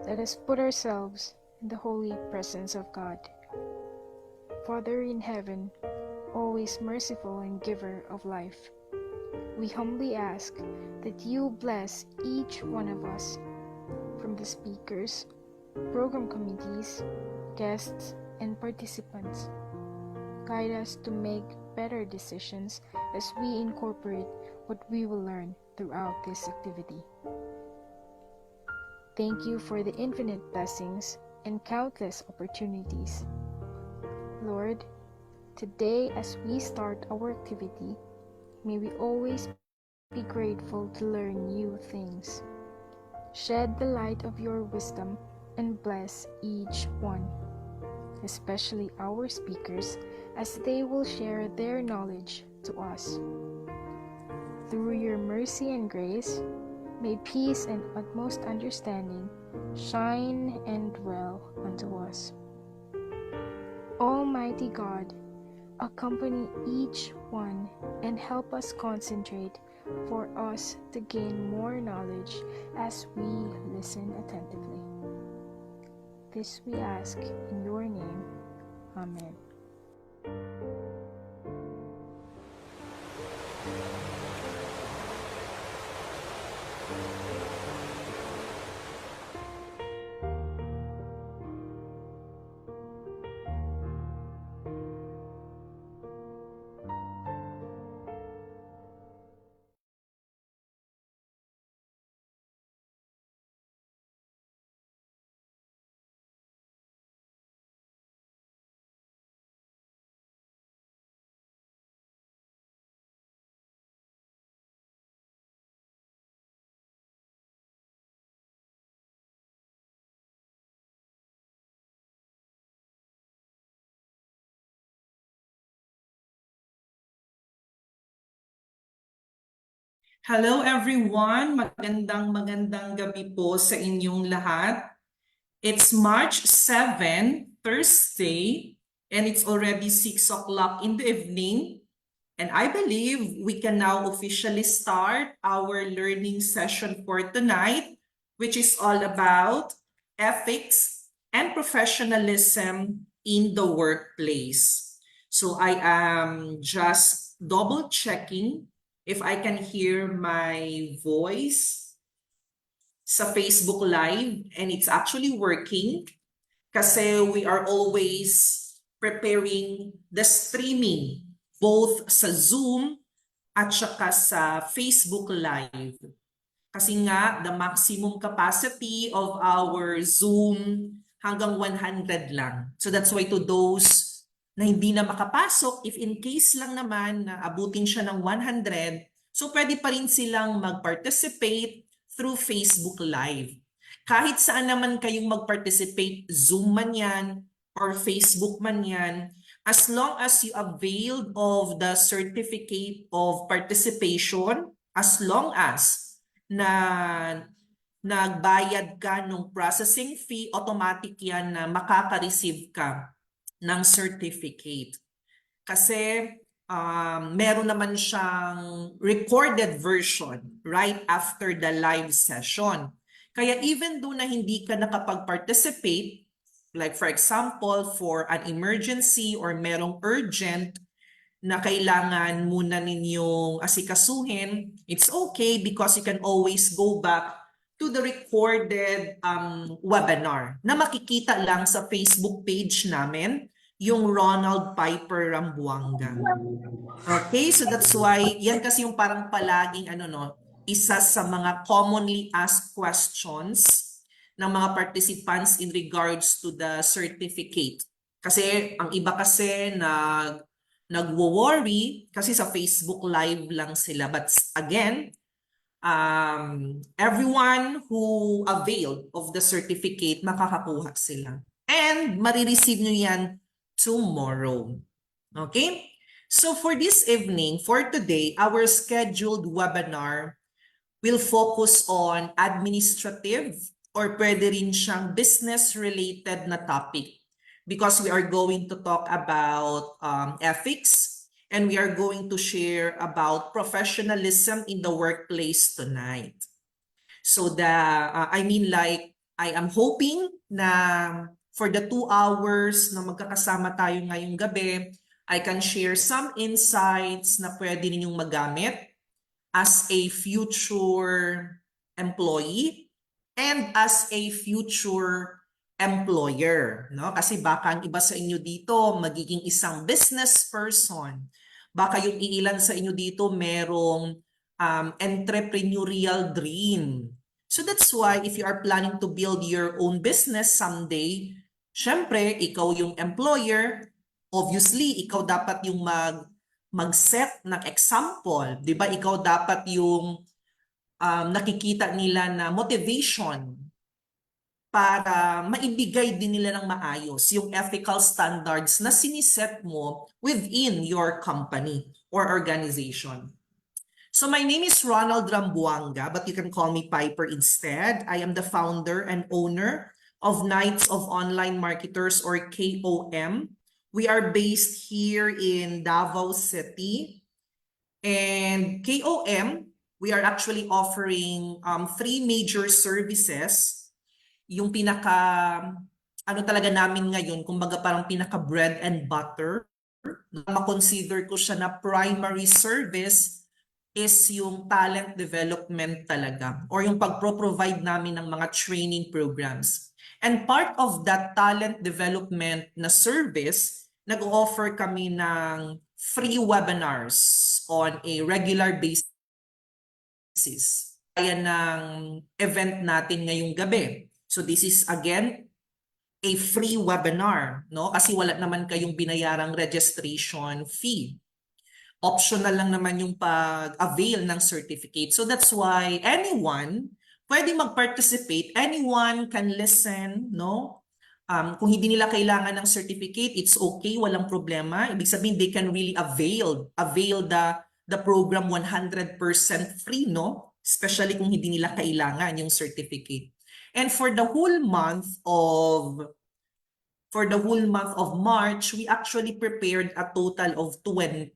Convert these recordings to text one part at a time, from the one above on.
Let us put ourselves in the holy presence of God. Father in heaven, always merciful and giver of life, we humbly ask that you bless each one of us, from the speakers, program committees, guests, and participants. Guide us to make better decisions as we incorporate what we will learn throughout this activity. Thank you for the infinite blessings and countless opportunities. Lord, today as we start our activity, may we always be grateful to learn new things. Shed the light of your wisdom and bless each one, especially our speakers, as they will share their knowledge to us. Through your mercy and grace, may peace and utmost understanding shine and dwell unto us. Almighty God, accompany each one and help us concentrate for us to gain more knowledge as we listen attentively. This we ask in your name. Amen. Hello everyone, magandang gabi po sa inyong lahat. It's March 7, Thursday, and it's already 6 o'clock in the evening. And I believe we can now officially start our learning session for tonight, which is all about ethics and professionalism in the workplace. So I am just double checking if I can hear my voice sa Facebook Live, and it's actually working kasi we are always preparing the streaming both sa Zoom at saka sa Facebook Live. Kasi nga, the maximum capacity of our Zoom hanggang 100 lang. So that's why to those na hindi na makapasok, if in case lang naman na abutin siya ng 100, so pwede pa rin silang mag-participate through Facebook Live. Kahit saan naman kayong mag-participate, Zoom man yan or Facebook man yan, as long as you availed of the certificate of participation, as long as na nagbayad ka ng processing fee, automatic yan na makaka-receive ka ng certificate. Kasi meron naman siyang recorded version right after the live session. Kaya even though na hindi ka nakapag-participate, like for example, for an emergency or merong urgent na kailangan muna ninyong asikasuhin, it's okay because you can always go back to the recorded webinar na makikita lang sa Facebook page namin, yung Ronald Piper Rambuanga. Okay, so that's why, yan kasi yung parang palaging isa sa mga commonly asked questions ng mga participants in regards to the certificate. Kasi ang iba kasi nagwo-worry kasi sa Facebook Live lang sila. But again, everyone who availed of the certificate, makakakuha sila. And marireceive nyo yan tomorrow. Okay? So for this evening, for today, our scheduled webinar will focus on administrative or pwede rin siyang business-related na topic because we are going to talk about ethics and we are going to share about professionalism in the workplace tonight. So I am hoping na for the 2 hours na magkakasama tayo ngayong gabi, I can share some insights na pwede ninyong magamit as a future employee and as a future employer, no? Kasi baka ang iba sa inyo dito magiging isang business person. Baka yung iilan sa inyo dito merong entrepreneurial dream. So that's why if you are planning to build your own business someday, syempre ikaw yung employer, obviously ikaw dapat yung mag-set ng example, 'di ba? Ikaw dapat yung nakikita nila na motivation para maibigay din nila ng maayos yung ethical standards na siniset mo within your company or organization. So my name is Ronald Rambuanga, but you can call me Piper instead. I am the founder and owner of Knights of Online Marketers, or KOM. We are based here in Davao City. And KOM, we are actually offering 3 major services. Yung ano talaga namin ngayon, kumbaga parang pinaka bread and butter, ma-consider ko siya na primary service is yung talent development talaga, or yung pagpro-provide namin ng mga training programs. And part of that talent development na service, nag-offer kami ng free webinars on a regular basis. Kaya ng event natin ngayong gabi. So this is again a free webinar, no? Kasi wala naman kayong binayarang registration fee. Optional lang naman yung pag-avail ng certificate. So that's why anyone pwede mag-participate, anyone can listen, no? Kung hindi nila kailangan ng certificate, it's okay, walang problema. Ibig sabihin, they can really avail the program 100% free, no? Especially kung hindi nila kailangan yung certificate. And for the whole month of March, we actually prepared a total of 20.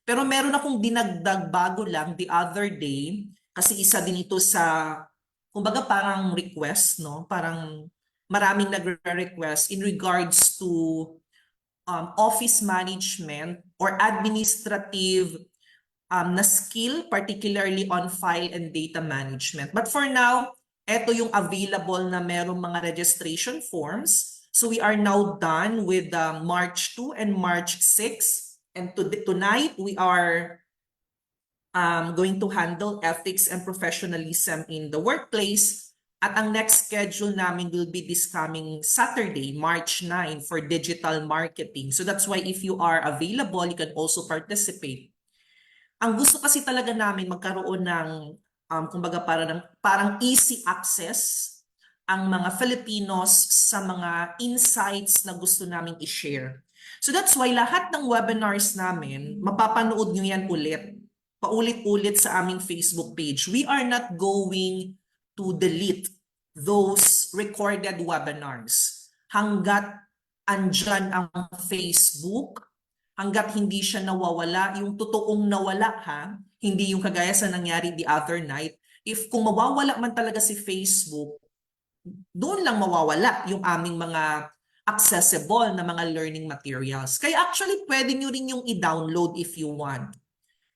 Pero meron akong dinagdag bago lang the other day, kasi isa din ito sa, kumbaga parang request, no? Parang maraming nagre-request in regards to office management or administrative na skill, particularly on file and data management. But for now, ito yung available na merong mga registration forms. So we are now done with March 2 and March 6. And tonight, we are going to handle ethics and professionalism in the workplace. At ang next schedule namin will be this coming Saturday, March 9, for digital marketing. So that's why if you are available, you can also participate. Ang gusto kasi talaga namin magkaroon ng kumbaga parang easy access ang mga Filipinos sa mga insights na gusto naming i-share. So that's why lahat ng webinars namin, mapapanood nyo yan ulit. Paulit-ulit sa aming Facebook page. We are not going to delete those recorded webinars hanggat andyan ang Facebook, hanggat hindi siya nawawala, yung totoong nawala ha, hindi yung kagaya sa nangyari the other night. If kung mawawala man talaga si Facebook, doon lang mawawala yung aming mga accessible na mga learning materials. Kaya actually pwede nyo rin yung i-download if you want.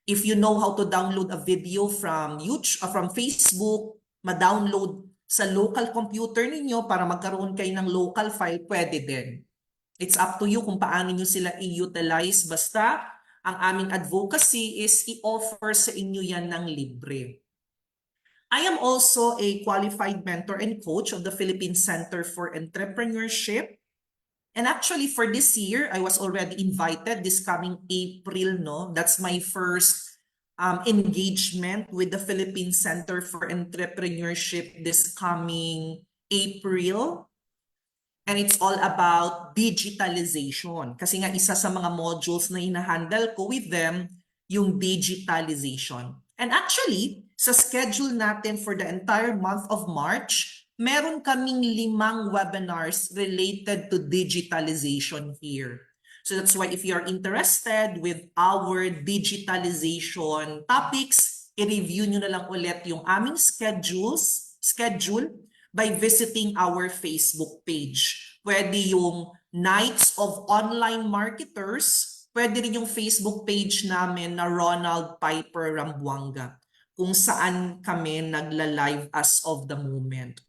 If you know how to download a video from YouTube, from Facebook, ma-download sa local computer ninyo para magkaroon kayo ng local file, pwede din. It's up to you kung paano nyo sila i-utilize. Basta, ang aming advocacy is i-offer sa inyo yan ng libre. I am also a qualified mentor and coach of the Philippine Center for Entrepreneurship. And actually, for this year, I was already invited this coming April, no? That's my first engagement with the Philippine Center for Entrepreneurship this coming April. And it's all about digitalization. Kasi nga isa sa mga modules na hinahandle ko with them, yung digitalization. And actually, sa schedule natin for the entire month of March, meron kaming 5 webinars related to digitalization here. So that's why if you're interested with our digitalization topics, i-review nyo na lang ulit yung aming schedule by visiting our Facebook page. Pwede yung Knights of Online Marketers, pwede rin yung Facebook page namin na Ronald Piper Rambuanga, kung saan kami nagla-live as of the moment.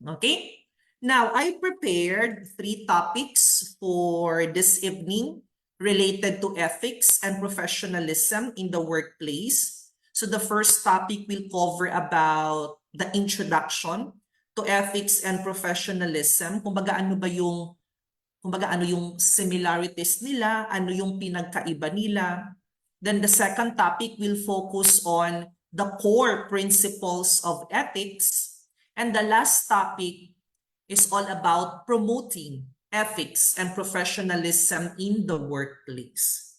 Okay? Now, I prepared 3 topics for this evening related to ethics and professionalism in the workplace. So the first topic will cover about the introduction to ethics and professionalism. Kumbaga ano yung similarities nila, ano yung pinagkaiba nila. Then the second topic will focus on the core principles of ethics. And the last topic is all about promoting ethics and professionalism in the workplace.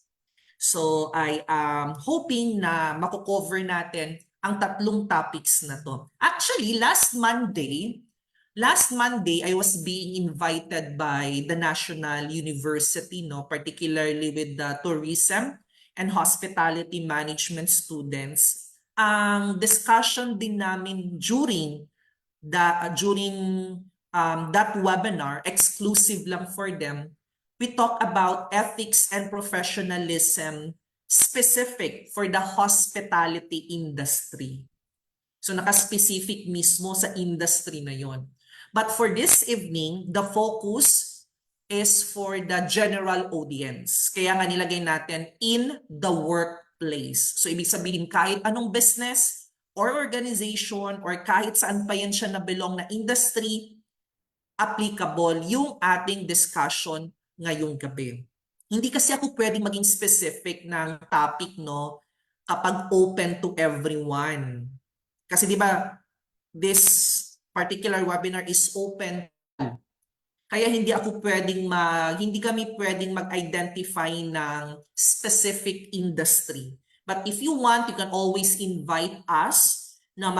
So I am hoping na mako-cover natin ang 3 topics na to. Actually, last Monday, I was being invited by the National University, particularly with the tourism and hospitality management students. Ang discussion din namin during that webinar, exclusive lang for them, we talk about ethics and professionalism specific for the hospitality industry. So naka-specific mismo sa industry na yon. But for this evening, the focus is for the general audience. Kaya nga nilagay natin in the workplace. So ibig sabihin kahit anong business or organization or kahit saan pa yan siya na belong na industry, applicable yung ating discussion ngayong gabi. Hindi kasi ako pwedeng maging specific ng topic, kapag open to everyone. Kasi di ba, this particular webinar is open. Kaya hindi kami pwedeng mag-identify ng specific industry. But if you want, you can always invite us na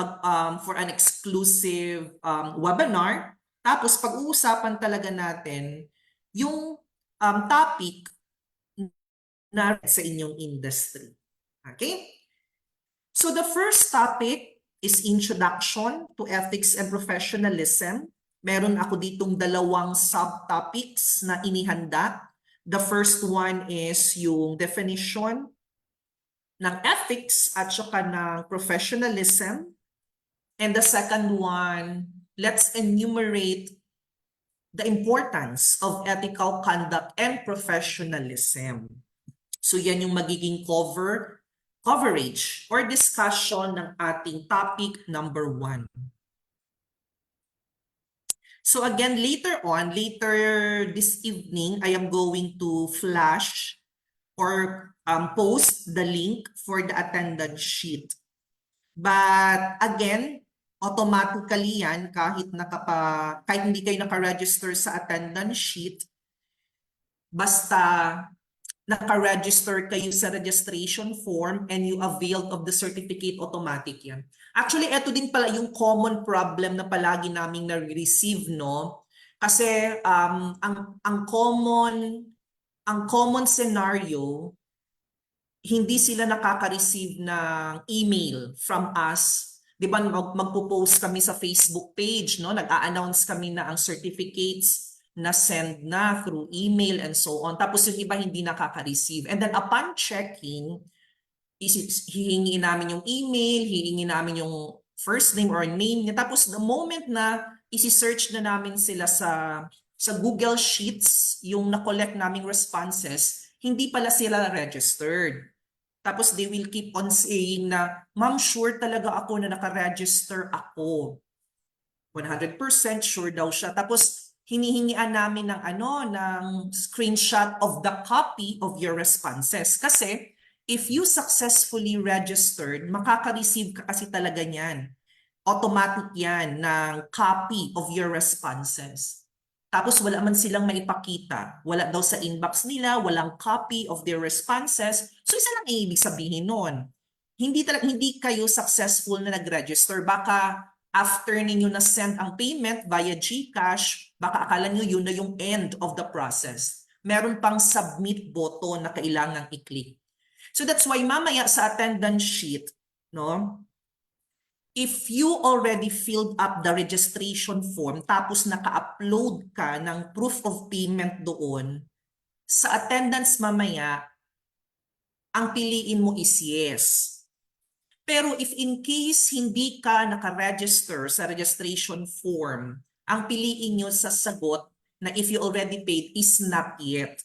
for an exclusive webinar. Tapos pag-uusapan talaga natin yung topic na sa inyong industry. Okay? So the first topic is introduction to ethics and professionalism. Meron ako ditong 2 subtopics na inihanda. The first one is yung definition ng ethics at saka ng professionalism. And the second one, let's enumerate the importance of ethical conduct and professionalism. So yan yung magiging coverage or discussion ng ating topic number 1. So again, later this evening, I am going to flash or post the link for the attendance sheet. But again, automatically yan kahit hindi kayo naka-register sa attendance sheet, basta naka-register kayo sa registration form and you availed of the certificate, automatic yan. Actually, ito din pala yung common problem na palagi naming na-receive, Kasi ang common scenario, hindi sila nakaka-receive ng email from us. Di ba magpo-post kami sa Facebook page, nag-a-announce kami na ang certificates na send na through email and so on. Tapos yung iba hindi nakaka-receive. And then upon checking, hihingi namin yung email, hihingi namin yung first name or name niya. Tapos the moment na isi-search na namin sila sa Google Sheets, yung na-collect naming responses, hindi pala sila registered. Tapos they will keep on saying na, "Ma'am, sure talaga ako na naka-register ako." 100% sure daw siya. Tapos hinihingian namin ng screenshot of the copy of your responses. Kasi if you successfully registered, makaka-receive ka kasi talaga niyan. Automatic yan ng copy of your responses. Tapos wala man silang maipakita. Wala daw sa inbox nila, walang copy of their responses. So isa lang ibig sabihin nun. Hindi kayo successful na nag-register. Baka after ninyo na-send ang payment via GCash, baka akala nyo yun na yung end of the process. Meron pang submit button na kailangang i-click. So that's why mamaya sa attendance sheet, if you already filled up the registration form tapos naka-upload ka ng proof of payment doon, sa attendance mamaya, ang piliin mo is yes. Pero if in case hindi ka naka-register sa registration form, ang piliin nyo sa sagot na if you already paid is not yet,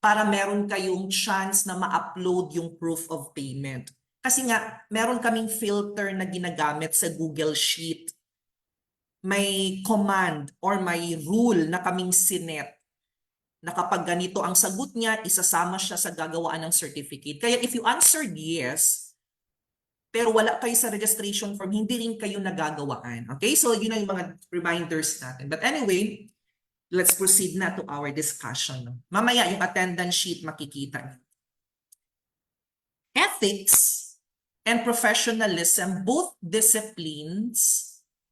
para meron kayong chance na ma-upload yung proof of payment. Kasi nga, meron kaming filter na ginagamit sa Google Sheet. May command or may rule na kaming sinet na kapag ganito ang sagot niya, isasama siya sa gagawaan ng certificate. Kaya if you answered yes, pero wala kayo sa registration form, hindi rin kayo nagagawaan. Okay? So, yun ang yung mga reminders natin. But anyway, let's proceed na to our discussion. Mamaya, yung attendance sheet makikita. Ethics and professionalism, both disciplines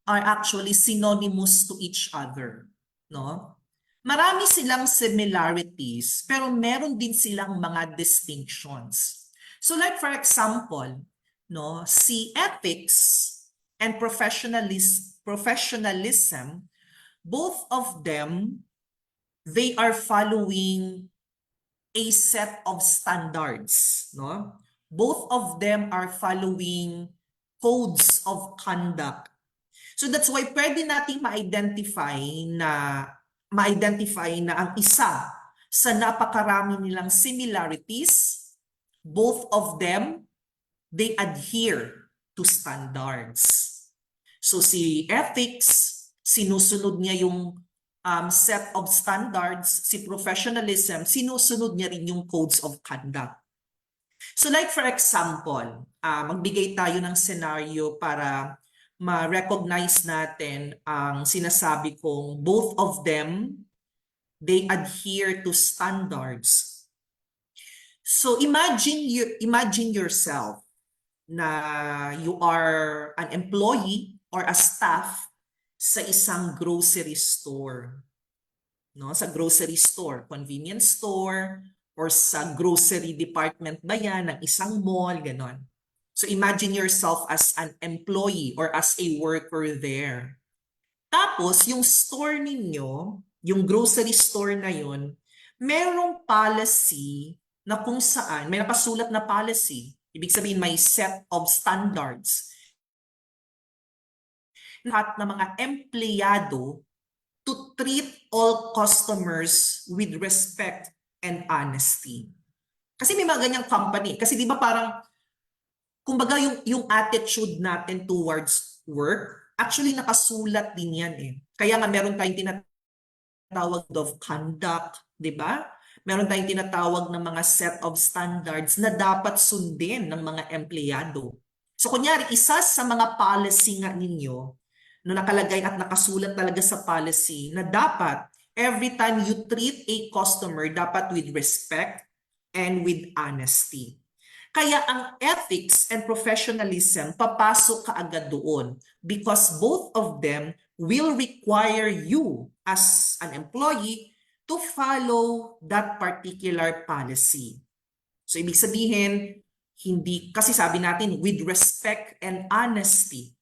are actually synonymous to each other. No? Marami silang similarities, pero meron din silang mga distinctions. So like for example, no, si ethics and professionalism, both of them, they are following a set of standards, no? Both of them are following codes of conduct. So that's why pwede nating ma-identify na ang isa sa napakarami nilang similarities, both of them, they adhere to standards. So si ethics, sinusunod niya yung set of standards. Si professionalism, sinusunod niya rin yung codes of conduct. So like for example, magbigay tayo ng scenario para ma-recognize natin ang sinasabi kong both of them, they adhere to standards. So imagine yourself na you are an employee or a staff sa isang grocery store. No, sa grocery store, convenience store, or sa grocery department ba yan, ng isang mall, ganon. So imagine yourself as an employee or as a worker there. Tapos, yung store ninyo, yung grocery store na yun, merong policy na kung saan, may nakasulat na policy. Ibig sabihin, may set of standards. Lahat ng mga empleyado to treat all customers with respect and honesty. Kasi may mga ganyang company. Kasi di ba parang, kumbaga yung attitude natin towards work, actually nakasulat din yan eh. Kaya nga meron tayong tinatawag of conduct, di ba? Meron tayong tinatawag ng mga set of standards na dapat sundin ng mga empleyado. So kunyari, isa sa mga policy nga ninyo, no nakalagay at nakasulat talaga sa policy na dapat every time you treat a customer, dapat with respect and with honesty. Kaya ang ethics and professionalism, papasok ka agad doon because both of them will require you as an employee to follow that particular policy. So ibig sabihin, hindi, kasi sabi natin, with respect and honesty.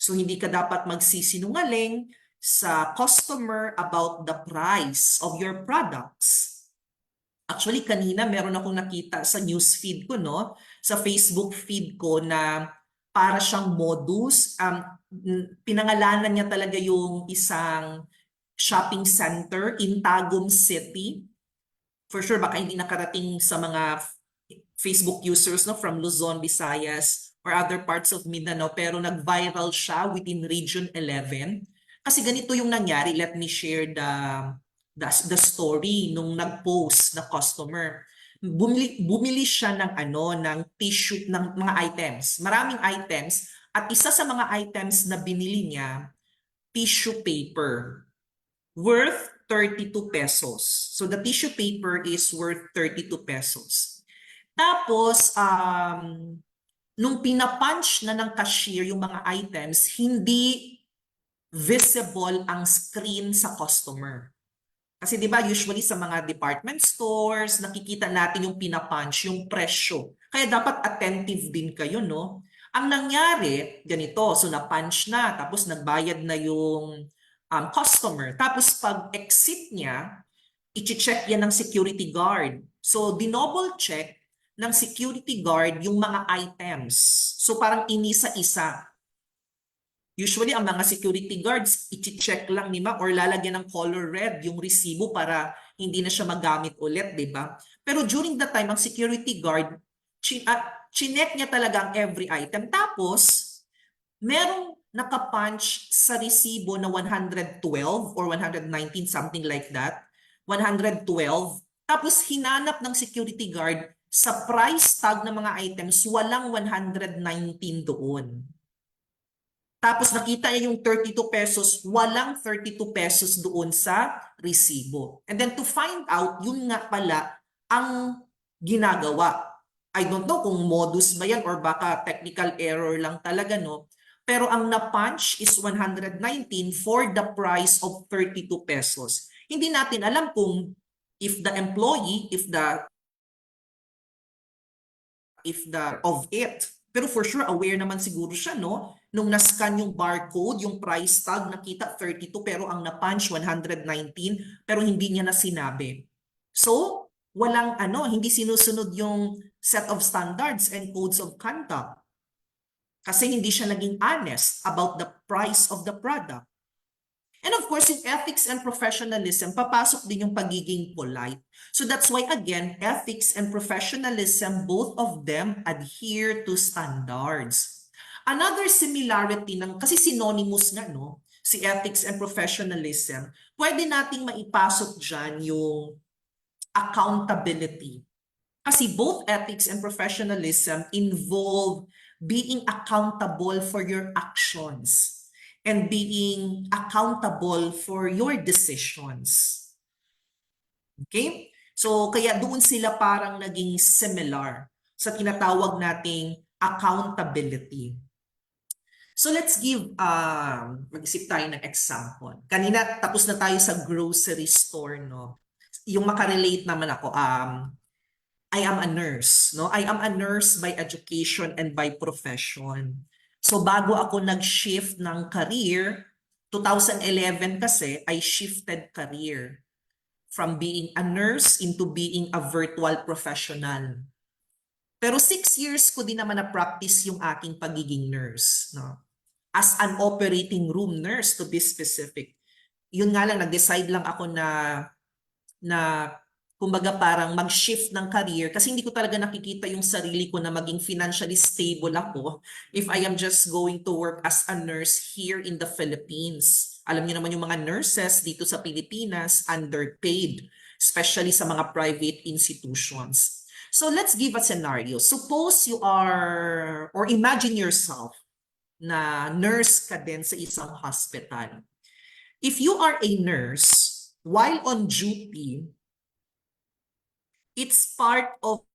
So hindi ka dapat magsisinungaling sa customer about the price of your products. Actually, kanina meron akong nakita sa news feed ko, no? Sa Facebook feed ko na para siyang modus. Pinangalanan niya talaga yung isang shopping center in Tagum City. For sure, baka hindi nakarating sa mga Facebook users, no, from Luzon, Visayas, or other parts of Mindanao, pero nag-viral siya within Region 11. Kasi ganito yung nangyari. Let me share the story nung nag-post na customer. Bumili siya ng ng tissue, ng mga items. Maraming items. At isa sa mga items na binili niya, tissue paper. Worth 32 pesos. So the tissue paper is worth 32 pesos. Tapos, nung pinapunch na ng cashier yung mga items, hindi visible ang screen sa customer. Kasi di ba usually sa mga department stores, nakikita natin yung pinapunch, yung presyo. Kaya dapat attentive din kayo, no? Ang nangyari, ganito, so na-punch na, tapos nagbayad na yung customer. Tapos pag exit niya, i-check yan ng security guard. So, dinoble check ng security guard yung mga items. So, parang inisa-isa. Usually, ang mga security guards, i-check lang nila or lalagyan ng color red yung resibo para hindi na siya magamit ulit, di ba? Pero during that time, ang security guard, chinek niya talaga ang every item. Tapos, merong nakapunch sa resibo na 112 or 119, something like that. 112. Tapos hinanap ng security guard sa price tag ng mga items, walang 119 doon. Tapos nakita niya yung 32 pesos, walang 32 pesos doon sa resibo. And then to find out, yun nga pala ang ginagawa. I don't know kung modus ba yan or baka technical error lang talaga, no? Pero ang na-punch is 119 for the price of 32 pesos. Hindi natin alam kung if the employee, if the of it. Pero for sure, aware naman siguro siya, no? Nung nascan yung barcode, yung price tag, nakita 32 pero ang na-punch 119 pero hindi niya na sinabi. So, walang hindi sinusunod yung set of standards and codes of conduct. Kasi hindi siya naging honest about the price of the product. And of course, in ethics and professionalism, papasok din yung pagiging polite. So that's why, again, ethics and professionalism, both of them adhere to standards. Another similarity kasi synonymous nga, no? Si ethics and professionalism, pwede nating maipasok dyan yung accountability. Kasi both ethics and professionalism involve being accountable for your actions and being accountable for your decisions. Okay? So, kaya doon sila parang naging similar sa tinatawag nating accountability. So, let's mag-isip tayo ng example. Kanina, tapos na tayo sa grocery store, no? Yung makarelate naman ako, I am a nurse, no? I am a nurse by education and by profession. So bago ako nag-shift ng career, 2011 kasi, I shifted career from being a nurse into being a virtual professional. Pero 6 years ko din naman na-practice yung aking pagiging nurse, no? As an operating room nurse, to be specific. Yun nga lang, nag-decide lang ako na kumbaga parang mag-shift ng career kasi hindi ko talaga nakikita yung sarili ko na maging financially stable ako if I am just going to work as a nurse here in the Philippines. Alam niyo naman yung mga nurses dito sa Pilipinas, underpaid, especially sa mga private institutions. So let's give a scenario. Suppose you are, or imagine yourself na nurse ka din sa isang hospital. If you are a nurse, while on duty, it's part of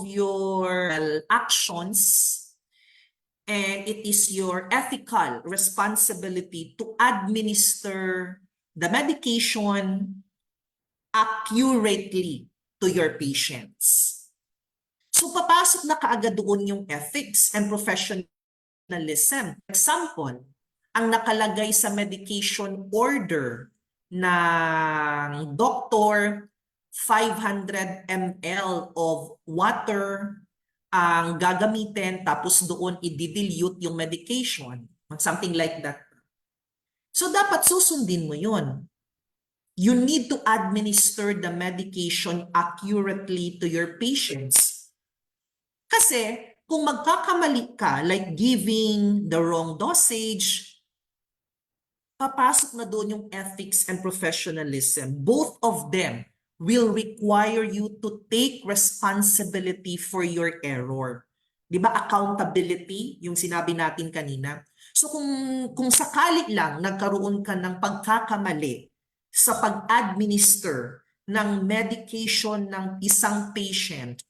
your actions and it is your ethical responsibility to administer the medication accurately to your patients. So papasok na kaagad doon yung ethics and professionalism. Example, ang nakalagay sa medication order ng doktor, 500 ml of water ang gagamitin tapos doon i-dilute yung medication. Something like that. So dapat susundin mo yun. You need to administer the medication accurately to your patients. Kasi kung magkakamali ka, like giving the wrong dosage, papasok na doon yung ethics and professionalism. Both of them will require you to take responsibility for your error. Di ba? Accountability, yung sinabi natin kanina. So kung sakali lang nagkaroon ka ng pagkakamali sa pag-administer ng medication ng isang patient,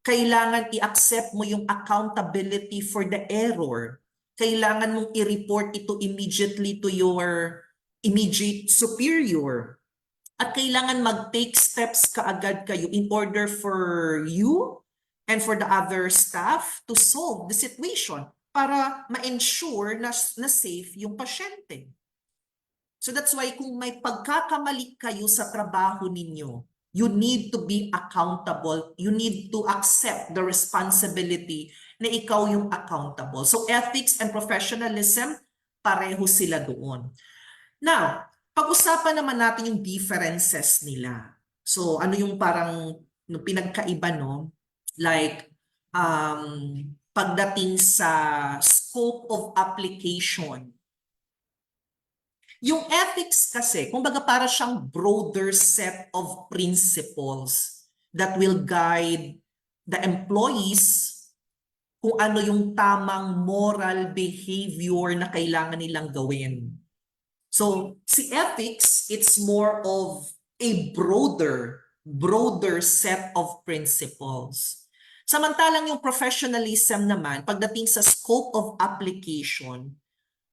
kailangan i-accept mo yung accountability for the error. Kailangan mong i-report ito immediately to your immediate superior. At kailangan mag-take steps kaagad kayo in order for you and for the other staff to solve the situation para ma-ensure na safe yung pasyente. So that's why kung may pagkakamali kayo sa trabaho ninyo, you need to be accountable. You need to accept the responsibility na ikaw yung accountable. So ethics and professionalism, pareho sila doon. Now, pag-usapan naman natin yung differences nila. So ano yung parang pinagkaiba, no? Like, pagdating sa scope of application. Yung ethics kasi, kumbaga para siyang broader set of principles that will guide the employees kung ano yung tamang moral behavior na kailangan nilang gawin. So, si ethics, it's more of a broader set of principles. Samantalang yung professionalism naman, pagdating sa scope of application,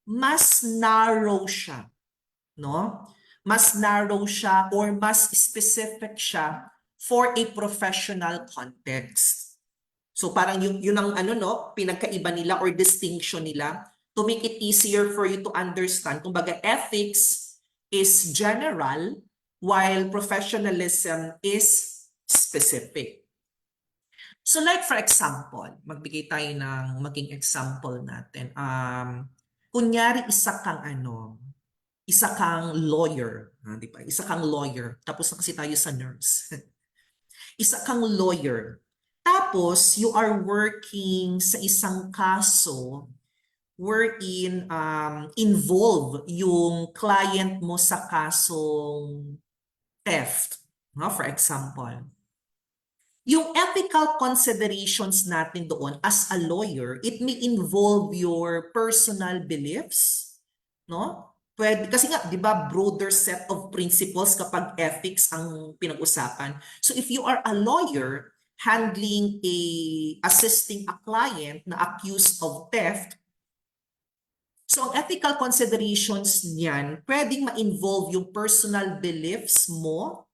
mas narrow siya. No? Mas narrow siya or mas specific siya for a professional context. So parang yun ang pinagkaiba nila or distinction nila to make it easier for you to understand. Kumbaga, ethics is general while professionalism is specific. So like for example, magbigay tayo ng maging example natin. Kunyari isa kang lawyer, di ba? Isa kang lawyer. Tapos na kasi tayo sa nurse. Isa kang lawyer. Tapos you are working sa isang kaso wherein involve yung client mo sa kasong theft, no? For example. Yung ethical considerations natin doon as a lawyer, it may involve your personal beliefs, no? Pwede, kasi nga, di ba, broader set of principles kapag ethics ang pinag-usapan. So if you are a lawyer assisting a client na accused of theft, so ang ethical considerations niyan, pwedeng ma-involve yung personal beliefs mo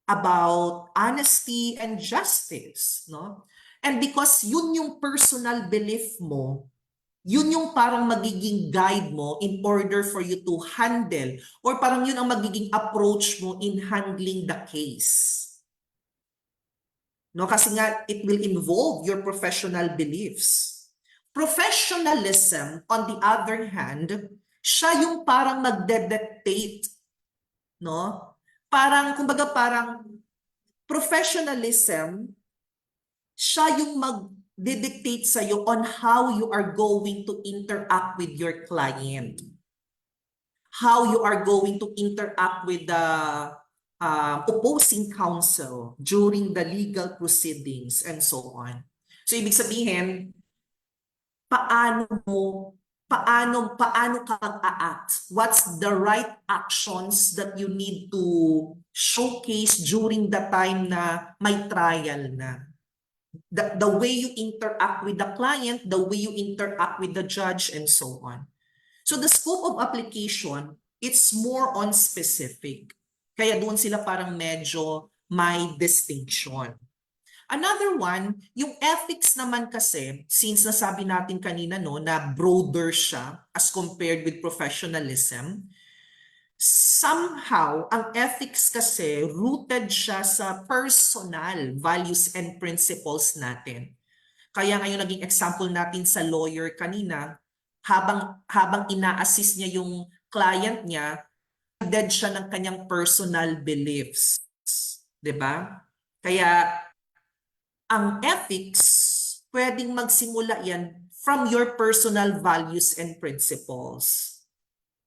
about honesty and justice, no? And because yun yung personal belief mo, yun yung parang magiging guide mo in order for you to handle or parang yun ang magiging approach mo in handling the case. No, kasi nga it will involve your professional beliefs. Professionalism, on the other hand, siya yung parang magde-dictate, no? Parang kumbaga parang professionalism, siya yung mag-dictate sa'yo on how you are going to interact with your client. How you are going to interact with the opposing counsel during the legal proceedings and so on. So ibig sabihin, paano ka mag-a-act? What's the right actions that you need to showcase during the time na may trial na? The way you interact with the client, the way you interact with the judge, and so on. So the scope of application, it's more on specific. Kaya doon sila parang medyo may distinction. Another one, yung ethics naman kasi, since nasabi natin kanina na broader siya as compared with professionalism, somehow, ang ethics kasi, rooted siya sa personal values and principles natin. Kaya ngayon naging example natin sa lawyer kanina, habang ina-assist niya yung client niya, guided siya ng kanyang personal beliefs. 'Di ba? Kaya ang ethics, pwedeng magsimula yan from your personal values and principles.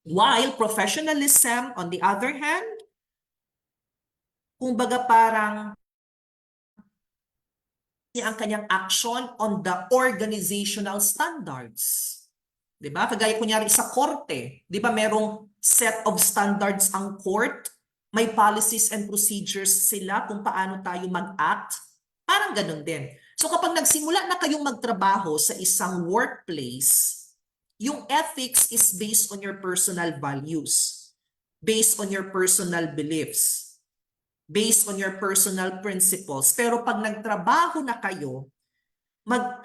While professionalism, on the other hand, kumbaga parang ang kanyang action on the organizational standards. 'Di ba? Kagaya kunyari sa korte, 'di ba merong set of standards ang court, may policies and procedures sila kung paano tayo mag-act. Parang ganun din. So kapag nagsimula na kayong magtrabaho sa isang workplace, yung ethics is based on your personal values, based on your personal beliefs. based on your personal principles. Pero pag nagtrabaho na kayo,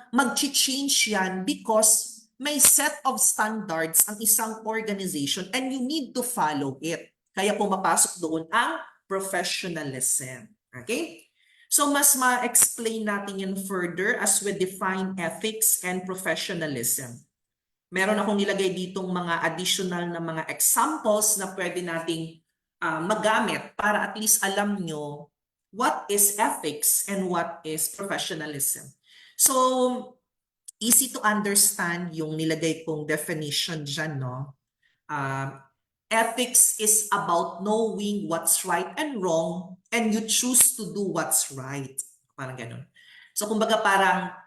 mag-change yan because may set of standards ang isang organization and you need to follow it. Kaya pumapasok doon ang professionalism. Okay? So mas ma-explain natin yan further as we define ethics and professionalism. Meron akong nilagay ditong mga additional na mga examples na pwede nating magamit para at least alam nyo what is ethics and what is professionalism. So, easy to understand yung nilagay kong definition dyan, no? Ethics is about knowing what's right and wrong and you choose to do what's right. Parang ganun. So, kumbaga parang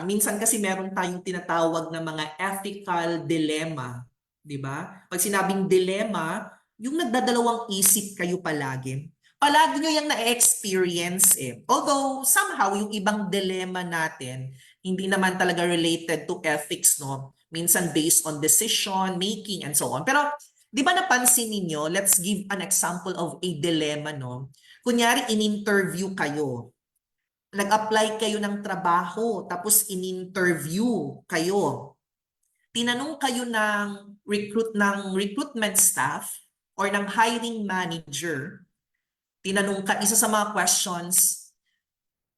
minsan kasi meron tayong tinatawag na mga ethical dilemma. Di ba? Pag sinabing dilemma, yung nagdadalawang isip kayo palagi. Palagi nyo yung na-experience eh. Although, somehow, yung ibang dilemma natin, hindi naman talaga related to ethics, no? Minsan based on decision making and so on. Pero, di ba napansin ninyo, let's give an example of a dilemma, no? Kunyari, in-interview kayo. Nag-apply kayo ng trabaho, tapos in-interview kayo. Tinanong kayo ng recruitment staff or ng hiring manager. Tinanong ka, isa sa mga questions,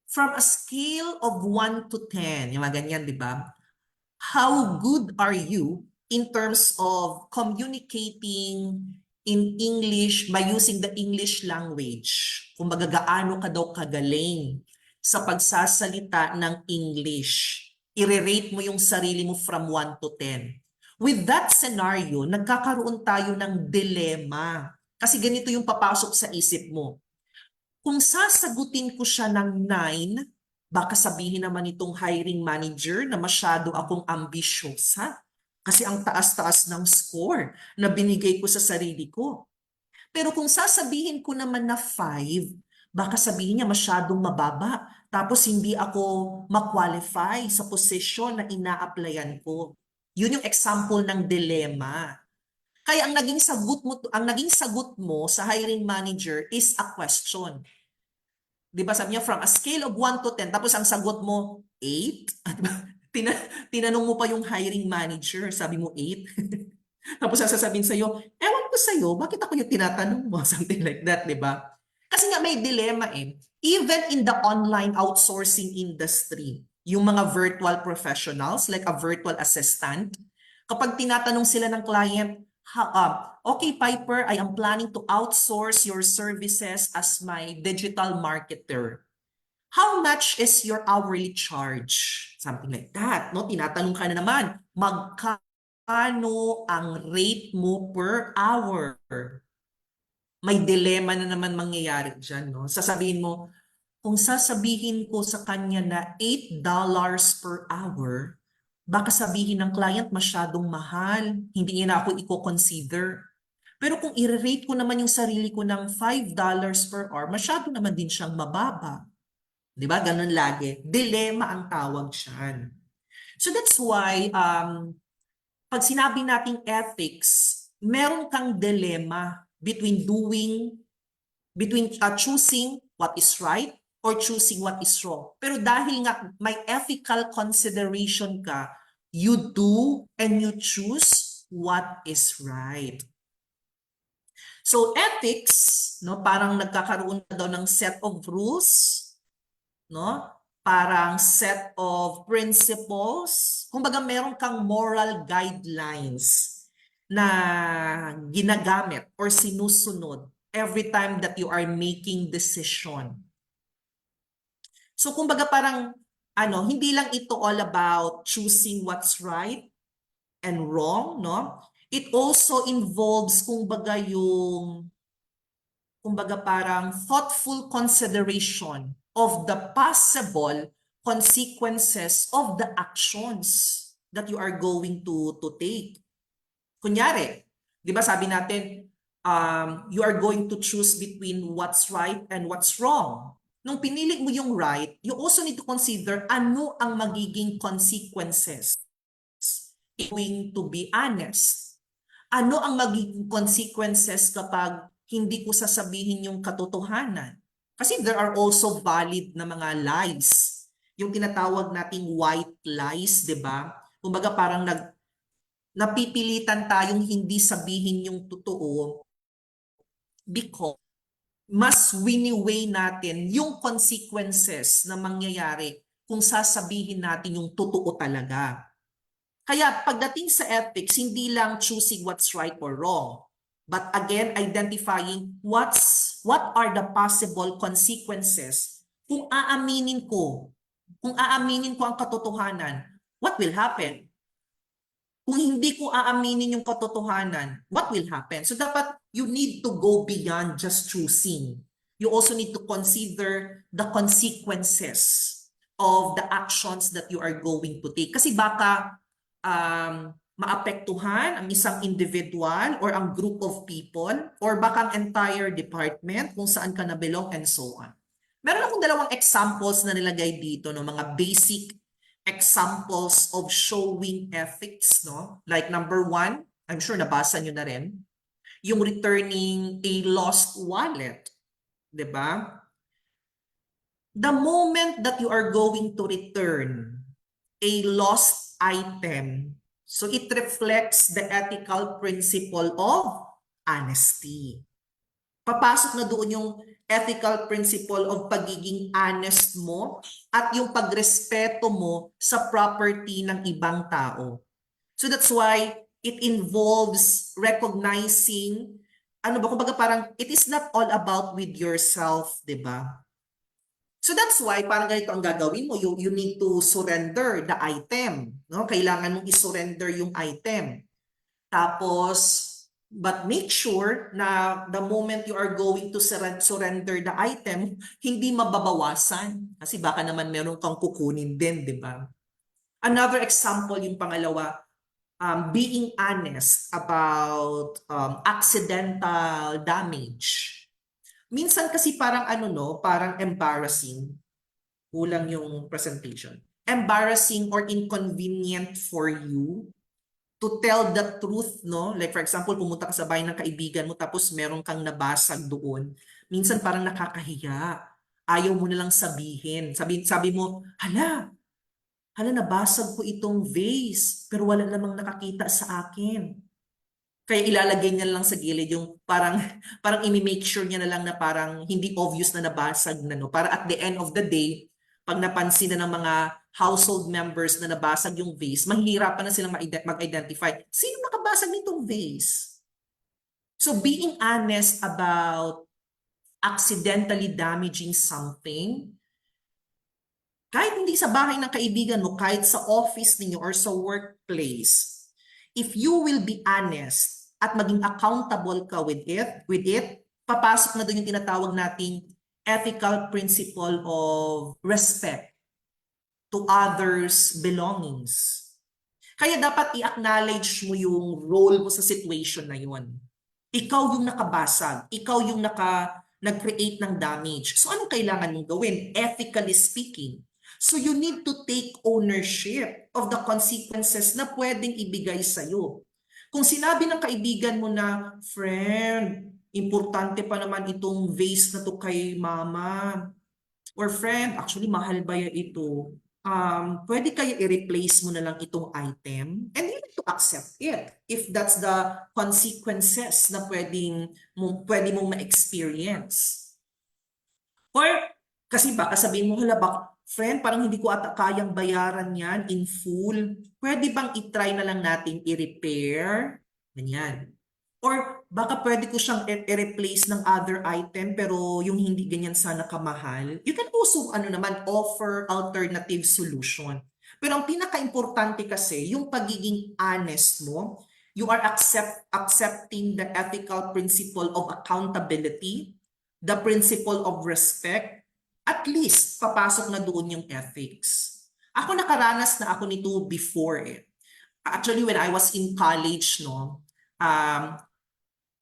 from a scale of 1 to 10, yung mga ganyan, di ba? How good are you in terms of communicating in English by using the English language? Kung gaano ka daw kagaling sa pagsasalita ng English. I-rate mo yung sarili mo from 1 to 10. With that scenario, nagkakaroon tayo ng dilemma. Kasi ganito yung papasok sa isip mo. Kung sasagutin ko siya ng 9, baka sabihin naman itong hiring manager na masyado akong ambisyosa. Kasi ang taas-taas ng score na binigay ko sa sarili ko. Pero kung sasabihin ko naman na 5, baka sabihin niya masyadong mababa. Tapos hindi ako ma-qualify sa posisyon na ina-applyan ko. Yun yung example ng dilemma. Kaya ang naging sagot mo sa hiring manager is a question. 'Di ba sabi niya from a scale of 1 to 10 tapos ang sagot mo 8? Tinanong mo pa yung hiring manager, sabi mo 8. Tapos sasabihin sa'yo, ewan ko sa'yo, bakit ako yung tinatanong mo? Something like that, 'di ba? Kasi nga may dilemma eh. Even in the online outsourcing industry, yung mga virtual professionals like a virtual assistant, kapag tinatanong sila ng client, okay Piper, I am planning to outsource your services as my digital marketer. How much is your hourly charge? Something like that. No? Tinatanong ka na naman, magkano ang rate mo per hour? May dilemma na naman mangyayari dyan. No? Sasabihin mo, kung sasabihin ko sa kanya na $8 per hour, baka sabihin ng client masyadong mahal, hindi niya na ako i-consider. Pero kung i-rate ko naman yung sarili ko ng $5 per hour, masyado naman din siyang mababa. Di ba? Ganun lagi. Dilemma ang tawag siyan. So that's why, pag sinabi nating ethics, meron kang dilemma between choosing what is right or choosing what is wrong. Pero dahil nga may ethical consideration ka, you do and you choose what is right. So ethics, no, parang nagkakaroon na daw ng set of rules, no? Parang set of principles. Kumbaga meron kang moral guidelines na ginagamit or sinusunod every time that you are making decision. So kumbaga parang hindi lang ito all about choosing what's right and wrong, no? It also involves kumbaga parang thoughtful consideration of the possible consequences of the actions that you are going to take. Kunyari, di ba sabi natin, you are going to choose between what's right and what's wrong. Nung pinili mo yung right, you also need to consider ano ang magiging consequences. Going to be honest. Ano ang magiging consequences kapag hindi ko sasabihin yung katotohanan. Kasi there are also valid na mga lies. Yung tinatawag nating white lies, di ba? Kumbaga parang napipilitan tayong hindi sabihin yung totoo because mas wini-weigh natin yung consequences na mangyayari kung sasabihin natin yung totoo talaga. Kaya pagdating sa ethics, hindi lang choosing what's right or wrong, but again, identifying what are the possible consequences kung aaminin ko ang katotohanan, what will happen? Kung hindi ko aaminin yung katotohanan, what will happen? So dapat you need to go beyond just choosing. You also need to consider the consequences of the actions that you are going to take. Kasi baka maapektuhan ang isang individual or ang group of people or baka ang entire department kung saan ka na-belong and so on. Meron akong dalawang examples na nilagay dito, no, mga basic examples of showing ethics, no? Like number one, I'm sure nabasa nyo na rin, yung returning a lost wallet, 'di ba? The moment that you are going to return a lost item, so it reflects the ethical principle of honesty. Papasok na doon yung ethical principle of pagiging honest mo at yung pagrespeto mo sa property ng ibang tao. So that's why it involves recognizing, kumbaga parang it is not all about with yourself, di ba? So that's why parang ganito ang gagawin mo, you need to surrender the item, no? Kailangan mong i-surrender yung item. Tapos, but make sure na the moment you are going to surrender the item, hindi mababawasan. Kasi baka naman meron kang kukunin din, di ba? Another example, yung pangalawa, being honest about accidental damage. Minsan kasi parang parang embarrassing. Kulang yung presentation. Embarrassing or inconvenient for you to tell the truth, no? Like for example, pumunta ka sa bahay ng kaibigan mo tapos meron kang nabasag doon. Minsan parang nakakahiya. Ayaw mo na lang sabihin. Sabi mo, hala, nabasag ko itong vase, pero wala namang nakakita sa akin. Kaya ilalagay niya lang sa gilid yung parang i-make sure niya na lang na parang hindi obvious na nabasag na, no? Para at the end of the day, pag napansin na ng mga household members na nabasag yung vase, mahihirapan na silang mag-identify. Sino nakabasag nitong vase? So being honest about accidentally damaging something, kahit hindi sa bahay ng kaibigan mo, kahit sa office ninyo or sa workplace, if you will be honest at maging accountable ka with it, papasok na doon yung tinatawag nating ethical principle of respect to others' belongings. Kaya dapat i-acknowledge mo yung role mo sa situation na yun. Ikaw yung nakabasag, ikaw yung nag-create ng damage. So anong kailangan mong gawin? Ethically speaking. So you need to take ownership of the consequences na pwedeng ibigay sa'yo. Kung sinabi ng kaibigan mo na, friend, importante pa naman itong vase na to kay mama. Or friend, actually mahal ba yan ito? Pwede kaya i-replace mo na lang itong item? And you need to accept it if that's the consequences na pwede mong ma-experience. Or, kasi baka sabihin mo, hala, friend, parang hindi ko ata kayang bayaran yan in full. Pwede bang i-try na lang natin i-repair? Ganyan. Or baka pwede ko siyang i-replace ng other item pero yung hindi ganyan sana kamahal. You can also offer alternative solution. Pero ang pinaka-importante kasi, yung pagiging honest mo, you are accepting the ethical principle of accountability, the principle of respect, at least papasok na doon yung ethics. Ako nakaranas na ako nito before eh. Actually, when I was in college,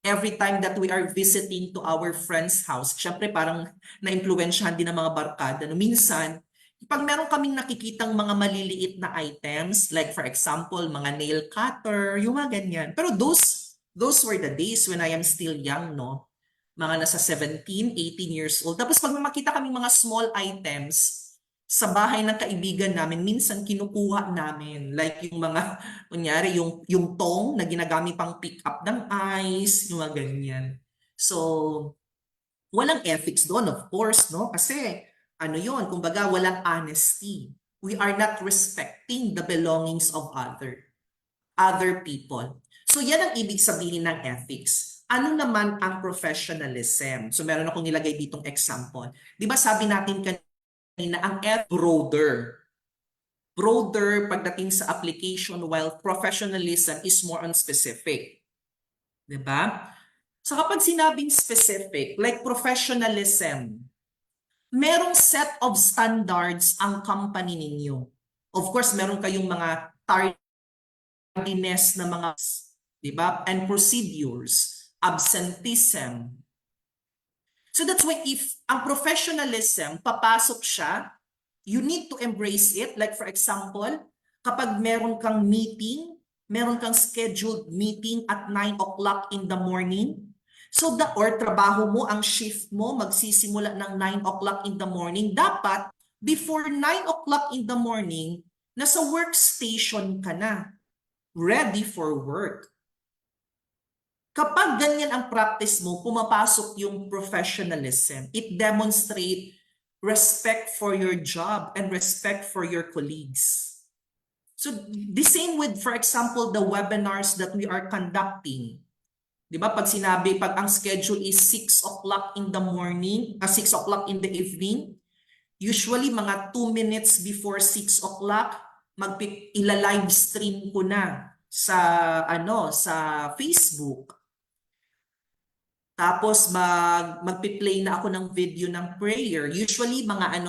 every time that we are visiting to our friend's house, syempre parang na-impluwensyahan din ng mga barkada. Minsan, pag meron kaming nakikitang mga maliliit na items, like for example, mga nail cutter, yung mga ganyan. Pero those were the days when I am still young, no? mga nasa 17, 18 years old. Tapos pag makita kami mga small items sa bahay ng kaibigan namin, minsan kinukuha namin. Like yung mga, kunyari, yung tong na ginagamit pang pick up ng ice, yung mga ganyan. So, walang ethics doon, of course, no? Kasi, ano yun, kumbaga, walang honesty. We are not respecting the belongings of other people. So, yan ang ibig sabihin ng ethics. Ano naman ang professionalism? So, meron akong nilagay ditong example. Di ba sabi natin kanina, ang broader. Broader pagdating sa application while professionalism is more on specific. Di ba? So kapag sinabing specific, like professionalism, merong set of standards ang company ninyo. Of course, meron kayong mga tardiness na mga, di ba? And procedures, absenteeism. So that's why if ang professionalism, papasok siya, you need to embrace it. Like for example, kapag meron kang meeting, meron kang scheduled meeting at 9 o'clock in the morning, so or trabaho mo, ang shift mo, magsisimula ng 9 o'clock in the morning, dapat before 9 o'clock in the morning, nasa workstation ka na, ready for work. Kapag ganyan ang practice mo, pumapasok yung professionalism. It demonstrates respect for your job and respect for your colleagues. So the same with, for example, the webinars that we are conducting. Di ba? Pag sinabi, pag ang schedule is 6 o'clock in the morning, 6 o'clock in the evening, usually mga 2 minutes before 6 o'clock, ila-live stream ko na sa Facebook. Tapos magpi-play na ako ng video ng prayer. Usually mga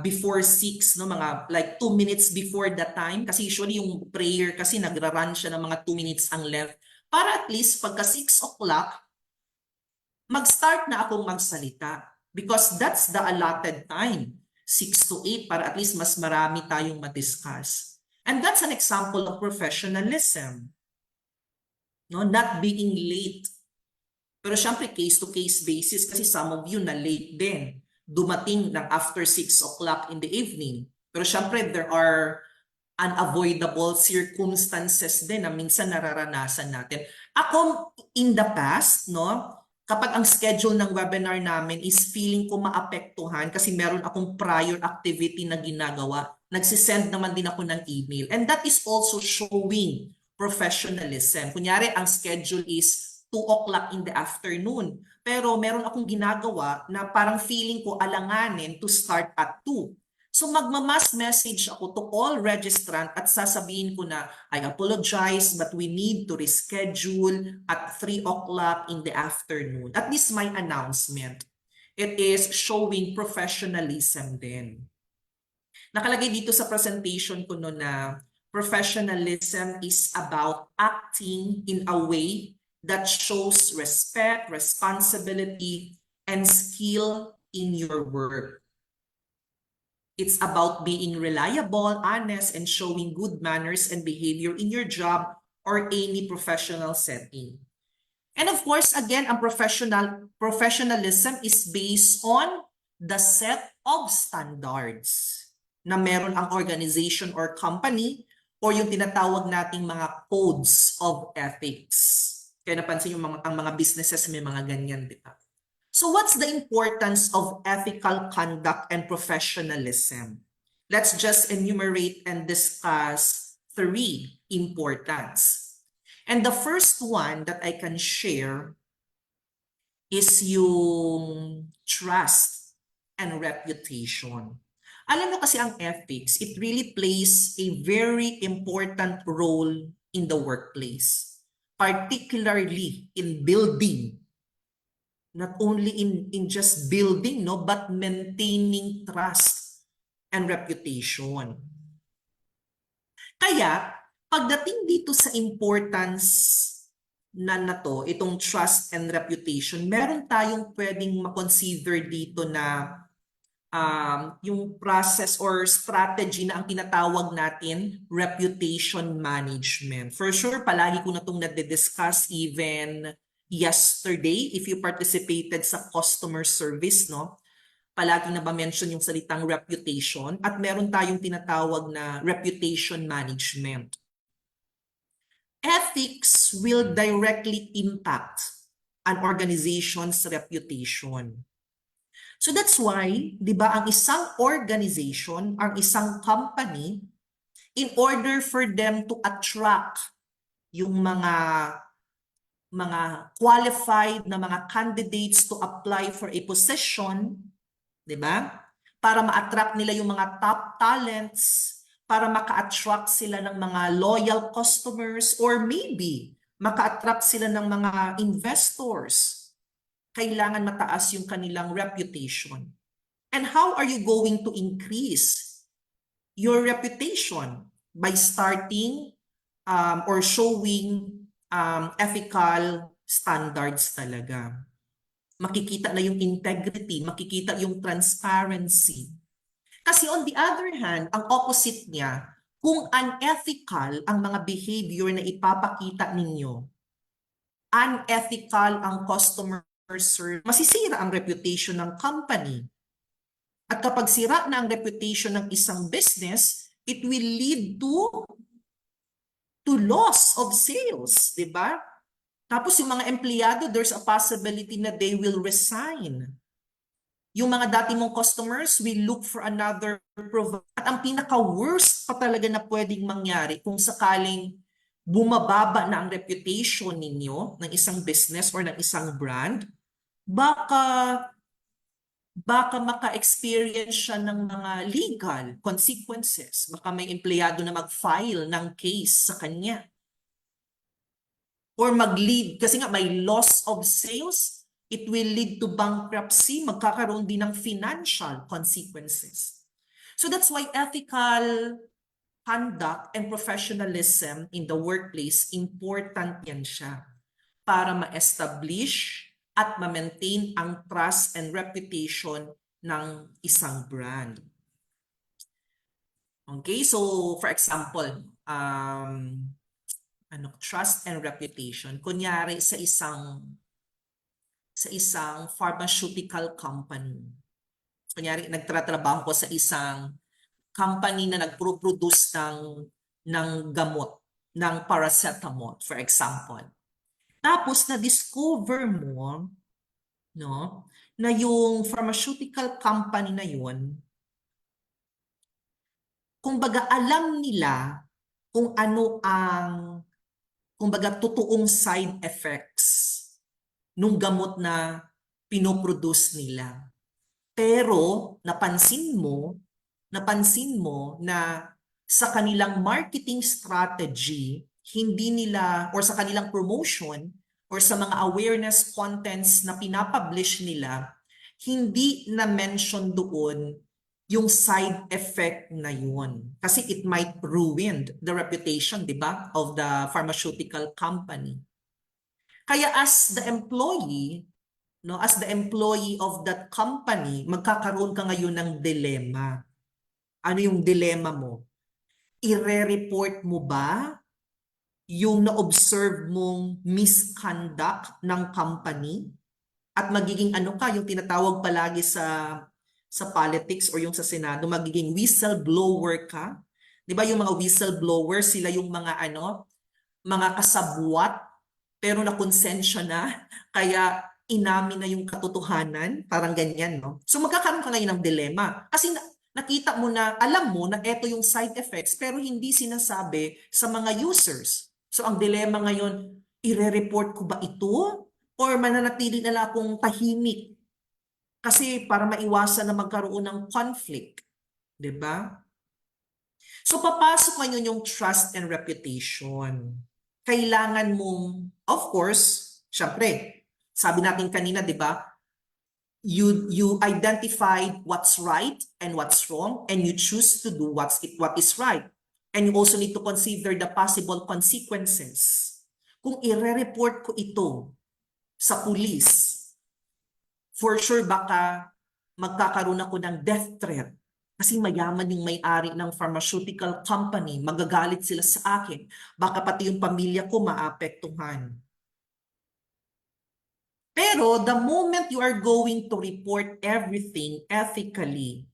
before 6, no, mga like 2 minutes before the time, kasi usually yung prayer kasi nagra-run siya ng mga 2 minutes ang length, para at least pagka 6 o'clock mag-start na akong magsalita because that's the allotted time, 6 to 8, para at least mas marami tayong ma-discuss. And that's an example of professionalism. No, not being late. Pero syempre case-to-case basis kasi some of you na late din. Dumating ng after 6 o'clock in the evening. Pero syempre there are unavoidable circumstances din na minsan nararanasan natin. Ako in the past, no, kapag ang schedule ng webinar namin is feeling ko maapektuhan kasi meron akong prior activity na ginagawa, nagsisend naman din ako ng email. And that is also showing professionalism. Kunyari, ang schedule is 2 o'clock in the afternoon. Pero meron akong ginagawa na parang feeling ko alanganin to start at 2. So magmamass message ako to all registrant at sasabihin ko na, I apologize but we need to reschedule at 3 o'clock in the afternoon. At least my announcement. It is showing professionalism din. Nakalagay dito sa presentation ko no na professionalism is about acting in a way that shows respect, responsibility, and skill in your work. It's about being reliable, honest, and showing good manners and behavior in your job or any professional setting. And of course, again, ang professionalism is based on the set of standards na meron ang organization or company or yung tinatawag nating mga codes of ethics. Kaya napansin yung ang mga businesses may mga ganyan, di ba? So what's the importance of ethical conduct and professionalism? Let's just enumerate and discuss 3 importance. And the first one that I can share is yung trust and reputation. Alam mo kasi ang ethics, it really plays a very important role in the workplace. Particularly in building, not only in just building, no, but maintaining trust and reputation. Kaya, pagdating dito sa importance na to, itong trust and reputation, meron tayong pwedeng makonsider dito na yung process or strategy na ang tinatawag natin, reputation management. For sure, palagi ko na itong nade-discuss even yesterday, if you participated sa customer service, no? Palagi na ba mention yung salitang reputation at meron tayong tinatawag na reputation management. Ethics will directly impact an organization's reputation. So that's why, di ba, ang isang organization, ang isang company, in order for them to attract yung mga qualified na mga candidates to apply for a position, di ba? Para ma-attract nila yung mga top talents, para maka-attract sila ng mga loyal customers, or maybe maka-attract sila ng mga investors. Kailangan mataas yung kanilang reputation. And how are you going to increase your reputation? By starting or showing ethical standards talaga. Makikita na yung integrity, makikita yung transparency. Kasi on the other hand, ang opposite niya, kung unethical ang mga behavior na ipapakita ninyo, unethical ang customer service, masisira ang reputation ng company. At kapag sira na ang reputation ng isang business, it will lead to loss of sales, di ba? Tapos yung mga empleyado, there's a possibility na they will resign. Yung mga dati mong customers will look for another provider. At ang pinaka-worst pa talaga na pwedeng mangyari kung sakaling bumababa na ang reputation ninyo ng isang business or ng isang brand, baka maka-experience siya ng mga legal consequences. Baka may empleyado na mag-file ng case sa kanya. Or mag-lead, kasi nga may loss of sales, it will lead to bankruptcy, magkakaroon din ng financial consequences. So that's why ethical conduct and professionalism in the workplace, important yan siya para ma-establish at ma-maintain ang trust and reputation ng isang brand. Okay, so for example, trust and reputation. Kunyari sa isang pharmaceutical company. Kunyari nagtatrabaho ko sa isang company na nagpro-produce ng gamot, ng paracetamol, for example. Tapos na-discover mo, no, na yung pharmaceutical company na yun, kumbaga alam nila kung ano ang, kumbaga totoong side effects nung gamot na pinoproduce nila. Pero napansin mo na sa kanilang marketing strategy, hindi nila, or sa kanilang promotion, or sa mga awareness contents na pinapublish nila, hindi na-mention doon yung side effect na yun. Kasi it might ruin the reputation, di ba, of the pharmaceutical company. Kaya as the employee, no, as the employee of that company, magkakaroon ka ngayon ng dilemma. Ano yung dilemma mo? Ire-report mo ba yung na-observe mong misconduct ng company? At magiging ano ka, yung tinatawag palagi sa politics or yung sa Senado, magiging whistleblower ka? Di ba yung mga whistleblower, sila yung mga mga kasabwat, pero nakonsensya na, kaya inamin na yung katotohanan, parang ganyan, no? So magkakaroon ka ngayon ng dilema. Kasi nakita mo na, alam mo na eto yung side effects, pero hindi sinasabi sa mga users. So ang dilema ngayon, ire-report ko ba ito? Or mananatili na lang akong tahimik? Kasi para maiwasan na magkaroon ng conflict. Diba? So papasok ngayon yung trust and reputation. Kailangan mong, of course, syempre, sabi natin kanina, di ba? You identified what's right and what's wrong, and you choose to do what is right. And you also need to consider the possible consequences. Kung ire-report ko ito sa pulis, for sure baka magkakaroon ako ng death threat. Kasi mayaman yung may-ari ng pharmaceutical company, magagalit sila sa akin. Baka pati yung pamilya ko maapektuhan. Pero the moment you are going to report everything ethically,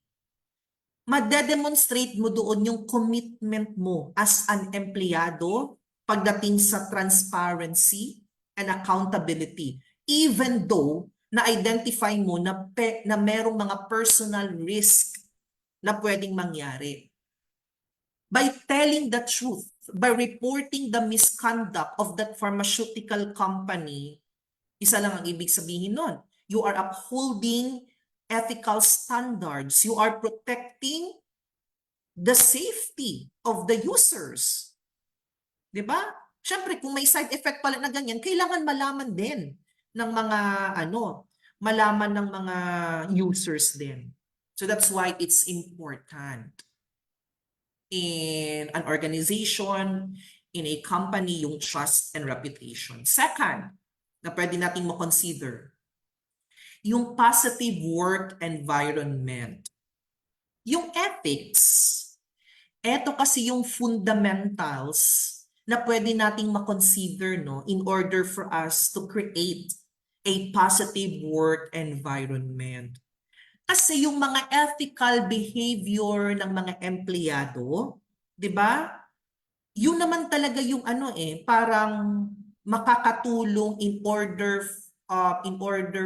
madedemonstrate mo doon yung commitment mo as an empleyado pagdating sa transparency and accountability. Even though na-identify mo na merong mga personal risk na pwedeng mangyari. By telling the truth, by reporting the misconduct of that pharmaceutical company, isa lang ang ibig sabihin nun. You are upholding ethical standards. You are protecting the safety of the users. Di ba? Siyempre, kung may side effect pala na ganyan, kailangan malaman din ng mga malaman ng mga users din. So that's why it's important in an organization, in a company, yung trust and reputation. Second, na pwede nating mo-consider, yung positive work environment. Yung ethics, eto kasi yung fundamentals na pwede nating ma-consider in order for us to create a positive work environment. Kasi yung mga ethical behavior ng mga empleyado, 'di ba? Yun naman talaga yung parang makakatulong in order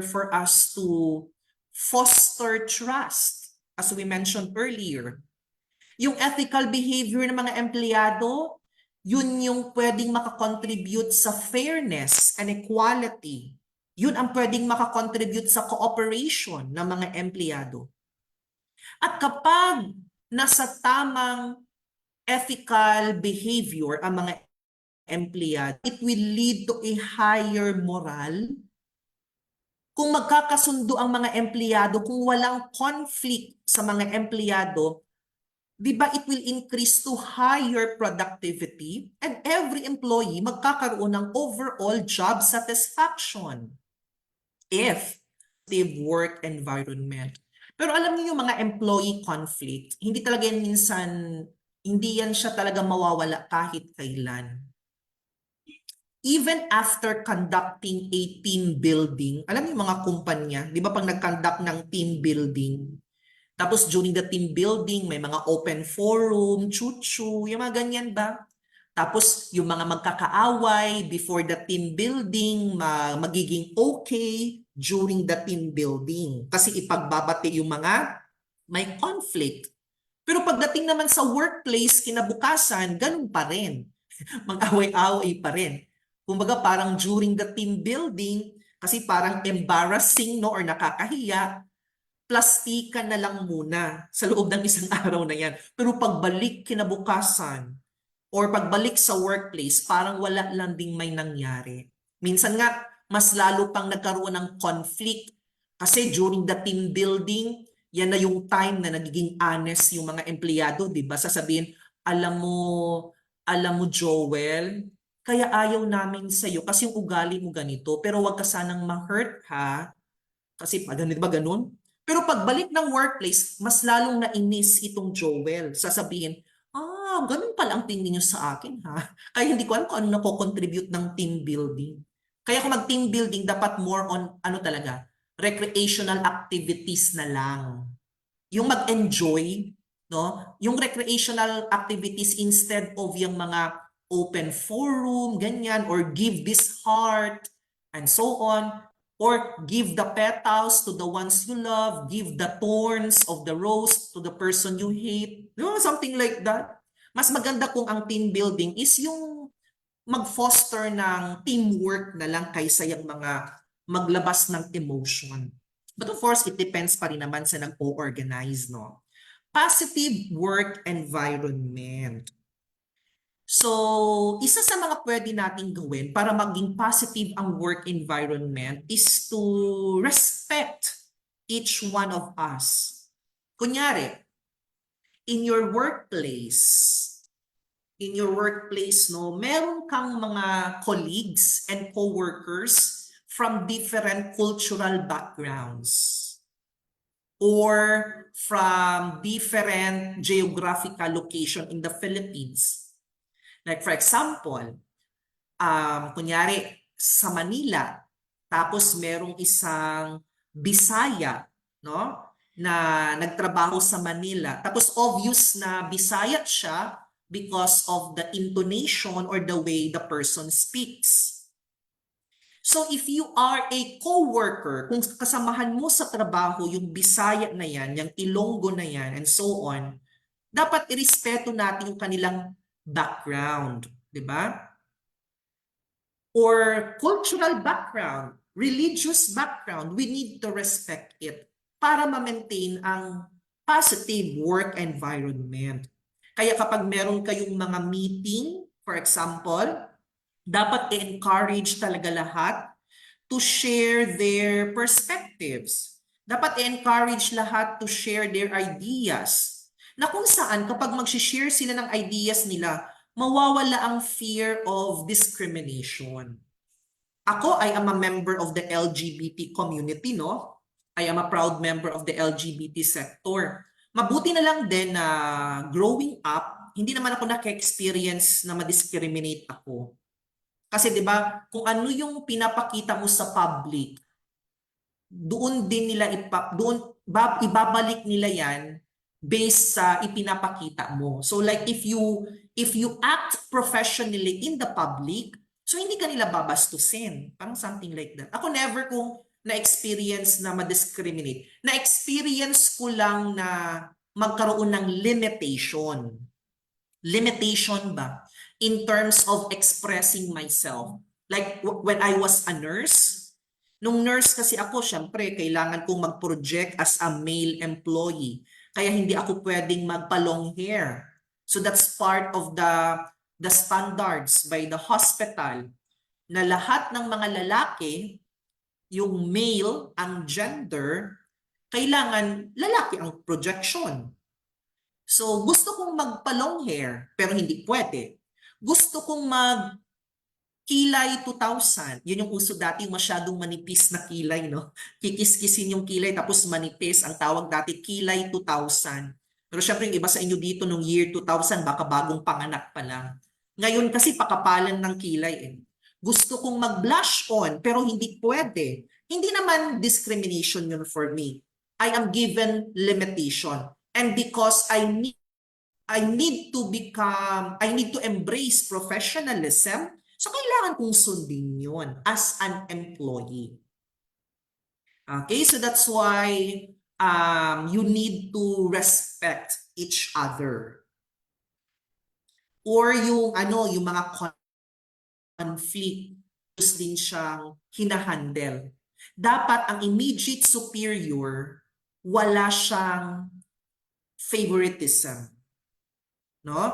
for us to foster trust, as we mentioned earlier. Yung ethical behavior ng mga empleyado, yun yung pwedeng makakontribute sa fairness and equality. Yun ang pwedeng makakontribute sa cooperation ng mga empleyado. At kapag nasa tamang ethical behavior ang mga empleyado, it will lead to a higher moral. Kung magkakasundo ang mga empleyado, kung walang conflict sa mga empleyado, di ba it will increase to higher productivity and every employee magkakaroon ng overall job satisfaction if the work environment. Pero alam niyo yung mga employee conflict, hindi talaga yan minsan, hindi yan siya talaga mawawala kahit kailan. Even after conducting a team building, alam niyo mga kumpanya, di ba pag nag-conduct ng team building, tapos during the team building, may mga open forum, chuchu, yung mga ganyan ba? Tapos yung mga magkakaaway before the team building, magiging okay during the team building. Kasi ipagbabati yung mga may conflict. Pero pagdating naman sa workplace, kinabukasan, ganun pa rin. Mag-away-away pa rin. Kumbaga parang during the team building, kasi parang embarrassing or nakakahiya, plastikan na lang muna sa loob ng isang araw na yan. Pero pagbalik kinabukasan or pagbalik sa workplace, parang wala lang ding may nangyari. Minsan nga, mas lalo pang nagkaroon ng conflict kasi during the team building, yan na yung time na nagiging honest yung mga empleyado, di ba? Sasabihin, alam mo Joel, kaya ayaw namin sa'yo kasi yung ugali mo ganito, pero wag ka sanang ma-hurt ha. Kasi ganun, di ba ganun? Pero pagbalik ng workplace, mas lalong nainis itong Joel. Sasabihin, ganun pala ang tingin niyo sa akin ha. Kaya hindi ko alam kung ano nako-contribute ng team building. Kaya kung mag-team building, dapat more on talaga, recreational activities na lang. Yung mag-enjoy, yung recreational activities instead of yung mga open forum, ganyan, or give this heart, and so on. Or give the petals to the ones you love, give the thorns of the rose to the person you hate. Something like that. Mas maganda kung ang team building is yung mag-foster ng teamwork na lang kaysa yung mga maglabas ng emotion. But of course, it depends pa rin naman sa nag-o-organize, no? Positive work environment. So, isa sa mga pwede nating gawin para maging positive ang work environment is to respect each one of us. Kunyari, in your workplace, meron kang mga colleagues and co-workers from different cultural backgrounds or from different geographical location in the Philippines. Like for example, kunyari sa Manila, Tapos merong isang Bisaya, no? Na nagtrabaho sa Manila. Tapos obvious na Bisaya siya because of the intonation or the way the person speaks. So if you are a co-worker, kung kasamahan mo sa trabaho yung Bisaya na yan, yung Ilonggo na yan, and so on, dapat irespeto natin yung kanilang background, di ba? Or cultural background, religious background, we need to respect it para ma-maintain ang positive work environment. Kaya kapag meron kayong mga meeting, for example, dapat i-encourage talaga lahat to share their perspectives. Dapat i-encourage lahat to share their ideas. Na kung saan kapag mag-share sila ng ideas nila, mawawala ang fear of discrimination. Ako, I am a member of the LGBT community, no? I am a proud member of the LGBT sector. Mabuti na lang din na growing up, hindi naman ako naka-experience na ma-discriminate ako. Kasi 'di ba, kung ano yung pinapakita mo sa public, doon din nila ibabalik nila 'yan based sa ipinapakita mo. So like if you act professionally in the public, so hindi ka nila babastusin. Parang something like that. Ako never kong na-experience na ma-discriminate. Na-experience ko lang na magkaroon ng limitation. Limitation ba? In terms of expressing myself. Like when I was a nurse, nung nurse kasi ako, syempre, kailangan kong mag-project as a male employee. Kaya hindi ako pwedeng magpa-long hair. So that's part of the standards by the hospital na lahat ng mga lalaki, yung male, ang gender, kailangan lalaki ang projection. So gusto kong magpa-long hair, pero hindi pwede. Gusto kong kilay 2,000. Yun yung uso dati, yung masyadong manipis na kilay, no? Kikis-kisin yung kilay tapos manipis. Ang tawag dati, kilay 2,000. Pero syempre yung iba sa inyo dito nung year 2000, baka bagong panganak pa lang. Ngayon kasi pakapalan ng kilay eh. Gusto kong mag-blush on pero hindi pwede. Hindi naman discrimination yun for me. I am given limitation. And because I need to embrace professionalism, so kailangan kong sundin yun as an employee. Okay, so that's why you need to respect each other. Or yung mga conflict, din siyang hinahandle. Dapat ang immediate superior, wala siyang favoritism. No?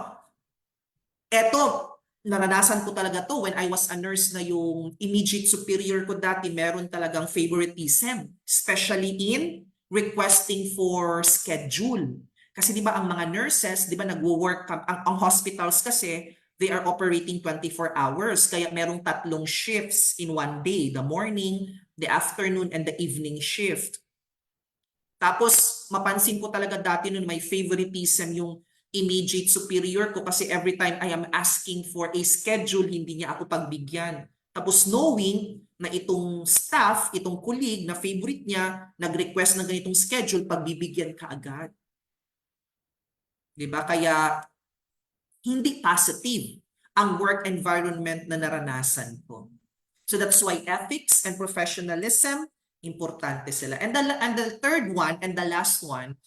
Eto, naranasan ko talaga to when I was a nurse na yung immediate superior ko dati meron talagang favoritism, especially in requesting for schedule. Kasi di ba ang mga nurses, di ba nagwo-work, ang hospitals kasi, they are operating 24 hours. Kaya merong 3 shifts in one day, the morning, the afternoon, and the evening shift. Tapos, mapansin ko talaga dati nun may favoritism yung immediate superior ko kasi every time I am asking for a schedule, hindi niya ako pagbigyan. Tapos knowing na itong staff, itong colleague na favorite niya, nag-request ng ganitong schedule, pagbibigyan ka agad. Diba? Kaya hindi positive ang work environment na naranasan ko. So that's why ethics and professionalism, importante sila. And the third one and the last one,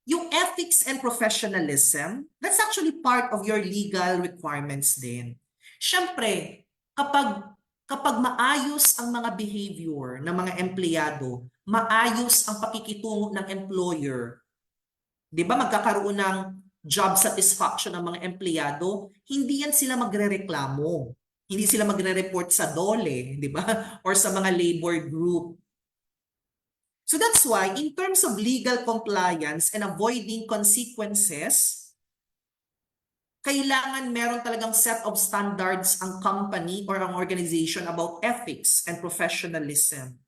yung ethics and professionalism, that's actually part of your legal requirements din. Siyempre, kapag maayos ang mga behavior ng mga empleyado, maayos ang pakikitungo ng employer, di ba magkakaroon ng job satisfaction ng mga empleyado, hindi yan sila magrereklamo. Hindi sila magre-report sa DOLE, di ba? Or sa mga labor group. So that's why, in terms of legal compliance and avoiding consequences, kailangan meron talagang set of standards ang company or ang organization about ethics and professionalism.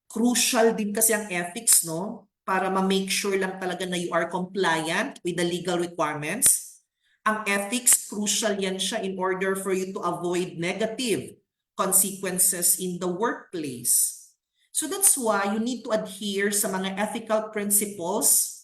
Crucial din kasi ang ethics, no? Para ma-make sure lang talaga na you are compliant with the legal requirements. Ang ethics, crucial yan siya in order for you to avoid negative consequences in the workplace. So that's why you need to adhere sa mga ethical principles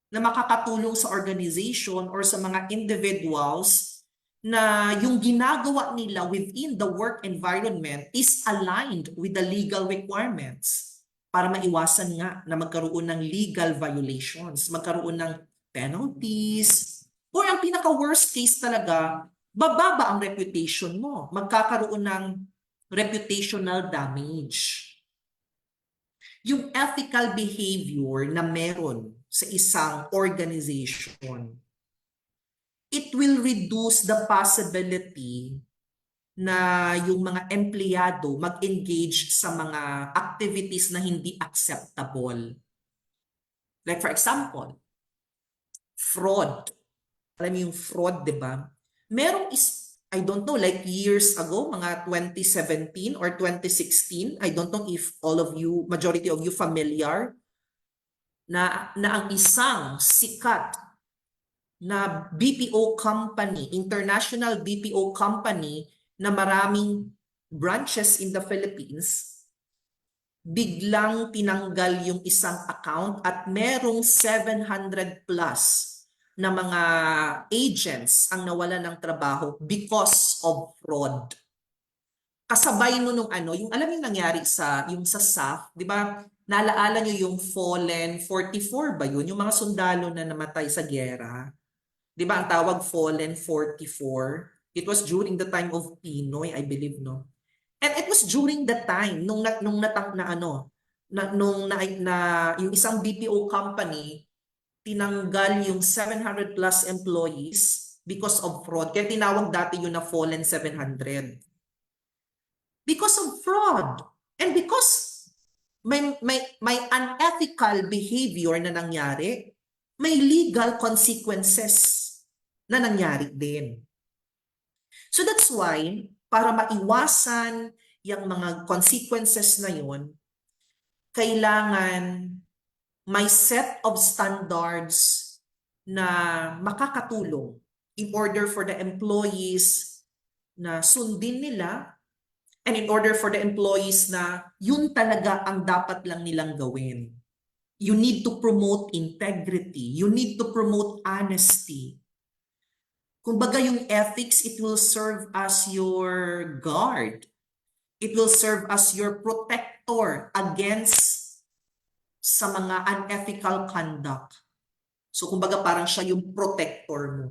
na makakatulong sa organization or sa mga individuals na yung ginagawa nila within the work environment is aligned with the legal requirements para maiwasan nga na magkaroon ng legal violations, magkaroon ng penalties, or ang pinaka-worst case talaga, bababa ang reputation mo, magkakaroon ng reputational damage. Yung ethical behavior na meron sa isang organization, it will reduce the possibility na yung mga empleyado mag-engage sa mga activities na hindi acceptable. Like for example, fraud. Alam mo yung fraud, di ba? Merong I don't know, like years ago, mga 2017 or 2016, I don't know if all of you, majority of you familiar, na ang isang sikat na BPO company, international BPO company na maraming branches in the Philippines, biglang tinanggal yung isang account at merong 700 plus na mga agents ang nawala ng trabaho because of fraud. Kasabay nung yung alam yung nangyari sa SAF, 'di ba? Naalaala niyo yung Fallen 44 ba yun? Yung mga sundalo na namatay sa giyera. 'Di ba ang tawag Fallen 44? It was during the time of Pinoy, I believe, no? And it was during the time nung yung isang BPO company tinanggal yung 700 plus employees because of fraud. Kaya tinawag dati yun na Fallen 700. Because of fraud. And because may unethical behavior na nangyari, may legal consequences na nangyari din. So that's why, para maiwasan yung mga consequences na yun, kailangan may set of standards na makakatulong in order for the employees na sundin nila and in order for the employees na yun talaga ang dapat lang nilang gawin. You need to promote integrity. You need to promote honesty. Kumbaga yung ethics, it will serve as your guard. It will serve as your protector against sa mga unethical conduct. So kumbaga parang siya yung protector mo.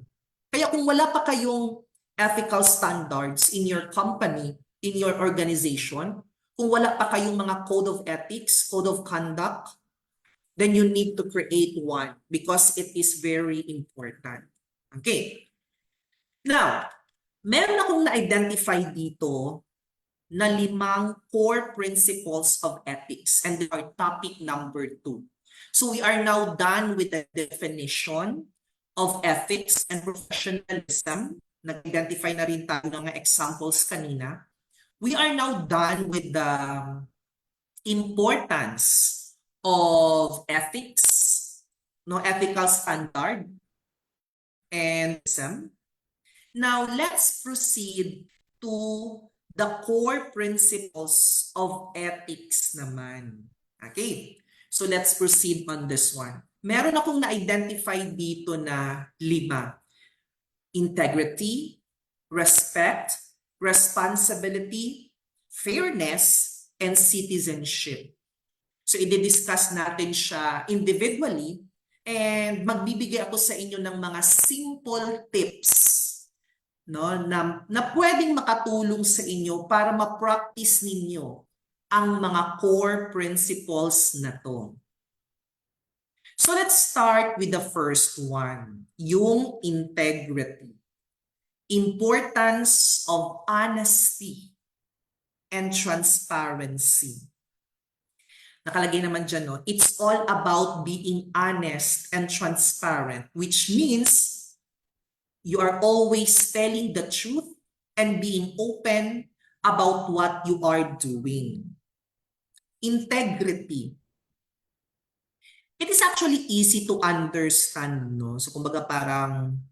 Kaya kung wala pa kayong ethical standards in your company, in your organization, kung wala pa kayong mga code of ethics, code of conduct, then you need to create one because it is very important. Okay. Now, meron akong na-identify dito na 5 core principles of ethics, and our topic number 2. So we are now done with the definition of ethics and professionalism. Nag-identify na rin tayo ng mga examples kanina. We are now done with the importance of ethics, ethical standard, and now let's proceed to the core principles of ethics naman. Okay, so let's proceed on this one. Meron akong na-identify dito na 5. Integrity, respect, responsibility, fairness, and citizenship. So i-discuss natin siya individually and magbibigay ako sa inyo ng mga simple tips na pwedeng makatulong sa inyo para ma-practice ninyo ang mga core principles na to. So let's start with the first one, yung integrity. Importance of honesty and transparency. Nakalagay naman dyan, it's all about being honest and transparent, which means you are always telling the truth and being open about what you are doing. Integrity. It is actually easy to understand, no? So kumbaga parang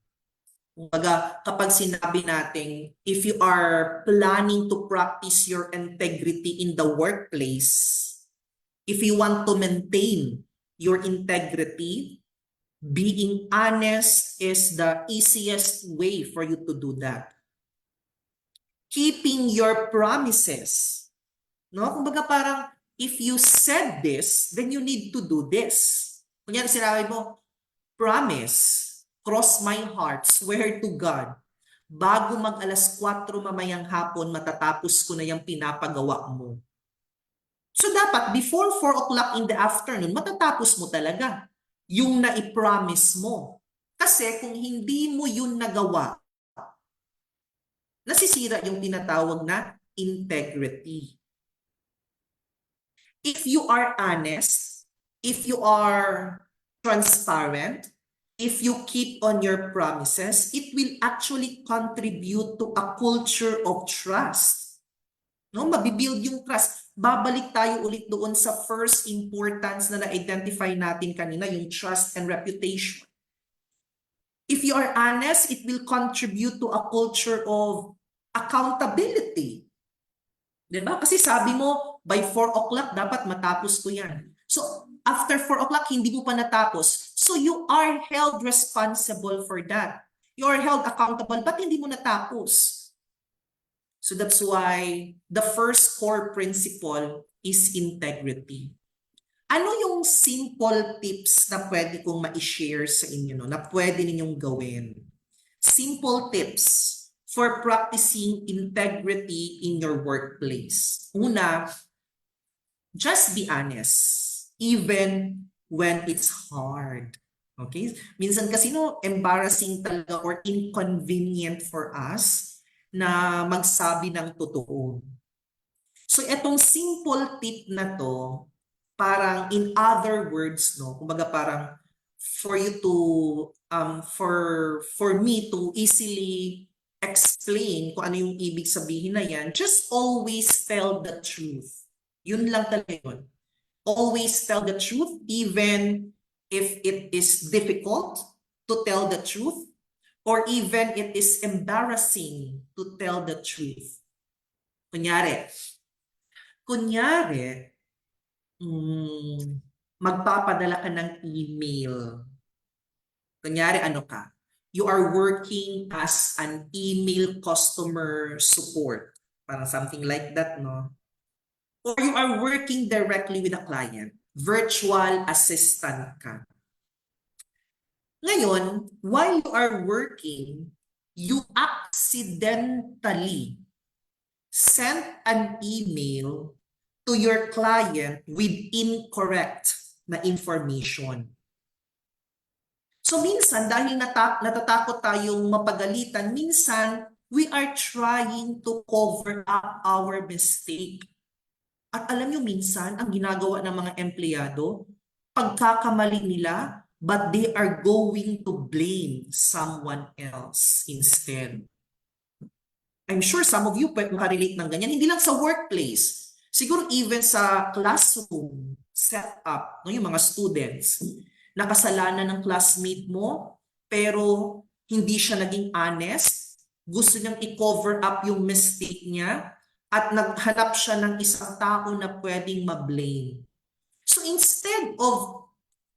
Kumbaga, kapag sinabi natin, if you are planning to practice your integrity in the workplace, if you want to maintain your integrity, being honest is the easiest way for you to do that. Keeping your promises. No? Kumbaga parang, if you said this, then you need to do this. Kunyari sinabi mo, promise, cross my heart, swear to God, bago mag alas 4 mamayang hapon, matatapos ko na yung pinapagawa mo. So dapat before 4 o'clock in the afternoon, matatapos mo talaga yung nai-promise mo. Kasi kung hindi mo yun nagawa, nasisira yung tinatawag na integrity. If you are honest, if you are transparent, if you keep on your promises, it will actually contribute to a culture of trust. No, mabibuild yung trust. Babalik tayo ulit doon sa first importance na na-identify natin kanina, yung trust and reputation. If you are honest, it will contribute to a culture of accountability. Diba? Kasi sabi mo, by 4 o'clock, dapat matapos ko yan. So, after 4 o'clock, hindi mo pa natapos. So, you are held responsible for that. You are held accountable, but hindi mo natapos. So, that's why the first core principle is integrity. Ano yung simple tips na pwede kong ma-share sa inyo, no? Na pwede ninyong gawin? Simple tips for practicing integrity in your workplace. Una, just be honest, even when it's hard. Okay? Minsan kasi no, embarrassing talaga or inconvenient for us na magsabi ng totoo. So itong simple tip na to, parang in other words, no, kumbaga parang for you to for me to easily explain kung ano yung ibig sabihin na yan, just always tell the truth. Yun lang talaga yun. Always tell the truth even if it is difficult to tell the truth or even it is embarrassing to tell the truth. Kunyari, magpapadala ka ng email. Kunyari, ano ka? You are working as an email customer support. Parang something like that, no? Or you are working directly with a client. Virtual assistant ka. Ngayon, while you are working, you accidentally sent an email to your client with incorrect na information. So minsan, dahil natatakot tayong mapagalitan, minsan, we are trying to cover up our mistake. At alam nyo, minsan, ang ginagawa ng mga empleyado, pagkakamali nila, but they are going to blame someone else instead. I'm sure some of you pwede makarelate ng ganyan, hindi lang sa workplace. Siguro even sa classroom setup, no, yung mga students, nakasalanan ng classmate mo, pero hindi siya naging honest, gusto niyang i-cover up yung mistake niya, at naghanap siya ng isang tao na pwedeng ma-blame. So instead of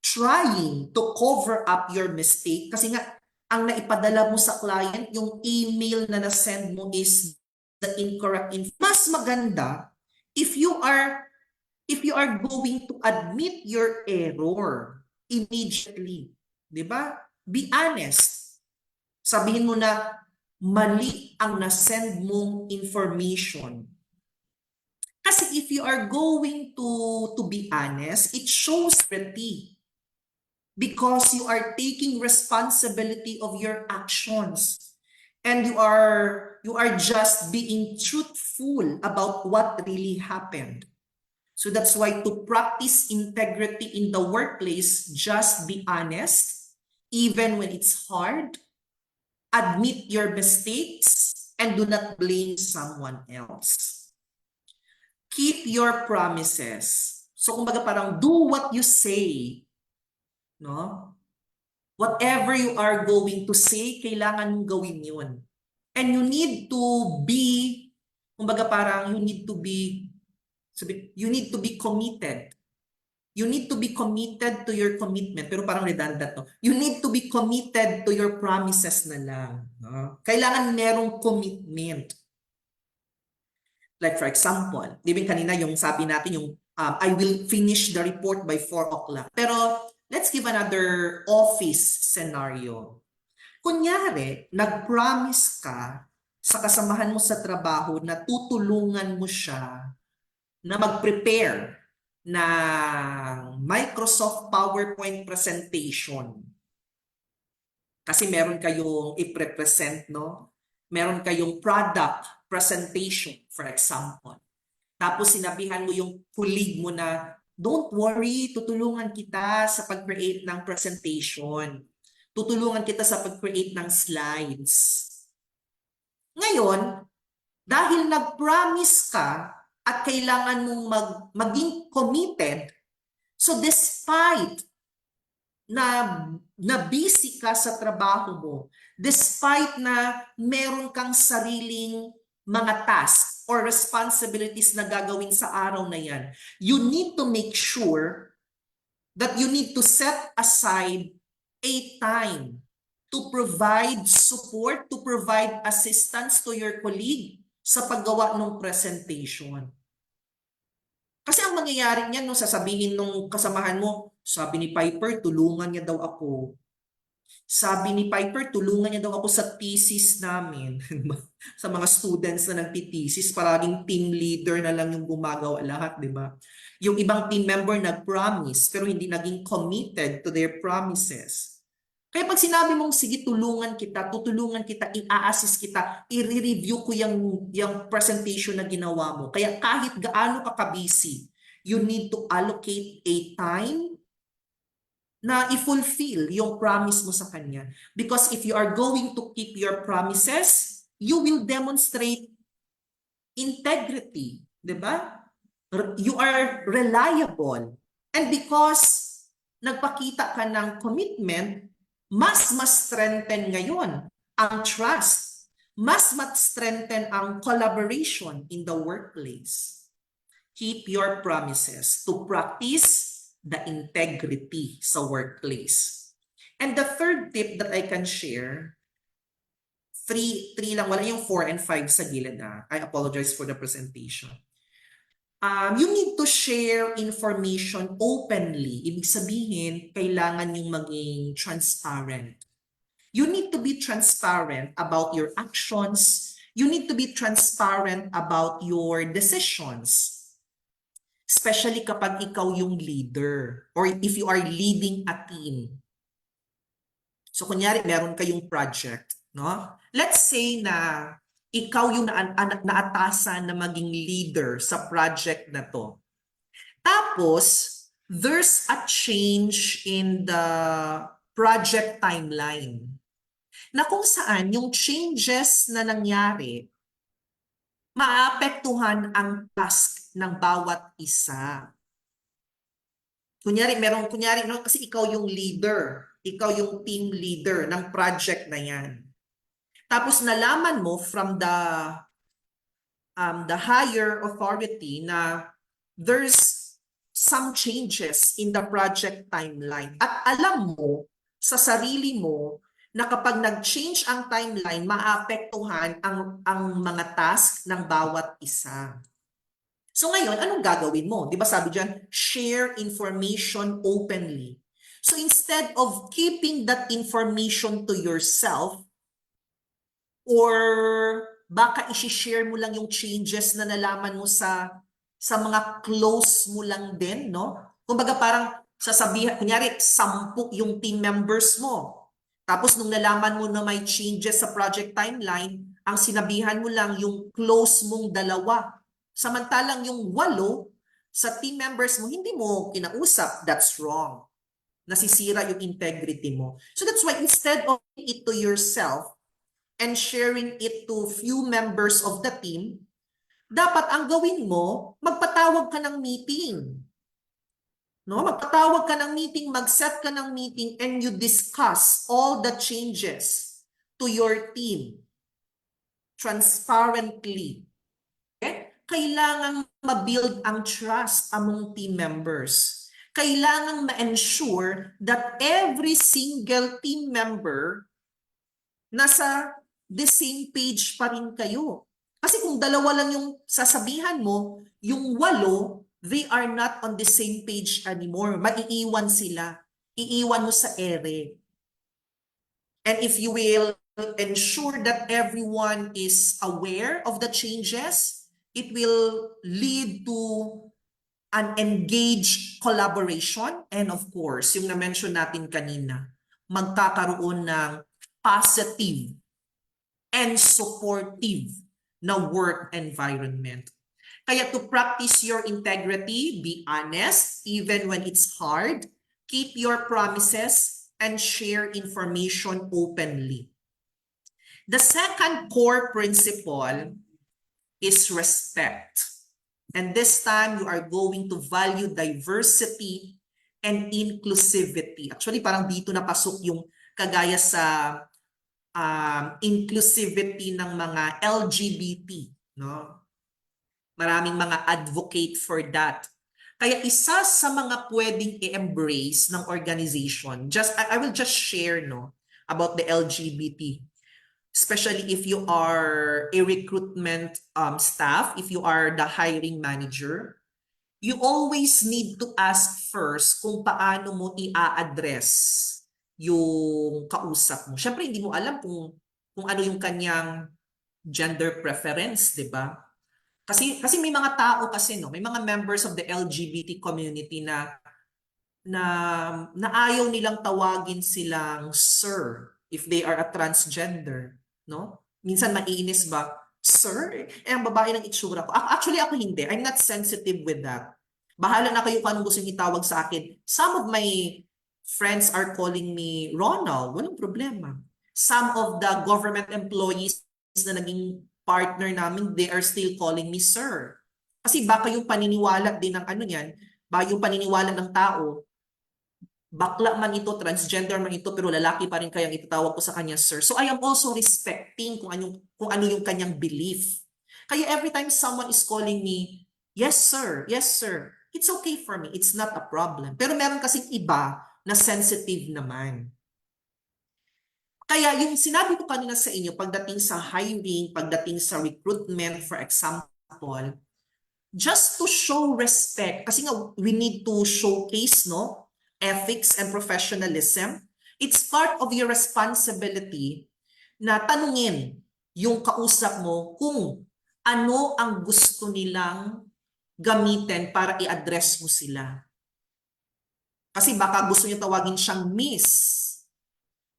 trying to cover up your mistake, kasi nga, ang naipadala mo sa client, yung email na na-send mo is the incorrect info. Mas maganda if you are going to admit your error immediately. Diba? Be honest. Sabihin mo na mali ang na-send mong information. Kasi if you are going to be honest, it shows pretty. Because you are taking responsibility of your actions and you are just being truthful about what really happened. So that's why to practice integrity in the workplace, just be honest, even when it's hard, admit your mistakes, and do not blame someone else. Keep your promises. So kumbaga parang do what you say. No? Whatever you are going to say, kailangan mong gawin yun. And you need to be, kumbaga parang you need to be committed. You need to be committed to your commitment. Pero parang redundant, no? You need to be committed to your promises na lang. No? Kailangan merong commitment. Like for example, di ba kanina yung sabi natin yung I will finish the report by 4 o'clock. Pero let's give another office scenario. Kunyari, nag-promise ka sa kasamahan mo sa trabaho na tutulungan mo siya na mag-prepare ng Microsoft PowerPoint presentation. Kasi meron kayong i-present, no? Meron kayong product presentation, for example. Tapos sinabihan mo yung colleague mo na, don't worry, tutulungan kita sa pag-create ng presentation. Tutulungan kita sa pag-create ng slides. Ngayon, dahil nag-promise ka at kailangan mong maging committed, so despite na busy ka sa trabaho mo, despite na meron kang sariling mga tasks or responsibilities na gagawin sa araw na yan, you need to make sure that you need to set aside a time to provide support, to provide assistance to your colleague sa paggawa ng presentation. Kasi ang mangyayari niyan, no, sasabihin nung kasamahan mo, sabi ni Piper, tulungan niya daw ako. Sabi ni Piper, tulungan niya daw ako sa thesis namin. Sa mga students na nagtitesis, paraging team leader na lang yung gumagawa lahat, di ba? Yung ibang team member nag-promise, pero hindi naging committed to their promises. Kaya pag sinabi mong, sige, tulungan kita, tutulungan kita, i-assist kita, i-review ko yung presentation na ginawa mo. Kaya kahit gaano ka ka-busy, you need to allocate a time na i-fulfill yung promise mo sa kanya. Because if you are going to keep your promises, you will demonstrate integrity, di ba? You are reliable. And because nagpakita ka ng commitment, mas strengthen ngayon ang trust. Mas strengthen ang collaboration in the workplace. Keep your promises to practice the integrity sa workplace. And the third tip that I can share, three lang, wala yung 4 and 5 sa gilid na. I apologize for the presentation. You need to share information openly. Ibig sabihin, kailangan yung maging transparent. You need to be transparent about your actions. You need to be transparent about your decisions. Especially kapag ikaw yung leader or if you are leading a team. So kunyari, meron kayong project, no? Let's say na ikaw yung naatasan na maging leader sa project na to. Tapos, there's a change in the project timeline na kung saan yung changes na nangyari, maapektuhan ang task ng bawat isa. Kunyari, no, kasi ikaw yung leader, ikaw yung team leader ng project na yan. Tapos nalaman mo from the higher authority na there's some changes in the project timeline. At alam mo sa sarili mo na kapag nag-change ang timeline, maapektuhan ang mga task ng bawat isa. So ngayon, anong gagawin mo? Di ba sabi dyan, share information openly. So instead of keeping that information to yourself, or baka i-share mo lang yung changes na nalaman mo sa mga close mo lang din, no? Kumbaga parang sasabihin, kunyari, 10 yung team members mo. Tapos nung nalaman mo na may changes sa project timeline, ang sinabihan mo lang yung close mong 2. Samantalang yung 8 sa team members mo, hindi mo kinausap. That's wrong. Nasisira yung integrity mo. So that's why instead of it to yourself, and sharing it to few members of the team, dapat ang gawin mo, magpatawag ka ng meeting. No? Magpatawag ka ng meeting, mag-set ka ng meeting, and you discuss all the changes to your team transparently. Okay? Kailangan ma-build ang trust among team members. Kailangan ma-ensure that every single team member nasa the same page pa rin kayo. Kasi kung dalawa lang yung sasabihan mo, yung 8, they are not on the same page anymore. Maiiwan sila. Iiwan mo sa ere. And if you will ensure that everyone is aware of the changes, it will lead to an engaged collaboration. And of course, yung na-mention natin kanina, magkakaroon ng positive and supportive na work environment. Kaya to practice your integrity, be honest, even when it's hard, keep your promises, and share information openly. The second core principle is respect. And this time, you are going to value diversity and inclusivity. Actually, parang dito napasok yung kagaya sa inclusivity ng mga LGBT, no? Maraming mga advocate for that. Kaya isa sa mga pwedeng i-embrace ng organization, I will just share about the LGBT. Especially if you are a recruitment staff, if you are the hiring manager, you always need to ask first kung paano mo i-address yung kausap mo. Siyempre, hindi mo alam kung ano yung kanyang gender preference, di ba? Kasi may mga tao kasi, may mga members of the LGBT community na ayaw nilang tawagin silang sir if they are a transgender, no? Minsan maiinis ba, sir, ang babae ng itsura ko. Actually, ako hindi. I'm not sensitive with that. Bahala na kayo kung anong gusto niyo itawag sa akin. Some of my friends are calling me Ronald. Walang problema. Some of the government employees na naging partner namin, they are still calling me sir. Kasi baka yung paniniwala din ng baka yung paniniwala ng tao, bakla man ito, transgender man ito, pero lalaki pa rin kayang itatawag ko sa kanya sir. So I am also respecting kung ano yung kanyang belief. Kaya every time someone is calling me, yes sir, it's okay for me, it's not a problem. Pero meron kasing iba na sensitive naman. Kaya yung sinabi ko kanina sa inyo, pagdating sa hiring, pagdating sa recruitment, for example, just to show respect, kasi nga we need to showcase ethics and professionalism. It's part of your responsibility na tanungin yung kausap mo kung ano ang gusto nilang gamitin para i-address mo sila. Kasi baka gusto niyo tawagin siyang miss.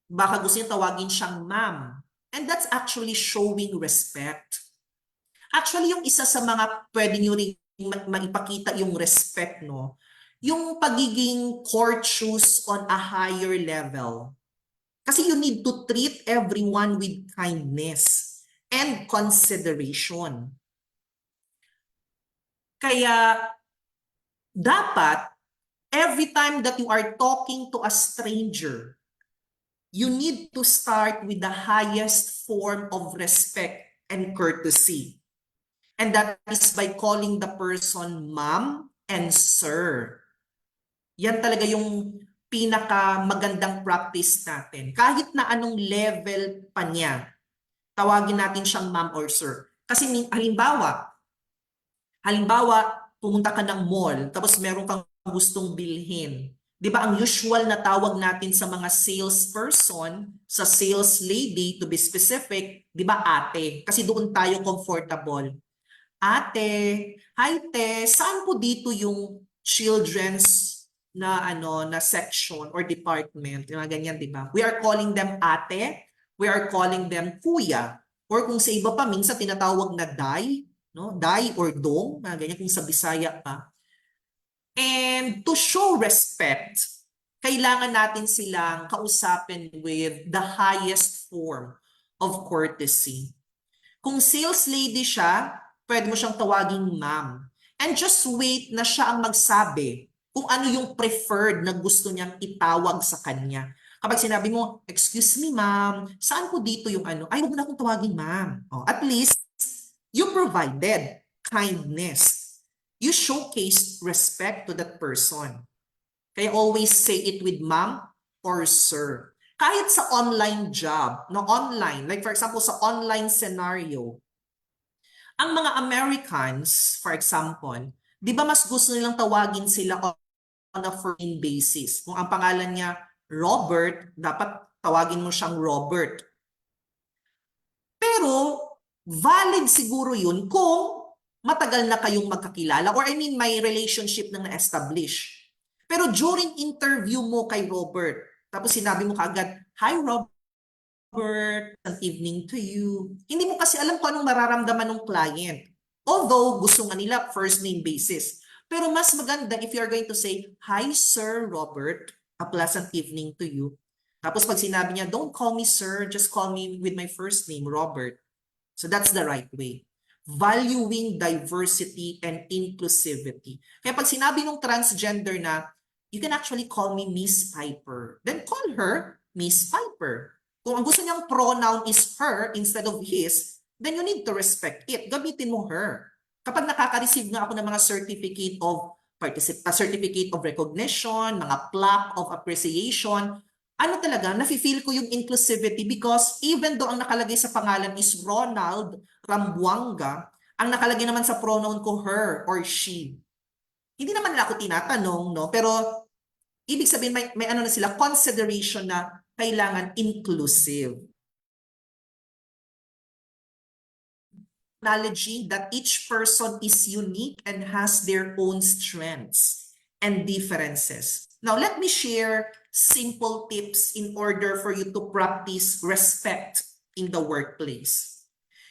Baka gusto niyo tawagin siyang ma'am. And that's actually showing respect. Actually, yung isa sa mga pwede nyo rin maipakita yung respect, yung pagiging courteous on a higher level. Kasi you need to treat everyone with kindness and consideration. Kaya dapat, every time that you are talking to a stranger, you need to start with the highest form of respect and courtesy. And that is by calling the person ma'am and sir. Yan talaga yung pinaka magandang practice natin. Kahit na anong level pa niya, tawagin natin siyang ma'am or sir. Kasi halimbawa, pumunta ka ng mall, tapos meron kang gustong bilhin. Di ba ang usual na tawag natin sa mga salesperson, sa sales lady to be specific, di ba ate? Kasi doon tayo comfortable. Ate, hi te, saan po dito yung children's na section or department? Yung mga ganyan, di ba? We are calling them ate, we are calling them kuya. Or kung sa iba pa, minsan tinatawag na day, day or dong, mga ganyan kung sa Bisaya pa. And to show respect, kailangan natin silang kausapin with the highest form of courtesy. Kung sales lady siya, pwede mo siyang tawaging ma'am. And just wait na siya ang magsabi kung ano yung preferred na gusto niyang itawag sa kanya. Kapag sinabi mo, excuse me ma'am, saan po dito yung ano? Ay, huwag mo na akong tawagin ma'am. Oh, at least, you provided kindness. You showcased respect to that person. Kaya always say it with ma'am or sir. Kahit sa online job, no, online, like for example, sa online scenario, ang mga Americans, for example, di ba mas gusto nilang tawagin sila on a first name basis. Kung ang pangalan niya Robert, dapat tawagin mo siyang Robert. Pero valid siguro yun kung matagal na kayong magkakilala or I mean may relationship na na-establish. Pero during interview mo kay Robert, tapos sinabi mo kaagad, "Hi Robert, good evening to you." Hindi mo kasi alam kung anong mararamdaman ng client. Although gusto nga nila first name basis. Pero mas maganda if you're going to say, "Hi Sir Robert, a pleasant evening to you." Tapos pag sinabi niya, "Don't call me sir, just call me with my first name, Robert." So that's the right way. Valuing diversity and inclusivity. Kaya pag sinabi ng transgender na, "You can actually call me Miss Piper," then call her Miss Piper. Kung ang gusto niyang pronoun is her instead of his, then you need to respect it. Gamitin mo her. Kapag nakaka-receive nga ako ng mga certificate of recognition, mga plaque of appreciation, ano talaga, nafe-feel ko yung inclusivity because even though ang nakalagay sa pangalan is Ronald Rambuanga, ang nakalagay naman sa pronoun ko her or she. Hindi naman nila ako tinatanong, no? Pero ibig sabihin may ano na sila, consideration na kailangan inclusive. Acknowledging that each person is unique and has their own strengths and differences. Now, let me share simple tips in order for you to practice respect in the workplace.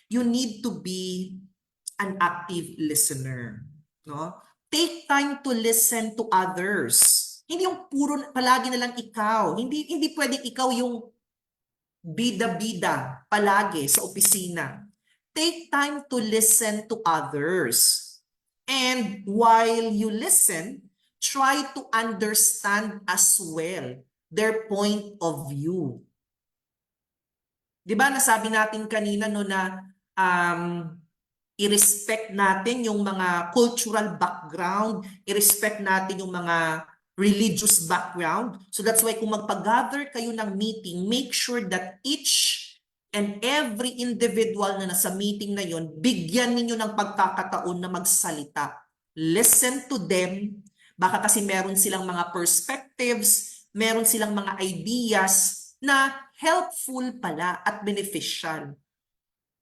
You need to be an active listener. No? Take time to listen to others. Hindi yung puro palagi na lang ikaw. Hindi pwedeng ikaw yung bida-bida palagi sa opisina. Take time to listen to others. And while you listen, try to understand as well their point of view. Di ba nasabi natin kanina no na i-respect natin yung mga cultural background, i-respect natin yung mga religious background. So that's why kung magpag-gather kayo ng meeting, make sure that each and every individual na nasa meeting na yon, bigyan ninyo ng pagkakataon na magsalita. Listen to them. Baka kasi meron silang mga perspectives, meron silang mga ideas na helpful pala at beneficial.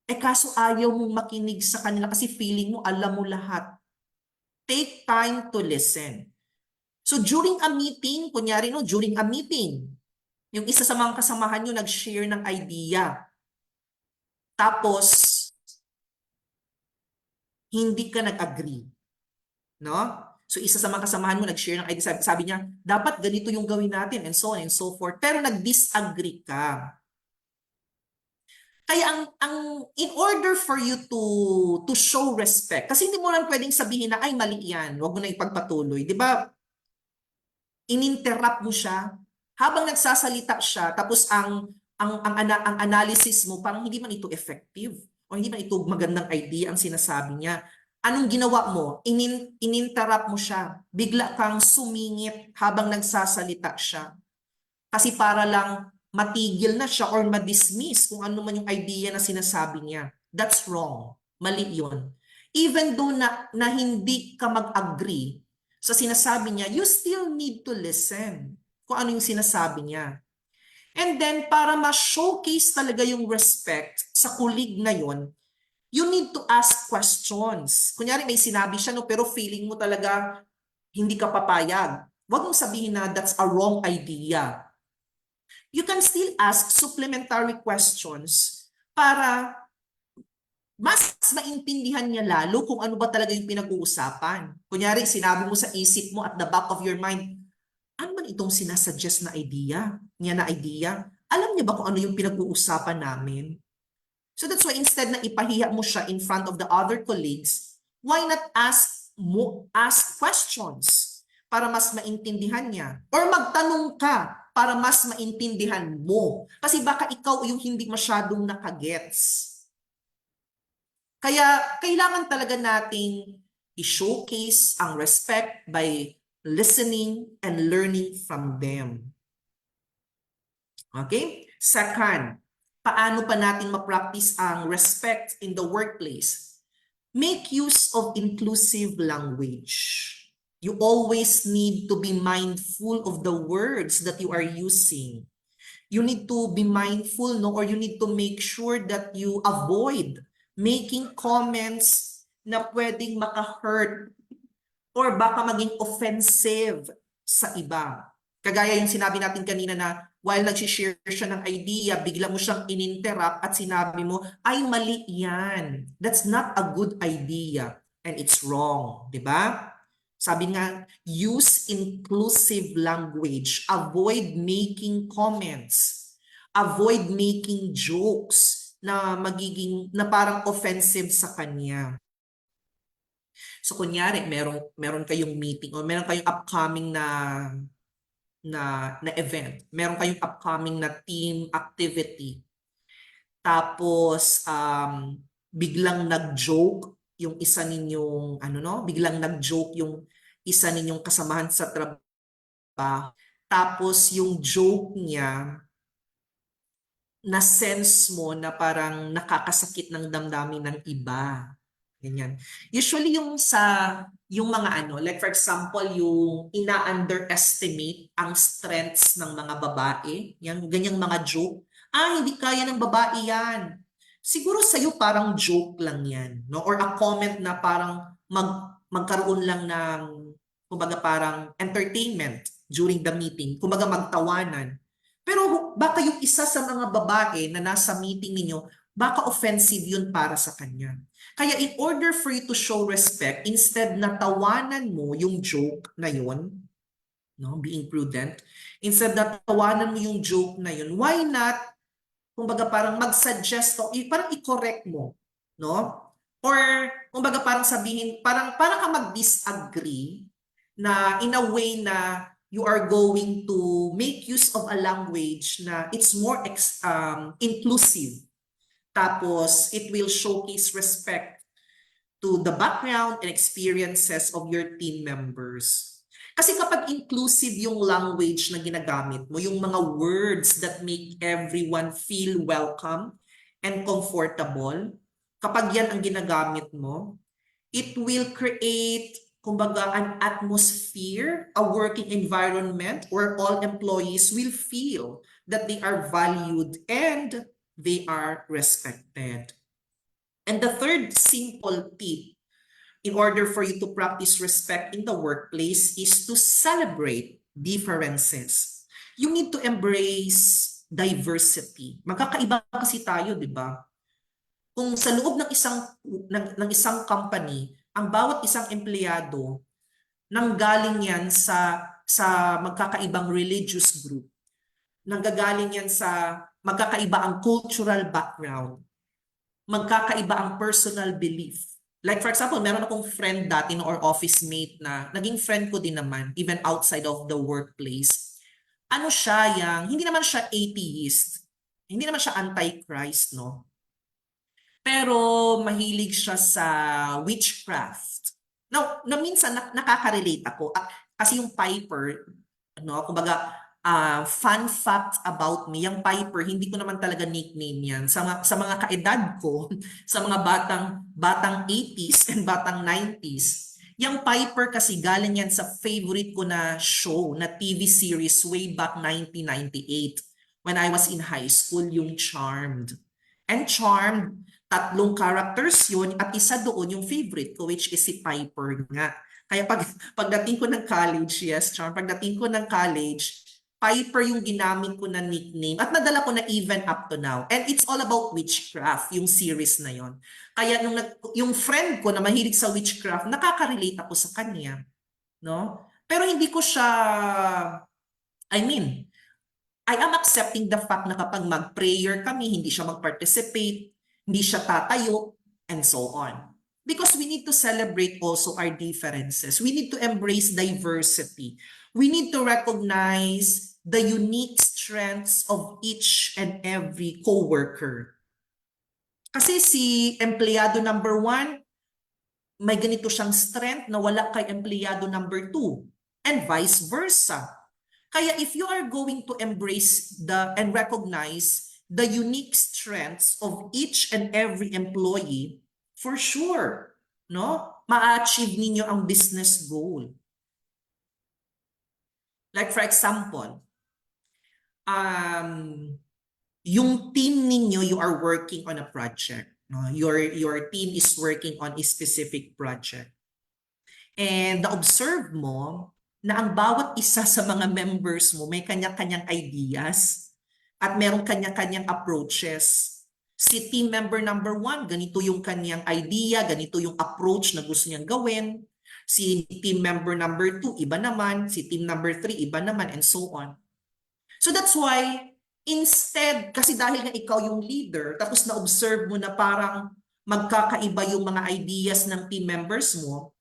Kaso ayaw mong makinig sa kanila kasi feeling mo alam mo lahat. Take time to listen. So during a meeting, kunyari no, during a meeting, yung isa sa mga kasamahan nyo nag-share ng idea. Tapos, hindi ka nag-agree. No? So isa sa mga kasamahan mo nag-share ng idea, sabi niya, dapat ganito yung gawin natin and so on and so forth. Pero nag-disagree ka. Kaya in order for you to show respect, kasi hindi mo lang pwedeng sabihin na, ay mali yan, huwag mo na ipagpatuloy. Di ba? Ininterrupt mo siya, habang nagsasalita siya, tapos ang analysis mo, parang hindi man ito effective o hindi man ito magandang idea ang sinasabi niya. Anong ginawa mo? Ininterrupt mo siya. Bigla kang sumingit habang nagsasalita siya. Kasi para lang matigil na siya or ma-dismiss kung ano man yung idea na sinasabi niya. That's wrong. Mali yun. Even though na hindi ka mag-agree sa sinasabi niya, you still need to listen kung ano yung sinasabi niya. And then, para ma-showcase talaga yung respect sa kulig na yon, you need to ask questions. Kunyari may sinabi siya, no, pero feeling mo talaga hindi ka papayag. Huwag mong sabihin na that's a wrong idea. You can still ask supplementary questions para mas maintindihan niya lalo kung ano ba talaga yung pinag-uusapan. Kunyari, sinabi mo sa isip mo at the back of your mind, ano man itong sinasuggest na idea? Alam niya ba kung ano yung pinag-uusapan namin? So that's why instead na ipahiya mo siya in front of the other colleagues, why not ask questions para mas maintindihan niya. Or magtanong ka para mas maintindihan mo. Kasi baka ikaw yung hindi masyadong nakagets. Kaya kailangan talaga nating i-showcase ang respect by listening and learning from them. Okay? Second, paano pa natin ma-practice ang respect in the workplace? Make use of inclusive language. You always need to be mindful of the words that you are using. You need to be mindful, no, or you need to make sure that you avoid making comments na pwedeng maka-hurt or baka maging offensive sa iba. Kagaya yung sinabi natin kanina na while nag-share siya ng idea, bigla mo siyang in-interrupt at sinabi mo, ay mali yan. That's not a good idea and it's wrong, di ba? Sabi nga, use inclusive language. Avoid making comments. Avoid making jokes na na parang offensive sa kanya. So kunyari, meron kayong meeting o meron kayong upcoming na event. Meron kayong upcoming na team activity. Tapos biglang nag-joke yung isa ninyong biglang nag-joke yung isa ninyong kasamahan sa trabaho. Tapos yung joke niya na sense mo na parang nakakasakit ng damdamin ng iba. Ganyan. Usually yung mga like for example, yung ina-underestimate ang strengths ng mga babae, yung ganyang mga joke. Hindi kaya ng babae yan. Siguro sa'yo parang joke lang yan, no? Or a comment na parang magkaroon lang ng, kumbaga parang entertainment during the meeting, kumbaga magtawanan. Pero baka yung isa sa mga babae na nasa meeting ninyo, baka offensive yun para sa kanya. Kaya in order for you to show respect, instead na tawanan mo yung joke na yun, no, being prudent, instead na tawanan mo yung joke na yun, why not, kumbaga parang mag-suggest, parang i-correct mo, no? Or kumbaga parang sabihin, parang ka mag-disagree na in a way na you are going to make use of a language na it's more inclusive. Tapos, it will showcase respect to the background and experiences of your team members. Kasi kapag inclusive yung language na ginagamit mo, yung mga words that make everyone feel welcome and comfortable, kapag yan ang ginagamit mo, it will create, kumbaga, an atmosphere, a working environment where all employees will feel that they are valued and they are respected. And the third simple tip in order for you to practice respect in the workplace is to celebrate differences. You need to embrace diversity. Magkakaiba kasi tayo, di ba? Kung sa loob ng isang company, ang bawat isang empleyado nanggaling yan sa magkakaibang religious group. Nanggagaling yan sa magkakaiba ang cultural background. Magkakaiba ang personal belief. Like for example, meron akong friend dati or office mate na naging friend ko din naman even outside of the workplace. Ano siya hindi naman siya atheist. Hindi naman siya anti-Christ, no? Pero mahilig siya sa witchcraft. Now, na minsan nakaka-relate ako. Kasi yung Piper, kumbaga, fun fact about me, yung Piper, hindi ko naman talaga nickname yan. Sa mga kaedad ko, sa mga batang 80s and batang 90s, yung Piper kasi galing yan sa favorite ko na show, na TV series way back 1998 when I was in high school, yung Charmed. And Charmed, 3 characters yun at isa doon yung favorite ko which is si Piper nga. Kaya pagdating ko ng college, yes, Charmed, pagdating ko ng college, Piper yung ginamit ko na nickname at nadala ko na even up to now. And it's all about witchcraft, yung series na yon. Kaya yung friend ko na mahilig sa witchcraft, nakaka-relate ako sa kanya, no? Pero hindi ko siya, I am accepting the fact na kapag mag-prayer kami, hindi siya mag-participate, hindi siya tatayo, and so on. Because we need to celebrate also our differences. We need to embrace diversity. We need to recognize the unique strengths of each and every coworker. Kasi si empleyado number 1, may ganito siyang strength na wala kay empleyado number 2, and vice versa. Kaya if you are going to embrace and recognize the unique strengths of each and every employee, for sure, no, ma-achieve ninyo ang business goal. Like for example, yung team ninyo, you are working on a project. No? Your team is working on a specific project. And na-observe mo na ang bawat isa sa mga members mo may kanya-kanyang ideas at meron kanya-kanyang approaches. Si team member number 1, ganito yung kanyang idea, ganito yung approach na gusto niyang gawin. Si team member number 2, iba naman. Si team number 3, iba naman, and so on. So that's why, instead, kasi dahil nga ikaw yung leader, tapos na-observe mo na parang magkakaiba yung mga ideas ng team members mo,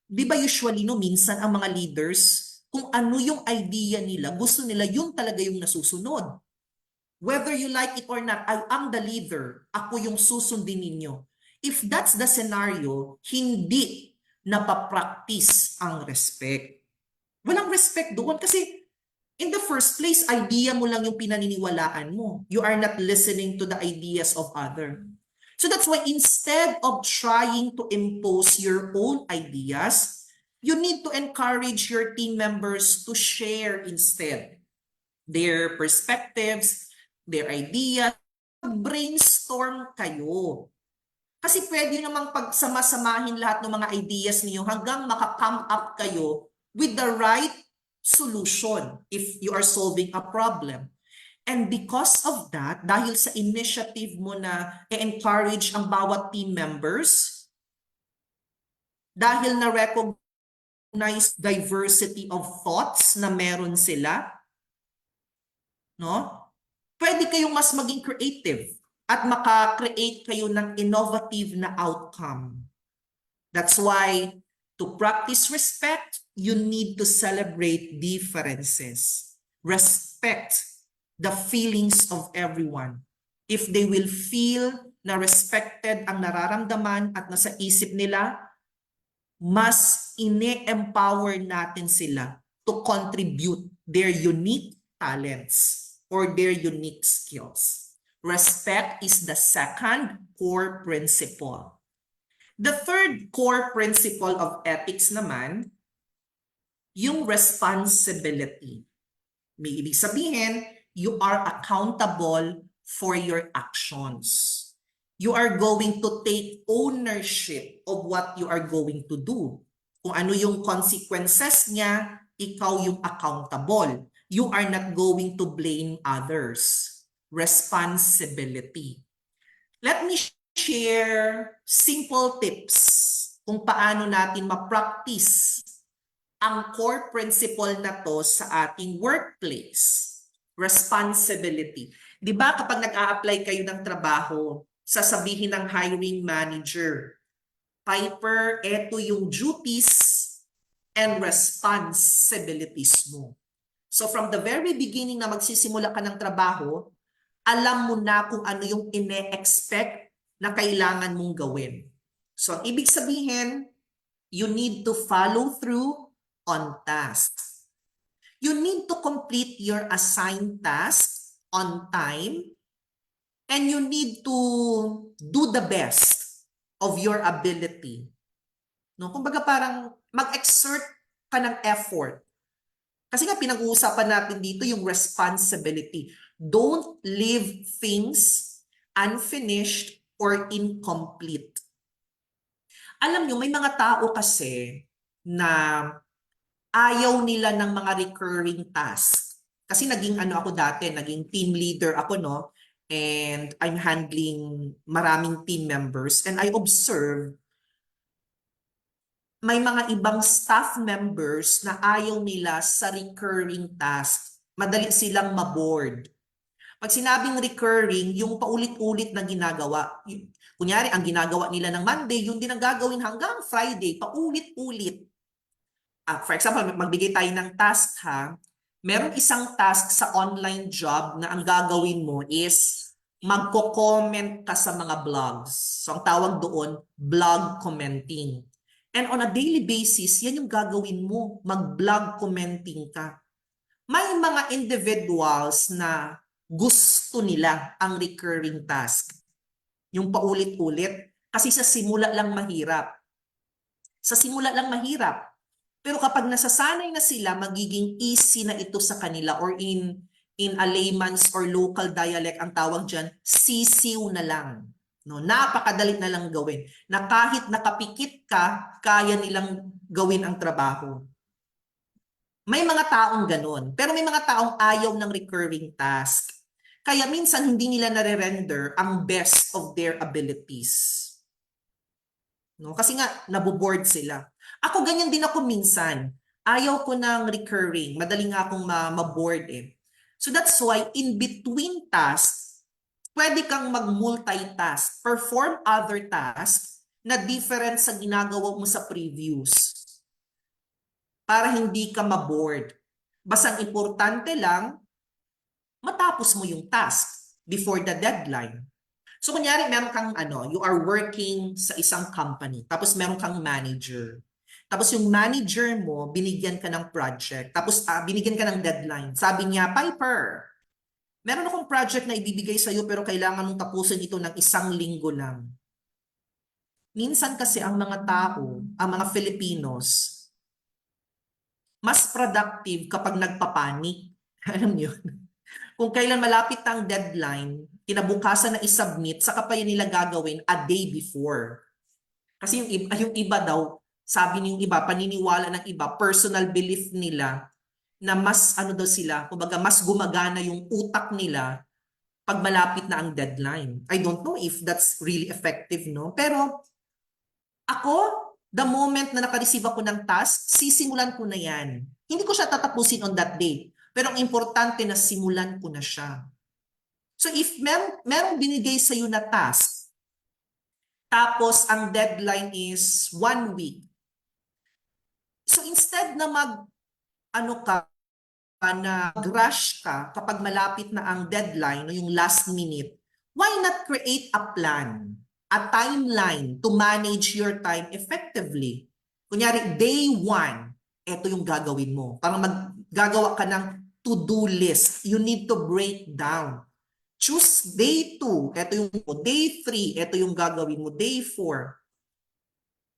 di ba usually no, minsan ang mga leaders, kung ano yung idea nila, gusto nila yung talaga yung nasusunod. Whether you like it or not, I am the leader. Ako yung susundin ninyo. If that's the scenario, hindi napapractice ang respect. Walang respect doon kasi in the first place, idea mo lang yung pinaniniwalaan mo. You are not listening to the ideas of others. So that's why instead of trying to impose your own ideas, you need to encourage your team members to share instead their perspectives, their ideas. Brainstorm kayo. Kasi pwede namang pagsama-samahin lahat ng mga ideas niyo hanggang maka-come up kayo with the right solution if you are solving a problem. And because of that, dahil sa initiative mo na i-encourage ang bawat team members, dahil na-recognize diversity of thoughts na meron sila, no? Pwede kayong mas maging creative at maka-create kayo ng innovative na outcome. That's why to practice respect, you need to celebrate differences. Respect the feelings of everyone. If they will feel na respected ang nararamdaman at nasa isip nila, mas ine-empower natin sila to contribute their unique talents or their unique skills. Respect is the second core principle. The third core principle of ethics naman, yung responsibility. May ibig sabihin, you are accountable for your actions. You are going to take ownership of what you are going to do. Kung ano yung consequences niya, ikaw yung accountable. You are not going to blame others. Responsibility. Let me share simple tips kung paano natin ma-practice ang core principle na to sa ating workplace. Responsibility. Di ba kapag nag-a-apply kayo ng trabaho, sasabihin ng hiring manager, Piper, eto yung duties and responsibilities mo. So from the very beginning na magsisimula ka ng trabaho, alam mo na kung ano yung ine-expect na kailangan mong gawin. So ang ibig sabihin, you need to follow through on tasks. You need to complete your assigned tasks on time, and you need to do the best of your ability. No? Kumbaga parang mag-exert ka ng effort. Kasi nga pinag-uusapan natin dito yung responsibility. Don't leave things unfinished or incomplete. Alam nyo, may mga tao kasi na ayaw nila ng mga recurring tasks. Kasi naging ako dati, naging team leader ako, no? And I'm handling maraming team members. And I observe may mga ibang staff members na ayaw nila sa recurring task. Madali silang maboard. Pag sinabing recurring, yung paulit-ulit na ginagawa. Kunyari, ang ginagawa nila ng Monday, yun din ang gagawin hanggang Friday, paulit-ulit. For example, magbigay tayo ng task ha. Meron isang task sa online job na ang gagawin mo is magko-comment ka sa mga blogs. So ang tawag doon, blog commenting. And on a daily basis, yan yung gagawin mo, mag-blog commenting ka. May mga individuals na gusto nila ang recurring task. Yung paulit-ulit. Kasi sa simula lang mahirap. Sa simula lang mahirap. Pero kapag nasasanay na sila, magiging easy na ito sa kanila, or in a layman's or local dialect ang tawag dyan, sisiw na lang. No, napakadali na lang gawin. Na kahit nakapikit ka, kaya nilang gawin ang trabaho. May mga taong ganun. Pero may mga taong ayaw ng recurring task. Kaya minsan hindi nila nare-render ang best of their abilities. No? Kasi nga, naboboard sila. Ako ganyan din ako minsan. Ayaw ko ng recurring. Madali nga akong ma-board eh. So that's why in between tasks, pwede kang mag-multitask. Perform other tasks na different sa ginagawa mo sa previous. Para hindi ka ma-board. Basta ang importante lang, matapos mo yung task before the deadline. So kunyari meron kang you are working sa isang company, tapos meron kang manager. Tapos yung manager mo, binigyan ka ng project, tapos binigyan ka ng deadline. Sabi niya, Piper, meron akong project na ibibigay sa'yo pero kailangan mong tapusin ito ng 1 linggo lang. Minsan kasi ang mga tao, ang mga Filipinos, mas productive kapag nagpapanik. Alam niyo? Kung kailan malapit ang deadline, kinabukasan na isubmit, saka pa yun nila gagawin a day before. Kasi yung iba daw, sabi ng iba, paniniwala ng iba, personal belief nila, na mas daw sila, kumbaga mas gumagana yung utak nila pag malapit na ang deadline. I don't know if that's really effective, no? Pero ako, the moment na nakareceive ako ng task, sisimulan ko na yan. Hindi ko siya tatapusin on that day. Pero ang importante na simulan ko na siya. So if merong binigay sa iyo na task, tapos ang deadline is 1 week. So instead na rush ka kapag malapit na ang deadline, yung last minute, why not create a plan, a timeline to manage your time effectively? Kunyari, day 1, ito yung gagawin mo. Parang maggagawa ka ng to-do list. You need to break down. Choose day 2, ito yung day 3, ito yung gagawin mo, day 4.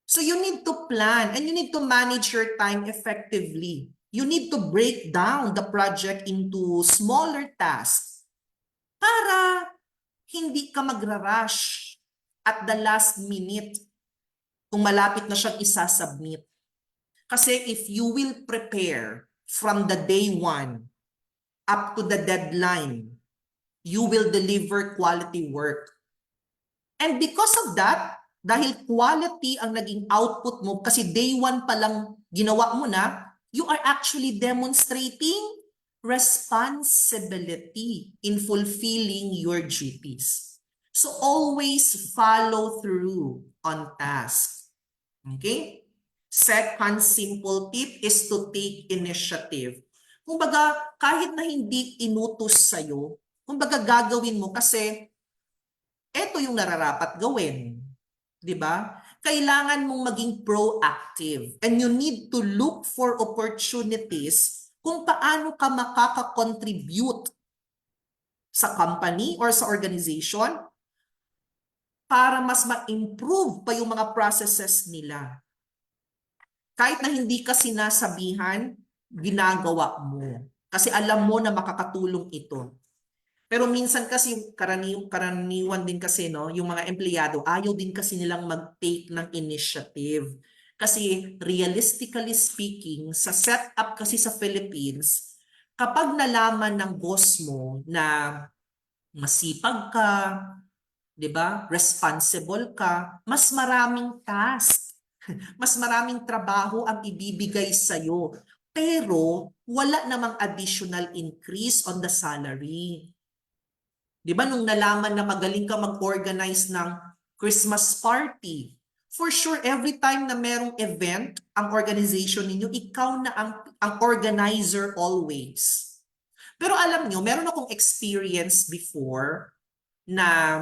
So you need to plan and you need to manage your time effectively. You need to break down the project into smaller tasks para hindi ka magra-rush at the last minute kung malapit na siyang isasubmit. Kasi if you will prepare from the day 1 up to the deadline, you will deliver quality work. And because of that, dahil quality ang naging output mo, kasi day 1 pa lang ginawa mo na, you are actually demonstrating responsibility in fulfilling your duties. So always follow through on task. Okay? Second simple tip is to take initiative. Kumbaga, kahit na hindi inutos sa'yo, kumbaga gagawin mo kasi eto yung nararapat gawin. 'Di ba? Kailangan mong maging proactive and you need to look for opportunities kung paano ka makaka-contribute sa company or sa organization para mas ma-improve pa yung mga processes nila. Kahit na hindi ka sinasabihan, ginagawa mo. Kasi alam mo na makakatulong ito. Pero minsan kasi yung karaniwan din kasi yung mga empleyado, ayaw din kasi nilang mag-take ng initiative. Kasi realistically speaking, sa setup kasi sa Philippines, kapag nalaman ng boss mo na masipag ka, 'di ba? Responsible ka, mas maraming task, mas maraming trabaho ang ibibigay sa iyo. Pero wala namang additional increase on the salary. Di ba nung nalaman na magaling ka mag-organize ng Christmas party. For sure, every time na merong event, ang organization ninyo, ikaw na ang organizer always. Pero alam nyo, meron akong experience before na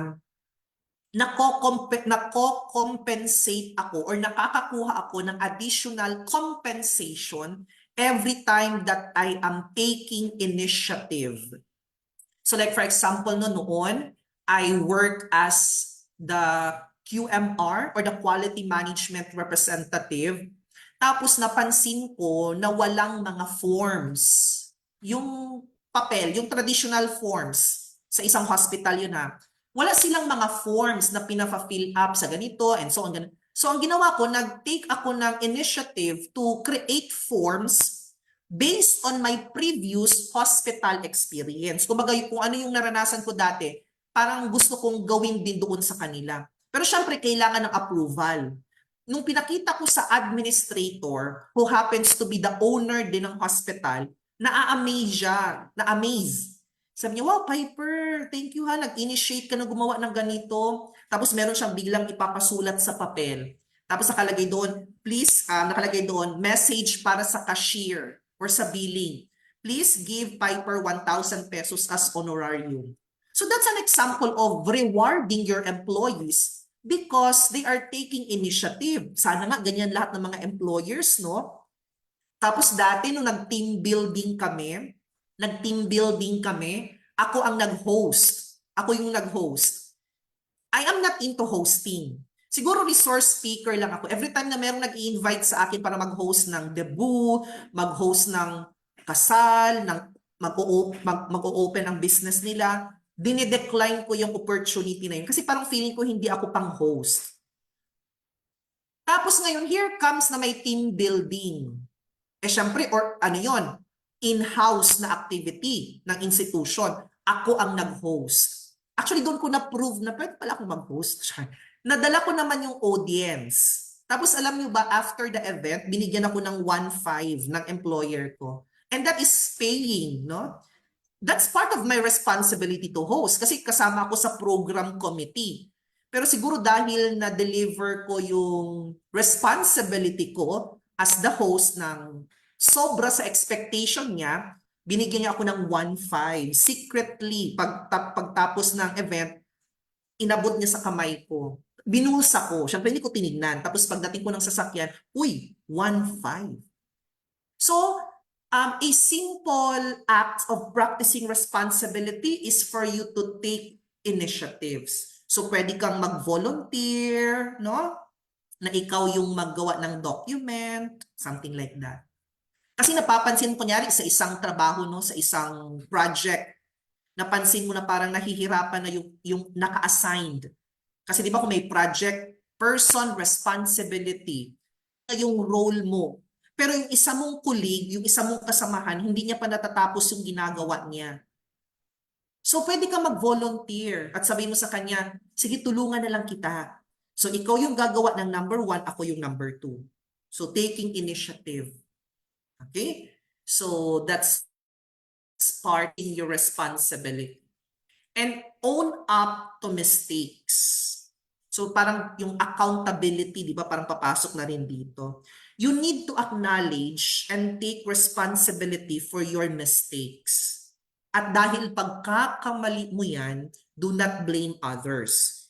nako-compensate ako or nakakakuha ako ng additional compensation every time that I am taking initiative. So like for example, noon, I work as the QMR or the Quality Management Representative. Tapos napansin ko na walang mga forms. Yung papel, yung traditional forms sa isang hospital yun ha. Wala silang mga forms na pina-fill up sa ganito and so on. So ang ginawa ko, nag-take ako ng initiative to create forms based on my previous hospital experience. Kumbaga kung ano yung naranasan ko dati, parang gusto kong gawin din doon sa kanila. Pero syempre, kailangan ng approval. Nung pinakita ko sa administrator, who happens to be the owner din ng hospital, na-amaze siya. Na-amaze. Sabi niya, wow, Piper, thank you ha. Nag-initiate ka na gumawa ng ganito. Tapos meron siyang biglang ipapasulat sa papel. Tapos nakalagay doon, please, nakalagay doon, message para sa cashier or sa billing. Please give Piper 1,000 pesos as honorarium. So that's an example of rewarding your employees because they are taking initiative. Sana nga ganyan lahat ng mga employers, no? Tapos dati nung nag-team building kami, ako ang nag-host. Ako yung nag-host. I am not into hosting. Siguro resource speaker lang ako. Every time na merong nag-i-invite sa akin para mag-host ng debut, mag-host ng kasal, mag-o-open ang business nila, dinidecline ko yung opportunity na yun. Kasi parang feeling ko hindi ako pang host. Tapos ngayon, here comes na may team building. Eh syempre, or ano yon, in-house na activity ng institution. Ako ang nag-host. Actually, doon ko na-prove na pwede pala akong mag-host. Nadala ko naman yung audience. Tapos alam niyo ba, after the event, binigyan ako ng 1,500 ng employer ko. And that is paying, no? That's part of my responsibility to host kasi kasama ako sa program committee. Pero siguro dahil na-deliver ko yung responsibility ko as the host ng sobra sa expectation niya, binigyan niya ako ng 1,500. Secretly, pagtapos ng event, inabot niya sa kamay ko. Binulsa ko. Siyempre hindi ko tinignan. Tapos pagdating ko ng sasakyan, uy, 1,500. So, a simple act of practicing responsibility is for you to take initiatives. So pwede kang mag-volunteer, no? Na ikaw yung maggawa ng document, something like that. Kasi napapansin ko kunyari sa isang trabaho, no, sa isang project, napansin mo na parang nahihirapan na yung naka-assigned. Kasi di ba kung may project, person responsibility, yung role mo. Pero yung isa mong colleague, yung isa mong kasamahan, hindi niya pa natatapos yung ginagawa niya. So pwede ka mag-volunteer at sabihin mo sa kanya, sige tulungan na lang kita. So ikaw yung gagawa ng number 1, ako yung number 2. So taking initiative. Okay? So that's part in your responsibility. And own up to mistakes. So parang yung accountability, di ba, parang papasok na rin dito. You need to acknowledge and take responsibility for your mistakes. At dahil pagkakamali mo yan, do not blame others.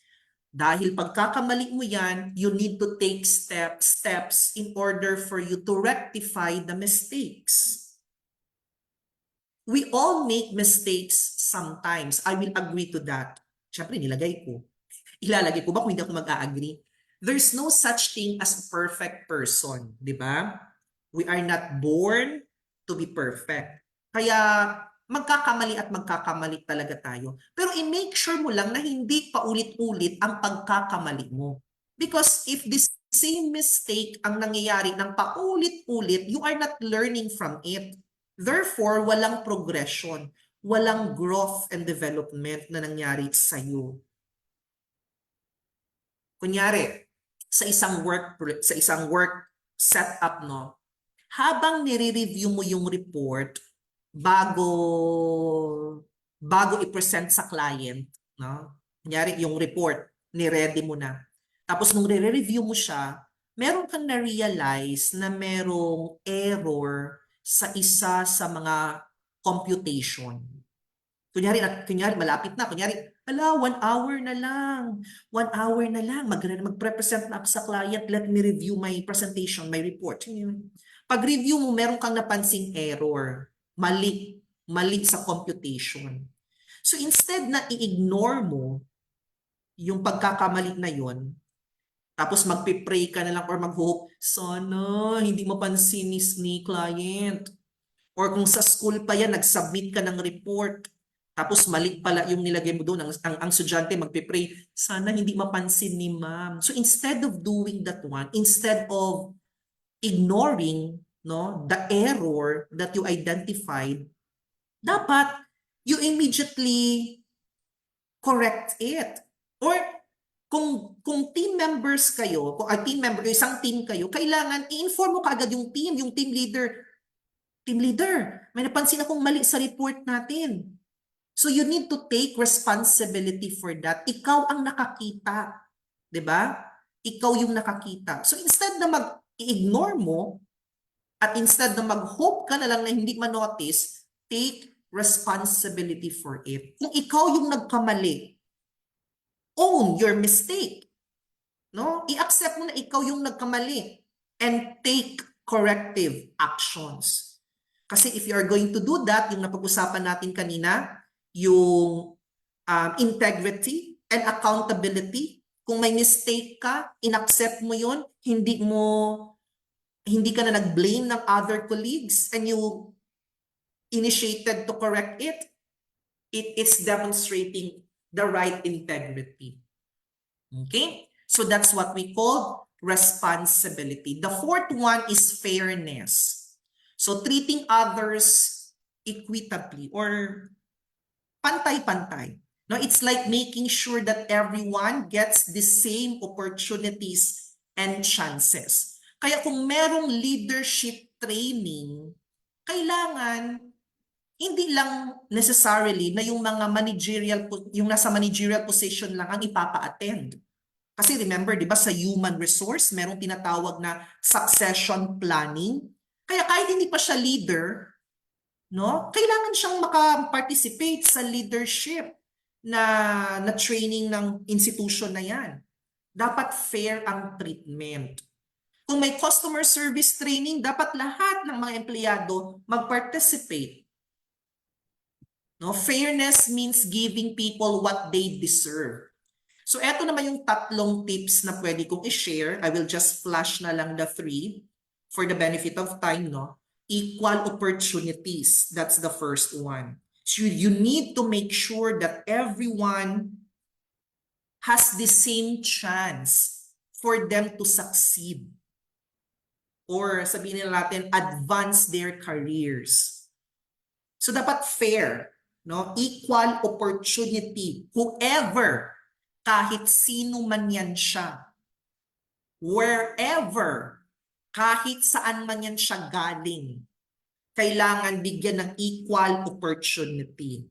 Dahil pagkakamali mo yan, you need to take steps in order for you to rectify the mistakes. We all make mistakes sometimes. I will agree to that. Siyempre, nilagay ko. Ilalagay ko ba kung hindi ako mag-a-agree? There's no such thing as a perfect person, di ba? We are not born to be perfect. Kaya magkakamali at magkakamali talaga tayo. Pero i-make sure mo lang na hindi paulit-ulit ang pagkakamali mo. Because if this same mistake ang nangyayari ng paulit-ulit, you are not learning from it. Therefore, walang progression, walang growth and development na nangyari sa iyo. Kunyari, sa isang work setup, no, habang nire-review mo yung report bago i-present sa client, no, kunyari yung report ni-ready mo na. Tapos nung re-review mo siya, meron kang na-realize na merong error sa isa sa mga computation. Kunyari malapit na. Kunyari, 1 hour na lang. 1 hour na lang. Mag-represent na ako sa client. Let me review my presentation, my report. Pag-review mo, meron kang napansing error. Mali. Mali sa computation. So instead na i-ignore mo yung pagkakamali na yon, tapos magpipray ka na lang or mag-hope, sana hindi mapansin ni client. Or kung sa school pa yan, nag-submit ka ng report, tapos mali pala yung nilagay mo doon, ang estudyante magpipray, sana hindi mapansin ni ma'am. So instead of doing that one, instead of ignoring the error that you identified, dapat you immediately correct it. Or kung team members kayo, kung isang team kayo, kailangan i-inform mo kaagad yung team leader, may napansin akong mali sa report natin. So you need to take responsibility for that. Ikaw ang nakakita. 'Di ba? Ikaw yung nakakita. So instead na mag-ignore mo at instead na mag-hope ka na lang na hindi ma-notice, take responsibility for it. Kung ikaw yung nagkamali, own your mistake. No? I-accept mo na ikaw yung nagkamali and take corrective actions. Kasi if you are going to do that, yung napag-usapan natin kanina, yung integrity and accountability, kung may mistake ka, inaccept mo yun, hindi ka na nag-blame ng other colleagues and you initiated to correct it, it's demonstrating the right integrity. Okay? So that's what we call responsibility. The fourth one is fairness. So treating others equitably or pantay-pantay. No, it's like making sure that everyone gets the same opportunities and chances. Kaya kung merong leadership training, kailangan hindi lang necessarily na yung mga yung nasa managerial position lang ang ipapa-attend. Kasi remember, di ba, sa human resource, merong tinatawag na succession planning. Kaya kahit hindi pa siya leader, no, kailangan siyang maka-participate sa leadership na training ng institution na yan. Dapat fair ang treatment. Kung may customer service training, dapat lahat ng mga empleyado mag-participate. No, fairness means giving people what they deserve. So eto naman yung 3 tips na pwede kong i-share. I will just flash na lang the 3 for the benefit of time, no? Equal opportunities. That's the first one. So you need to make sure that everyone has the same chance for them to succeed. Or sabihin nila natin, advance their careers. So dapat fair, no? Equal opportunity. Whoever, kahit sino man yan siya, wherever, kahit saan man yan siya galing, kailangan bigyan ng equal opportunity.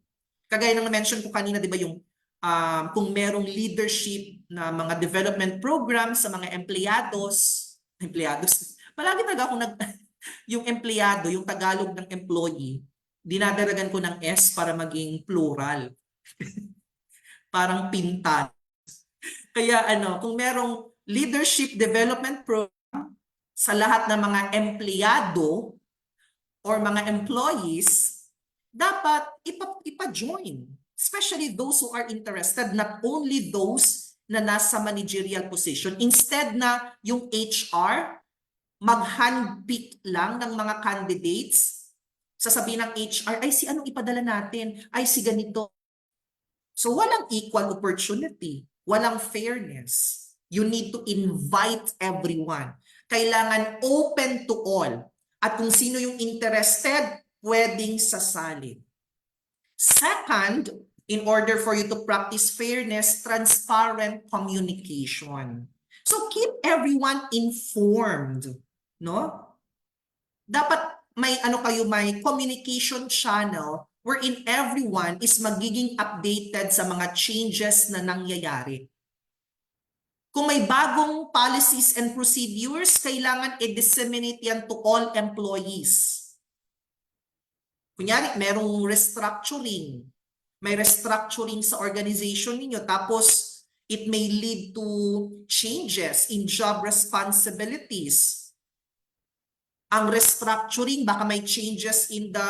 Kagaya ng mention ko kanina, di ba, yung kung merong leadership na mga development program sa mga empleyados, palagi talaga ako yung empleyado, yung Tagalog ng employee, dinadaragan ko ng S para maging plural. Parang pinta. Kaya kung merong leadership development program sa lahat ng mga empleyado or mga employees, dapat ipa-join. Especially those who are interested, not only those na nasa managerial position. Instead na yung HR, mag-handpick lang ng mga candidates, sasabihin ng HR, ay si anong ipadala natin? Ay si ganito. So walang equal opportunity, walang fairness. You need to invite everyone. Kailangan open to all. At kung sino yung interested, pwedeng sasali. Second, in order for you to practice fairness, transparent communication. So keep everyone informed, no? Dapat may may communication channel wherein everyone is magiging updated sa mga changes na nangyayari. Kung may bagong policies and procedures, kailangan i-disseminate yan to all employees. Kunyari, merong restructuring. May restructuring sa organization ninyo, tapos it may lead to changes in job responsibilities. Ang restructuring, baka may changes in the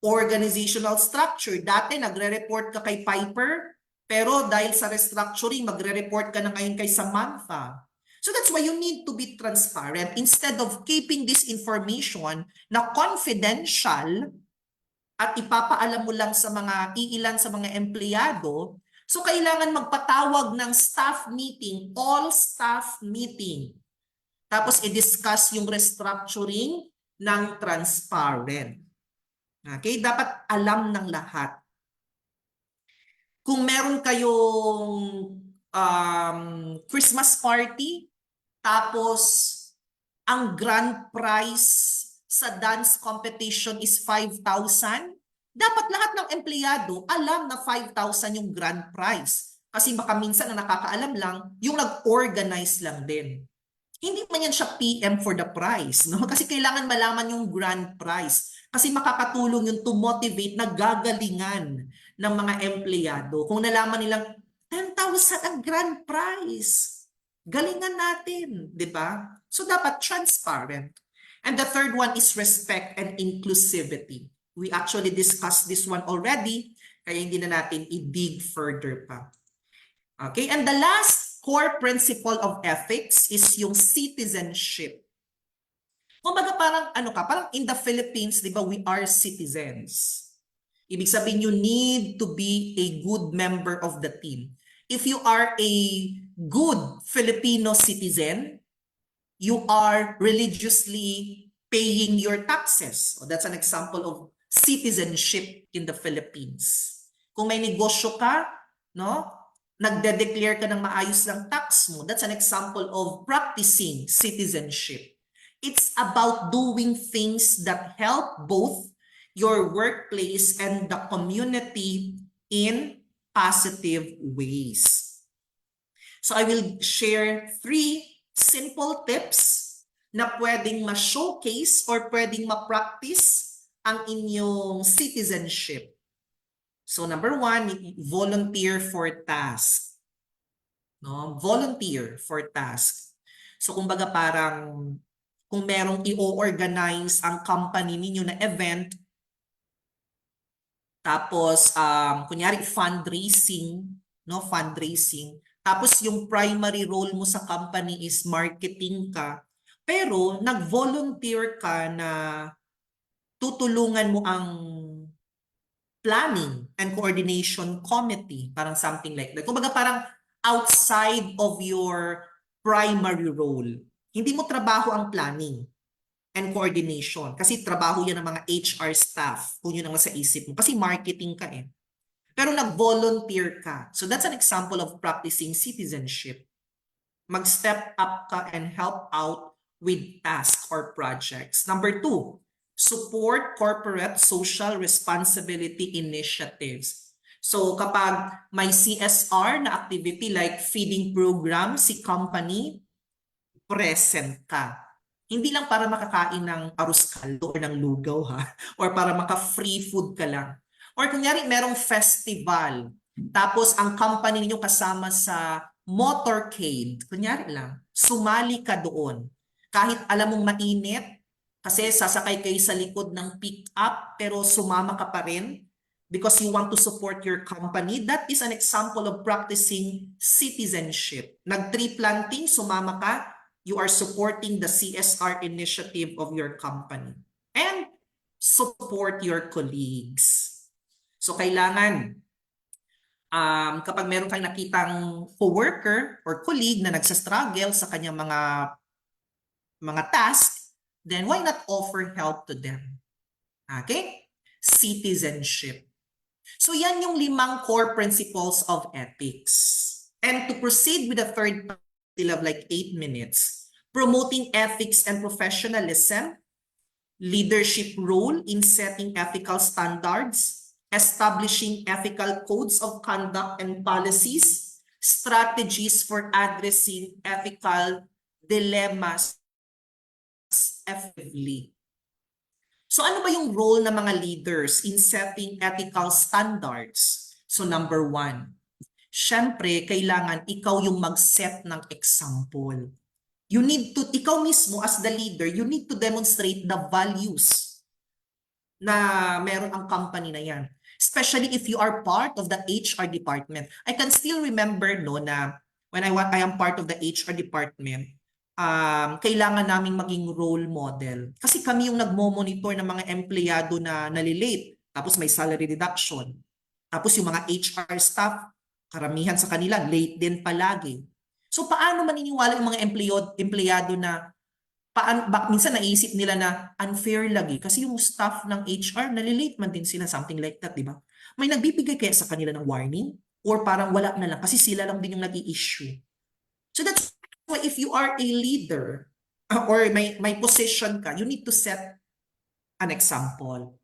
organizational structure. Dati, nagre-report ka kay Piper, pero dahil sa restructuring, magre-report ka na ngayon kay Samantha. So that's why you need to be transparent. Instead of keeping this information na confidential at ipapaalam mo lang sa mga iilan sa mga empleyado, so kailangan magpatawag ng staff meeting, all staff meeting. Tapos i-discuss yung restructuring ng transparent. Okay? Dapat alam ng lahat. Kung meron kayong Christmas party, tapos ang grand prize sa dance competition is 5,000, dapat lahat ng empleyado alam na 5,000 yung grand prize. Kasi baka minsan na nakakaalam lang, yung nag-organize lang din. Hindi man yan siya PM for the prize, no? Kasi kailangan malaman yung grand prize. Kasi makakatulong yun to motivate na gagalingan ng mga empleyado. Kung nalaman nilang 10,000 ang grand prize, galingan natin, di ba? So dapat transparent. And the third one is respect and inclusivity. We actually discussed this one already, kaya hindi na natin i-dig further pa. Okay, and the last core principle of ethics is yung citizenship. Kumbaga parang parang in the Philippines, di ba, we are citizens. Ibig sabihin, you need to be a good member of the team. If you are a good Filipino citizen, you are religiously paying your taxes. So that's an example of citizenship in the Philippines. Kung may negosyo ka, no, nagde-declare ka ng maayos ng tax mo, that's an example of practicing citizenship. It's about doing things that help both your workplace and the community in positive ways. So I will share 3 simple tips na pwedeng ma-showcase or pwedeng ma-practice ang inyong citizenship. So number 1, volunteer for task. No? Volunteer for task. So kumbaga parang kung merong i-organize ang company ninyo na event, tapos kunyari fundraising, no, fundraising. Tapos yung primary role mo sa company is marketing ka, pero nag-volunteer ka na tutulungan mo ang planning and coordination committee, parang something like that. Kumbaga parang outside of your primary role. Hindi mo trabaho ang planning and coordination kasi trabaho yan ng mga HR staff kung yun ang nasa isip mo kasi marketing ka eh. Pero nag-volunteer ka. So that's an example of practicing citizenship. Mag-step up ka and help out with tasks or projects. Number 2, support corporate social responsibility initiatives. So kapag may CSR na activity like feeding program, si company, present ka. Hindi lang para makakain ng arroz caldo or ng lugaw ha, or para maka-free food ka lang. Or kunyari merong festival, tapos ang company niyo kasama sa motorcade, kunyari lang, sumali ka doon. Kahit alam mong mainit, kasi sasakay kayo sa likod ng pick-up, pero sumama ka pa rin because you want to support your company. That is an example of practicing citizenship. Nag-tree planting, sumama ka, you are supporting the CSR initiative of your company. And support your colleagues. So kailangan, kapag meron kang nakitang co-worker or colleague na nagsastruggle sa kanyang mga task, then why not offer help to them? Okay? Citizenship. So yan yung 5 core principles of ethics. And to proceed with the third part, still have like 8 minutes, promoting ethics and professionalism, leadership role in setting ethical standards, establishing ethical codes of conduct and policies, strategies for addressing ethical dilemmas effectively. So ano ba yung role ng mga leaders in setting ethical standards? So number one, syempre, kailangan ikaw yung mag-set ng example. You need to, ikaw mismo as the leader, you need to demonstrate the values na meron ang company na yan. Especially if you are part of the HR department. I can still remember no na when I am part of the HR department, kailangan naming maging role model. Kasi kami yung nagmo-monitor ng mga empleyado na nalilate. Tapos may salary reduction. Tapos yung mga HR staff, karamihan sa kanila, late din palagi. So paano maniniwala yung mga empleyado na minsan naisip nila na unfair lagi kasi yung staff ng HR nalilate man din sila, something like that, di ba? May nagbibigay kaya sa kanila ng warning or parang wala na lang kasi sila lang din yung nag-i-issue. So that's why if you are a leader or may position ka, you need to set an example.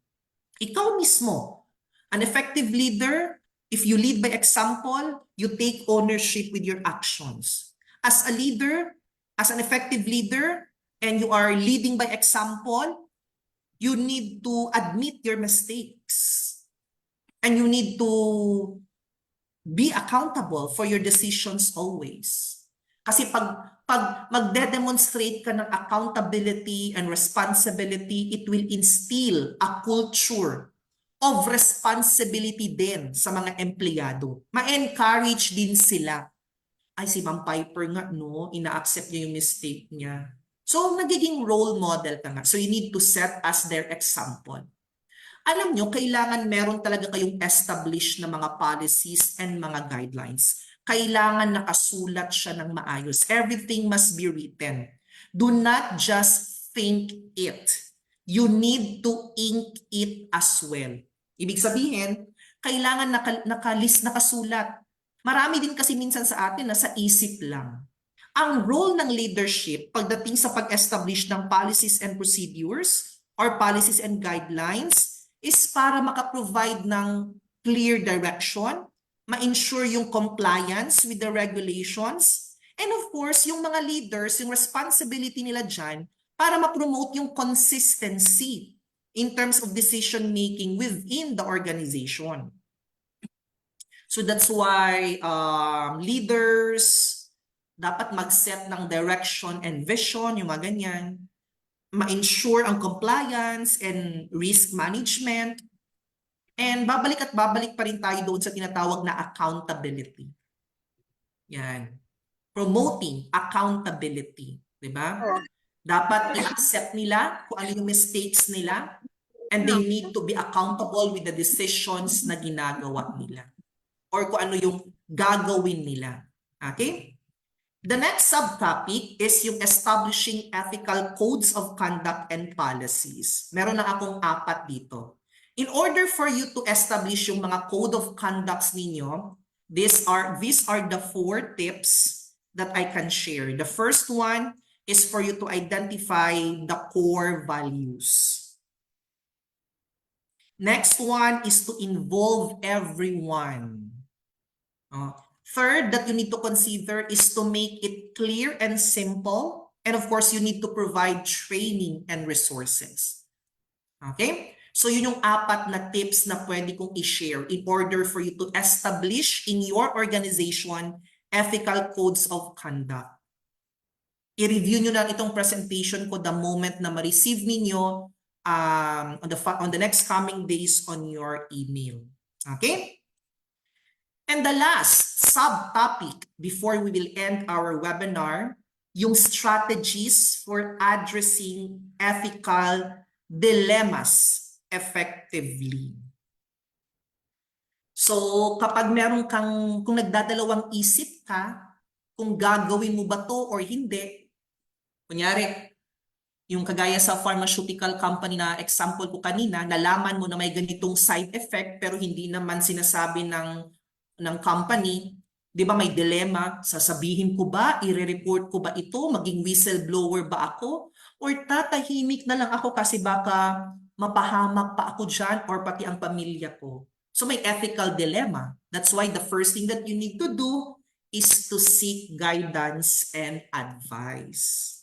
Ikaw mismo, an effective leader, if you lead by example, you take ownership with your actions. As a leader, as an effective leader, and you are leading by example, you need to admit your mistakes. And you need to be accountable for your decisions always. Kasi pag magde-demonstrate ka ng accountability and responsibility, it will instill a culture of responsibility din sa mga empleyado. Ma-encourage din sila. Ay, si Ma'am Piper nga, no, ina-accept niya yung mistake niya. So, nagiging role model ka nga. So, you need to set as their example. Alam nyo, kailangan meron talaga kayong establish na mga policies and mga guidelines. Kailangan nakasulat siya ng maayos. Everything must be written. Do not just think it. You need to ink it as well. Ibig sabihin, kailangan nakasulat. Marami din kasi minsan sa atin na sa isip lang. Ang role ng leadership pagdating sa pag-establish ng policies and procedures or policies and guidelines is para makaprovide ng clear direction, ma-ensure yung compliance with the regulations, and of course, yung mga leaders, yung responsibility nila dyan para ma-promote yung consistency in terms of decision-making within the organization. So that's why leaders dapat mag-set ng direction and vision, yung mga ganyan. Ma-ensure ang compliance and risk management. And babalik at babalik pa rin tayo doon sa tinatawag na accountability. Yan. Promoting accountability. Diba? Dapat i-accept nila kung ano yung mistakes nila and they need to be accountable with the decisions na ginagawa nila or kung ano yung gagawin nila. Okay? The next subtopic is yung establishing ethical codes of conduct and policies. Meron na akong 4 dito. In order for you to establish yung mga code of conducts ninyo, these are the 4 tips that I can share. The first one is for you to identify the core values. Next one is to involve everyone. Third, that you need to consider is to make it clear and simple. And of course, you need to provide training and resources. Okay? So yun yung 4 na tips na pwede kong i-share in order for you to establish in your organization ethical codes of conduct. I-review nyo lang itong presentation ko the moment na ma-receive ninyo on the next coming days on your email. Okay? And the last subtopic before we will end our webinar, yung strategies for addressing ethical dilemmas effectively. So kapag meron kung nagdadalawang isip ka, kung gagawin mo ba to or hindi, kunyari, yung kagaya sa pharmaceutical company na example ko kanina, nalaman mo na may ganitong side effect pero hindi naman sinasabi ng company, di ba may dilemma, sasabihin ko ba, i-report ko ba ito, maging whistleblower ba ako, or tatahimik na lang ako kasi baka mapahamak pa ako dyan or pati ang pamilya ko. So may ethical dilemma. That's why the first thing that you need to do is to seek guidance and advice.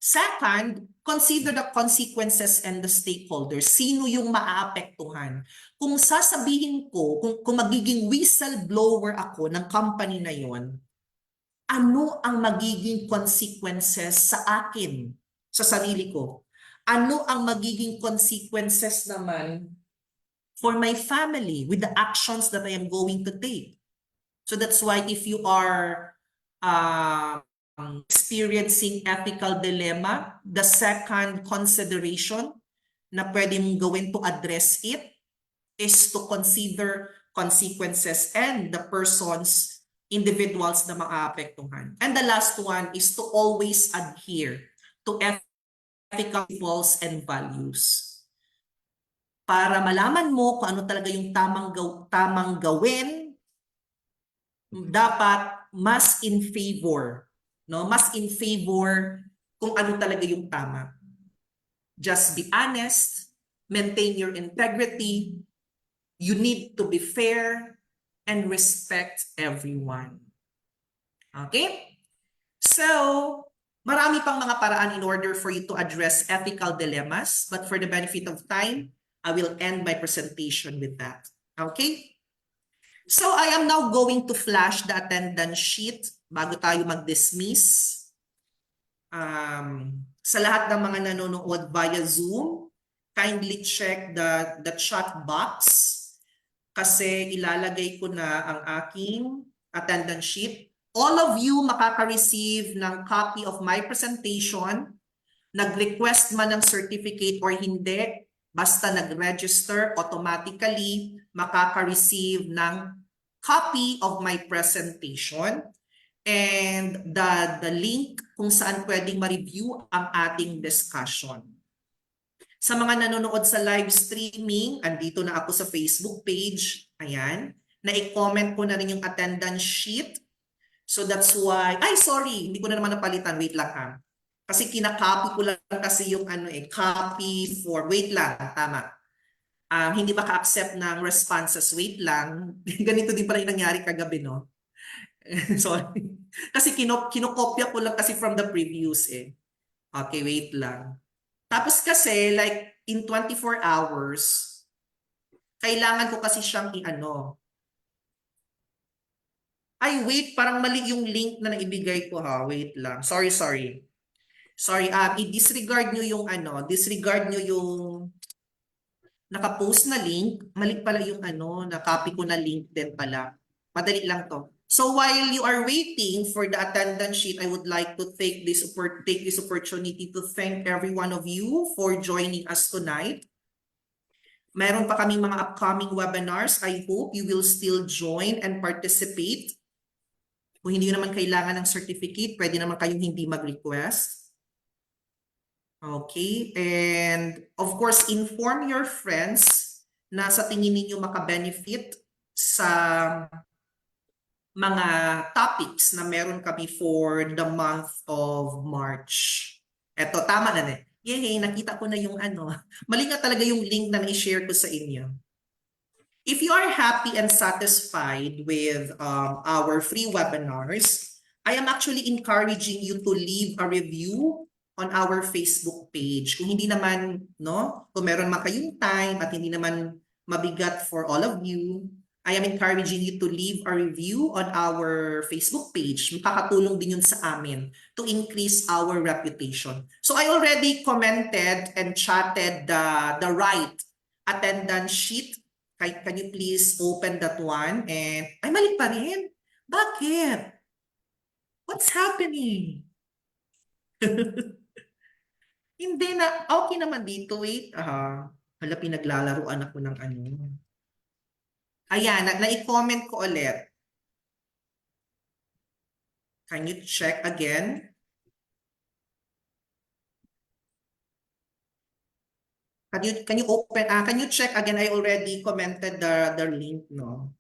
Second, consider the consequences and the stakeholders. Sino yung maaapektuhan? Kung sasabihin ko, kung magiging whistleblower ako ng company na yon, ano ang magiging consequences sa akin, sa sarili ko? Ano ang magiging consequences naman for my family with the actions that I am going to take? So that's why if you are experiencing ethical dilemma, the second consideration na pwede mong gawin to address it is to consider consequences and the persons, individuals na maaapektuhan. And the last one is to always adhere to ethical principles and values. Para malaman mo kung ano talaga yung tamang gawin, dapat mas in favor, no? Mas in favor kung ano talaga yung tama. Just be honest, maintain your integrity, you need to be fair, and respect everyone. Okay? So, marami pang mga paraan in order for you to address ethical dilemmas, but for the benefit of time, I will end my presentation with that. Okay? So I am now going to flash the attendance sheet bago tayo mag-dismiss. Sa lahat ng mga nanonood via Zoom, kindly check the chat box kasi ilalagay ko na ang aking attendance sheet. All of you makaka-receive ng copy of my presentation. Nag-request man ng certificate or hindi, basta nag-register, automatically makaka-receive ng copy of my presentation and the link kung saan pwedeng ma-review ang ating discussion. Sa mga nanonood sa live streaming, andito na ako sa Facebook page. Ayan. Na-comment ko na rin yung attendance sheet. So that's why, sorry, hindi ko na naman napalitan. Wait lang ha. Kasi kinakopy ko lang kasi yung copy for, wait lang, tama. Hindi maka-accept ng responses. Wait lang. Ganito din pala yung nangyari kagabi, no? Sorry. Kasi kinokopya ko lang kasi from the previous eh. Okay, wait lang. Tapos kasi, like, in 24 hours, kailangan ko kasi siyang Ay, wait, parang mali yung link na naibigay ko ha. Wait lang. Sorry. Sorry, i-disregard nyo yung disregard nyo yung naka-post na link, mali pala yung na-copy ko na link din pala. Madali lang to. So while you are waiting for the attendance sheet, I would like to take this opportunity to thank every one of you for joining us tonight. Meron pa kaming mga upcoming webinars. I hope you will still join and participate. Kung hindi naman kailangan ng certificate, pwede naman kayong hindi mag-request. Okay, and of course, inform your friends na sa tingin ninyo makabenefit sa mga topics na meron kami for the month of March. Eto, tama na eh. Yay, nakita ko na yung mali nga talaga yung link na na-share ko sa inyo. If you are happy and satisfied with our free webinars, I am actually encouraging you to leave a review on our Facebook page. Kung hindi naman, kung meron man kayong time at hindi naman mabigat for all of you, I am encouraging you to leave a review on our Facebook page. Makakatulong din yun sa amin to increase our reputation. So I already commented and chatted the right attendance sheet. Can you please open that one? And, ay, mali pa rin. Bakit? What's happening? Hindi na, okay naman dito, wait. Hala, pinaglalaruan ako ng Ayan, na-comment ko ulit. Can you check again? Can you open, can you check again? I already commented the link, no?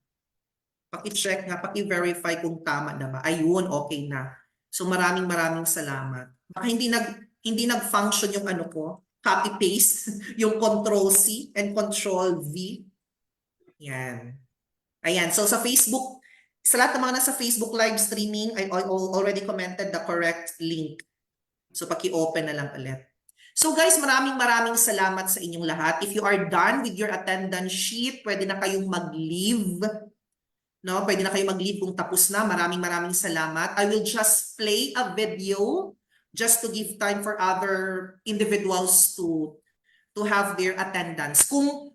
Paki-check nga, paki-verify kung tama naman. Ayun, okay na. So maraming salamat. Baka hindi nag-function yung ko, copy-paste, yung Control-C and Control-V. Yan. Ayan. So sa Facebook, Sa lahat ng mga nasa Facebook live streaming, I already commented the correct link. So paki-open na lang ulit. So guys, maraming salamat sa inyong lahat. If you are done with your attendance sheet, pwede na kayong mag-leave. No, pwede na kayong mag-leave kung tapos na. Maraming salamat. I will just play a video just to give time for other individuals to have their attendance. Kung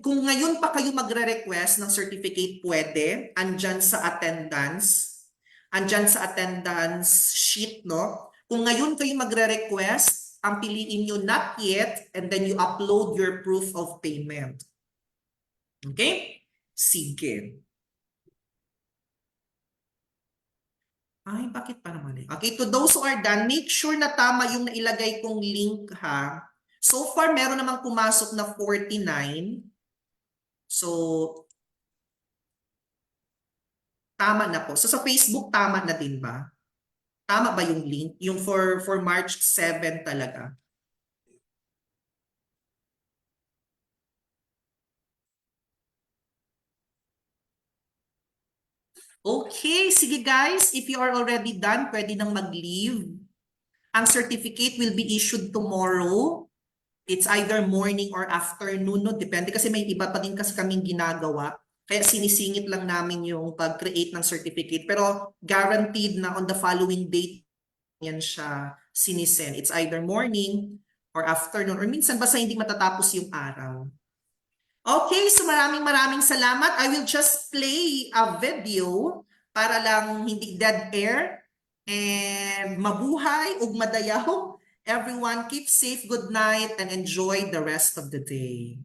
ngayon pa kayo magre-request ng certificate, pwede. Andyan sa attendance sheet, no? Kung ngayon kayo magre-request, ang piliin nyo not yet, and then you upload your proof of payment. Okay? Sige. Ay, bakit pa naman eh? Okay, to those who are done, make sure na tama yung nailagay kong link, ha? So far, meron namang pumasok na 49. So, tama na po. So sa Facebook, tama na din ba? Tama ba yung link? Yung for March 7 talaga? Okay, sige guys. If you are already done, pwede nang mag-leave. Ang certificate will be issued tomorrow. It's either morning or afternoon, no? Depende kasi may iba pa din kasi kaming ginagawa. Kaya sinisingit lang namin yung pag-create ng certificate. Pero guaranteed na on the following date yan siya sinisend. It's either morning or afternoon or minsan basta hindi matatapos yung araw. Okay, so maraming salamat. I will just play a video para lang hindi dead air and mabuhay ug madayaw. Everyone keep safe, good night, and enjoy the rest of the day.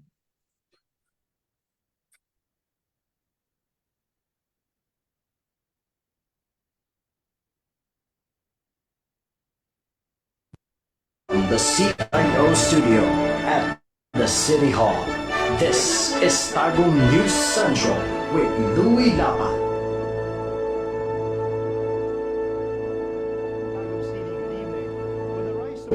The CIO studio at the City Hall. This is Tagum News Central with Louie Lapan.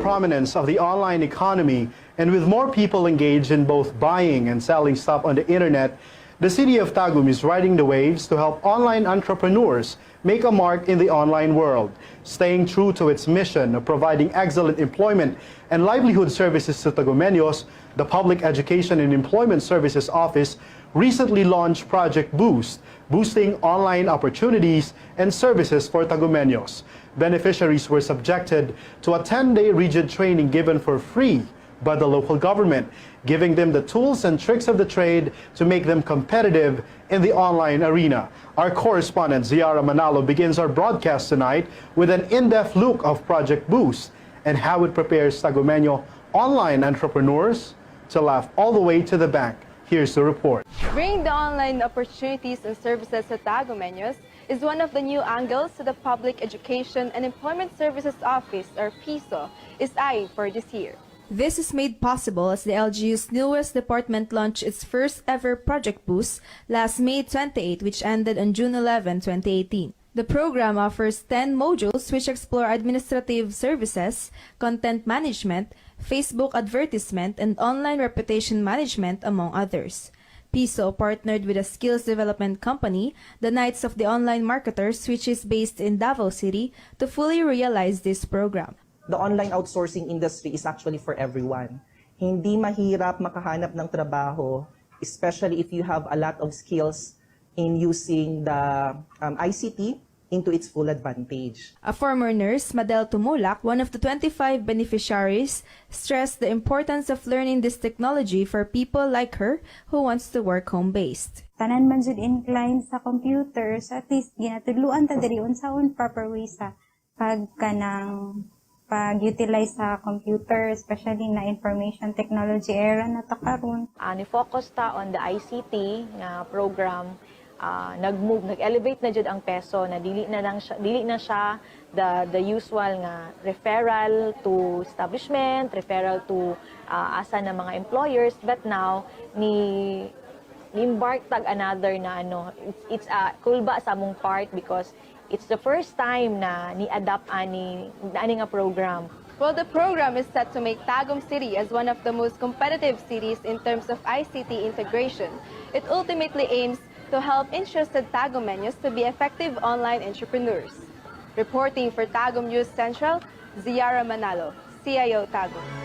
Prominence of the online economy, and with more people engaged in both buying and selling stuff on the internet, the city of Tagum is riding the waves to help online entrepreneurs make a mark in the online world, staying true to its mission of providing excellent employment and livelihood services to Tagumeños. The Public Education and Employment Services Office recently launched Project Boost, boosting online opportunities and services for Tagumeños. Beneficiaries were subjected to a 10-day rigid training given for free by the local government, giving them the tools and tricks of the trade to make them competitive in the online arena. Our correspondent Ziara Manalo begins our broadcast tonight with an in-depth look of Project Boost and how it prepares Tagumeño online entrepreneurs to laugh all the way to the bank. Here's the report. Bringing the online opportunities and services to Tagumeños is one of the new angles to the Public Education and Employment Services Office, or PISO, is eyeing for this year. This is made possible as the LGU's newest department launched its first ever Project Boost last May 28, which ended on June 11, 2018. The program offers 10 modules which explore administrative services, content management, Facebook advertisement, and online reputation management, among others. PISO partnered with a skills development company, the Knights of the Online Marketers, which is based in Davao City, to fully realize this program. The online outsourcing industry is actually for everyone. Hindi mahirap makahanap ng trabaho, especially if you have a lot of skills in using the ICT into its full advantage. A former nurse, Madel Tumulak, one of the 25 beneficiaries, stressed the importance of learning this technology for people like her who wants to work home-based. Tanan man jud inclined sa computer, so at least ginatudluan ta diri unsaon proper way sa pag-utilize sa computer, especially na information technology era na to karon. Ni-focus ta on the ICT nga program. Nag-elevate na jud ang peso na dili na siya the usual nga referral to establishment, referral to asa na mga employers, but now ni-embark tag another na it's a kulba sa among part because it's the first time na ni-adapt ani nga program. Well, the program is set to make Tagum City as one of the most competitive cities in terms of ICT integration. It ultimately aims to help interested Tagomeños to be effective online entrepreneurs. Reporting for Tagum News Central, Ziara Manalo, CIO Tagum.